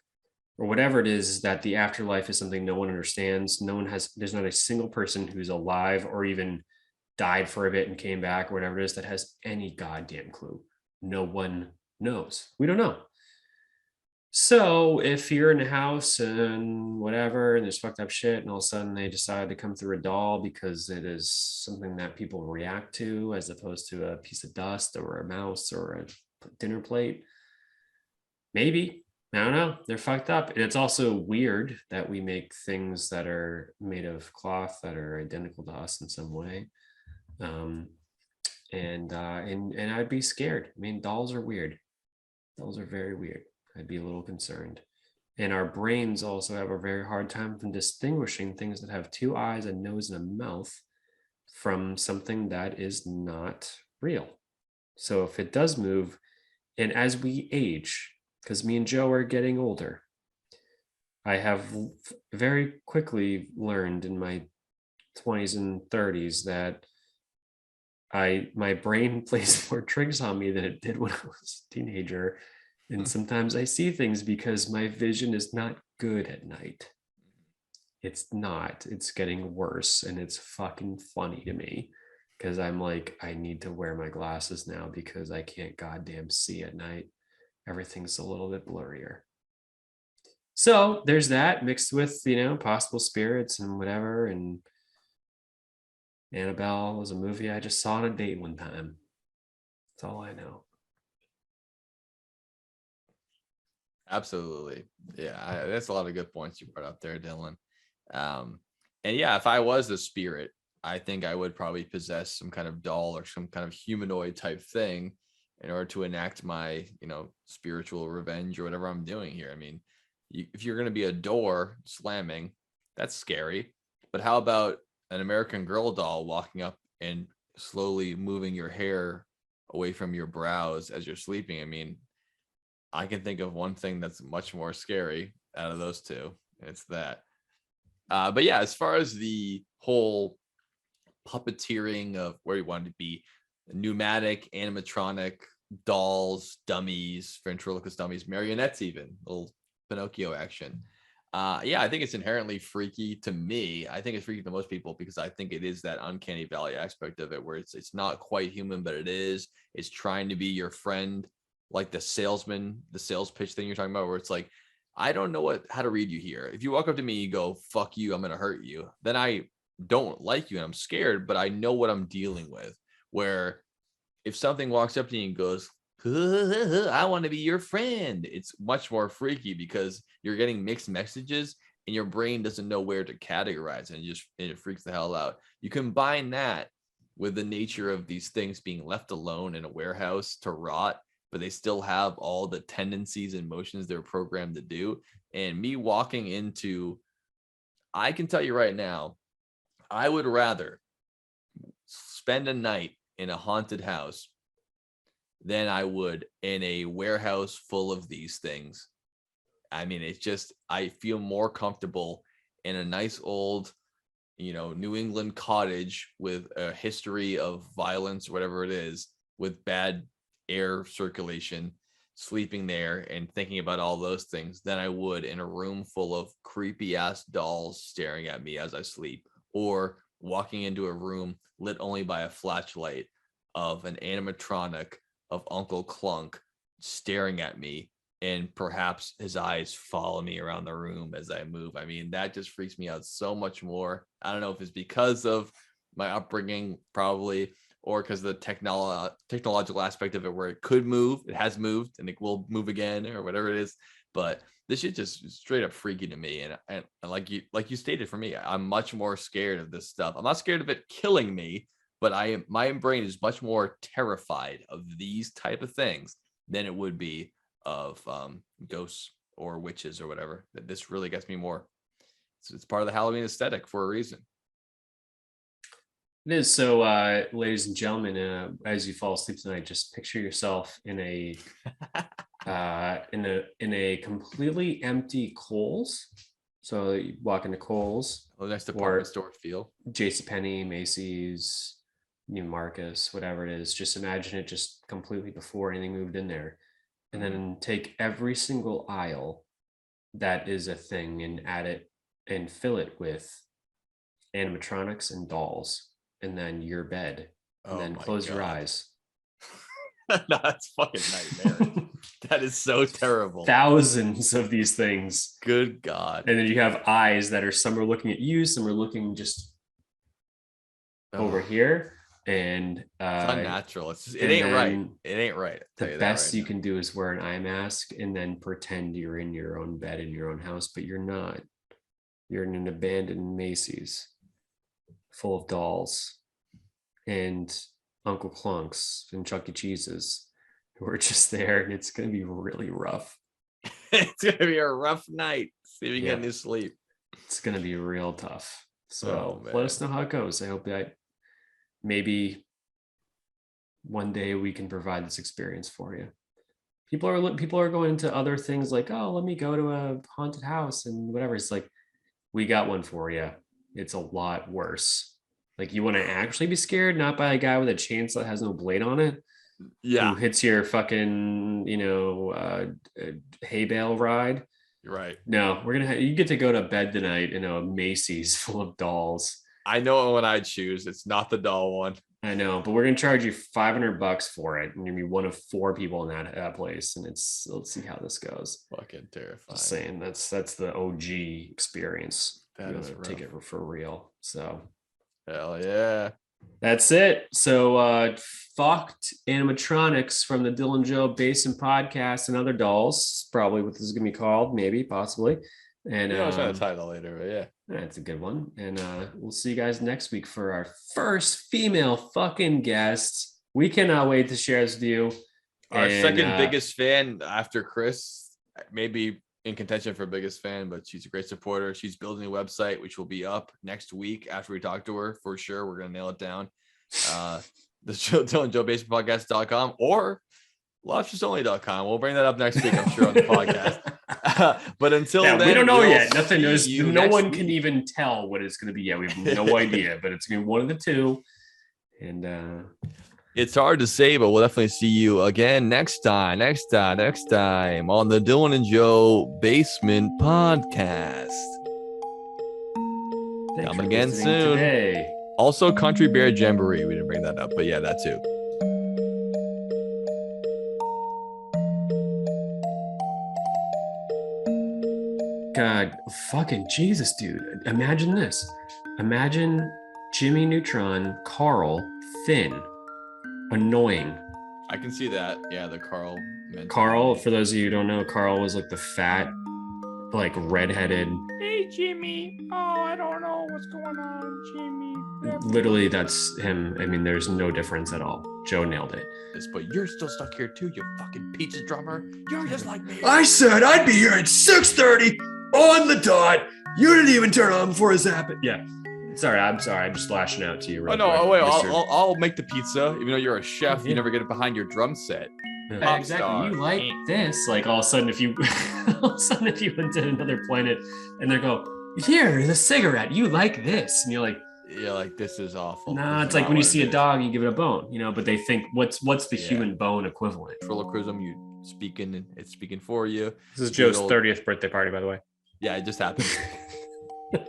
or whatever it is that the afterlife is something no one understands. There's not a single person who's alive or even died for a bit and came back or whatever it is that has any goddamn clue. No one knows. We don't know. So if you're in a house and whatever, and there's fucked up shit, and all of a sudden they decide to come through a doll because it is something that people react to as opposed to a piece of dust or a mouse or a dinner plate, maybe. I don't know. They're fucked up. And it's also weird that we make things that are made of cloth that are identical to us in some way. And I'd be scared. I mean, dolls are weird. Dolls are very weird. I'd be a little concerned. And our brains also have a very hard time from distinguishing things that have two eyes, a nose, and a mouth from something that is not real. So if it does move, and as we age, because me and Joe are getting older, I have very quickly learned in my 20s and 30s that my brain plays more tricks on me than it did when I was a teenager. And sometimes I see things because my vision is not good at night. It's not. It's getting worse. And it's fucking funny to me because I'm like, I need to wear my glasses now because I can't goddamn see at night. Everything's a little bit blurrier. So there's that mixed with, possible spirits and whatever. And Annabelle was a movie I just saw on a date one time. That's all I know. Absolutely. Yeah, that's a lot of good points you brought up there, Dylan. And yeah, if I was a spirit, I think I would probably possess some kind of doll or some kind of humanoid type thing in order to enact my, spiritual revenge or whatever I'm doing here. I mean, if you're going to be a door slamming, that's scary. But how about an American Girl doll walking up and slowly moving your hair away from your brows as you're sleeping? I mean, I can think of one thing that's much more scary out of those two. And it's that. But yeah, as far as the whole puppeteering of where you want to be, pneumatic, animatronic, dolls, dummies, ventriloquist dummies, marionettes, even little Pinocchio action. Yeah, I think it's inherently freaky to me. I think it's freaky to most people because I think it is that uncanny valley aspect of it where it's not quite human, but it is. It's trying to be your friend, like the salesman, the sales pitch thing you're talking about, where it's like, I don't know how to read you here. If you walk up to me, you go, fuck you, I'm going to hurt you. Then I don't like you and I'm scared, but I know what I'm dealing with. Where if something walks up to you and goes, I want to be your friend, it's much more freaky because you're getting mixed messages and your brain doesn't know where to categorize and it freaks the hell out. You combine that with the nature of these things being left alone in a warehouse to rot, but they still have all the tendencies and motions they're programmed to do. And me walking into, I can tell you right now, I would rather spend a night in a haunted house than I would in a warehouse full of these things. I mean, it's just, I feel more comfortable in a nice old, New England cottage with a history of violence, whatever it is, with bad air circulation, sleeping there and thinking about all those things than I would in a room full of creepy ass dolls staring at me as I sleep, or walking into a room lit only by a flashlight of an animatronic of Uncle Klunk staring at me, and perhaps his eyes follow me around the room as I move. I mean, that just freaks me out so much more. I don't know if it's because of my upbringing, probably, or because the technological aspect of it, where it could move, it has moved, and it will move again, or whatever it is. But this shit just straight up freaky to me. And like you stated, for me, I'm much more scared of this stuff. I'm not scared of it killing me, but my brain is much more terrified of these type of things than it would be of ghosts or witches or whatever. This really gets me more. It's part of the Halloween aesthetic for a reason. It is. So, ladies and gentlemen, as you fall asleep tonight, just picture yourself in a in a completely empty Kohl's. So you walk into Kohl's, Next department store feel. JCPenney, Macy's, Neiman Marcus, whatever it is. Just imagine it just completely before anything moved in there, and then take every single aisle that is a thing and add it and fill it with animatronics and dolls, and then your bed, and then close your eyes. No, that's fucking nightmare. That is so terrible. Thousands of these things. Good God. And then you have eyes that are, some are looking at you, some are looking just over here. And it's unnatural. It ain't right. It ain't right. The best you can do is wear an eye mask and then pretend you're in your own bed in your own house, but you're not. You're in an abandoned Macy's full of dolls and Uncle Clunks and Chuck E. Cheese's who are just there, and it's going to be really rough. It's going to be a rough night. See if you get any sleep. It's going to be real tough. So let us know how it goes. I hope that maybe one day we can provide this experience for you. People are going into other things like, oh, let me go to a haunted house and whatever. It's like, we got one for you. It's a lot worse. Like, you want to actually be scared, not by a guy with a chainsaw that has no blade on it. Yeah. Who hits your fucking, hay bale ride. You're right. No, you get to go to bed tonight in a Macy's full of dolls. I know what I'd choose. It's not the doll one. I know, but we're gonna charge you $500 for it, and you're gonna be one of 4 people in that place. And let's see how this goes. Fucking terrifying. Just saying, that's the OG experience. That is take it for real. So hell yeah. That's it. So fucked animatronics from the Dylan Joe Basin podcast and other dolls. Probably what this is gonna be called, maybe, possibly. And I'll try the title later, but yeah. That's a good one. And we'll see you guys next week for our first female fucking guest. We cannot wait to share this with you. Our second biggest fan after Chris, maybe in contention for biggest fan, but she's a great supporter. She's building a website, which will be up next week after we talk to her for sure. We're going to nail it down. The DylanJoeBaseballPodcast.com or lobstersonly.com. We'll bring that up next week, I'm sure, on the podcast. But until then, we don't know yet. Nothing knows. No one week. can even tell what it's going to be yet. We have no idea, but it's going to be one of the two. And it's hard to say, but we'll definitely see you again next time on the Dylan and Joe Basement Podcast. Coming again soon. Today. Also, Country Bear Jamboree. We didn't bring that up, but yeah, that too. God, fucking Jesus, dude. Imagine this. Imagine Jimmy Neutron, Carl, thin, annoying. I can see that. Yeah, the Carl. Carl, for those of you who don't know, Carl was like the fat, like redheaded. Hey, Jimmy. Oh, I don't know what's going on, Jimmy. Literally, that's him. I mean, there's no difference at all. Joe nailed it. But you're still stuck here too, you fucking pizza drummer. You're just like me. I said I'd be here at 6:30 on the dot. You didn't even turn on before this happened. Yeah. Sorry. I'm just lashing out to you. Oh no! Wait, I'll make the pizza. Even though you're a chef, you never get it behind your drum set. Yeah, exactly. You like this? Like all of a sudden, if you went to another planet and they go, "Here, the cigarette. You like this?" and you're like, this is awful. Nah, it's like when you see a dog, you give it a bone, But they think, what's the human bone equivalent? Ventriloquism, it's speaking for you. This is Joe's 30th birthday party, by the way. Yeah, it just happened.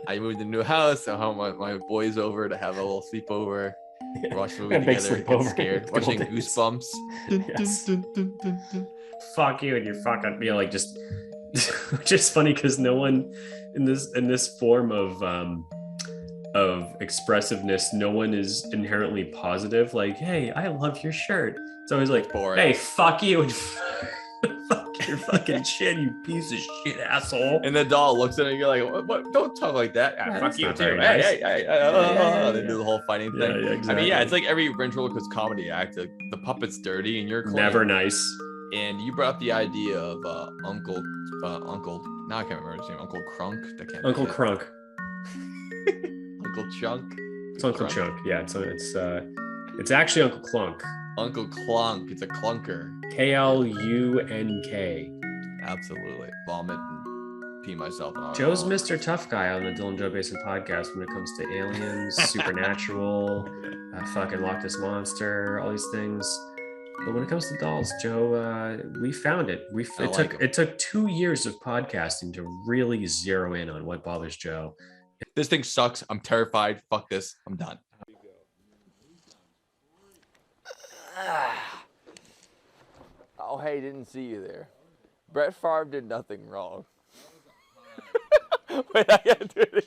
I moved into a new house. I had my boys over to have a little sleepover. We're watching a movie together. Get scared. Watching Goosebumps. Yes. Fuck you and your fucking like just funny because no one in this form of expressive,ness, no one is inherently positive. Like, hey, I love your shirt. It's always like, boring. Hey, fuck you and fuck your fucking shit, you piece of shit, asshole. And the doll looks at it and you're like, what? Don't talk like that. Yeah, fuck you too. Nice. Hey. They do the whole fighting thing. Yeah, exactly. I mean, yeah, it's like every ventriloquist comedy act. Like, the puppet's dirty and you're clean. Never nice. And you brought up the idea of Uncle. Now I can't remember his name. Uncle Crunk. Uncle Crunk. Uncle Chunk. It's Uncle Chunk. Yeah, it's actually Uncle Klunk. Uncle Klunk. It's a clunker. KLUNK. Absolutely. Vomit and pee myself. Joe's Mr. Tough Guy on the Dylan Joe Basin podcast when it comes to aliens, supernatural, fucking Loch Ness Monster, all these things. But when it comes to dolls, Joe, we found it. It took 2 years of podcasting to really zero in on what bothers Joe. This thing sucks. I'm terrified. Fuck this. I'm done. Oh, hey, didn't see you there. Brett Favre did nothing wrong. Wait, I gotta do it again.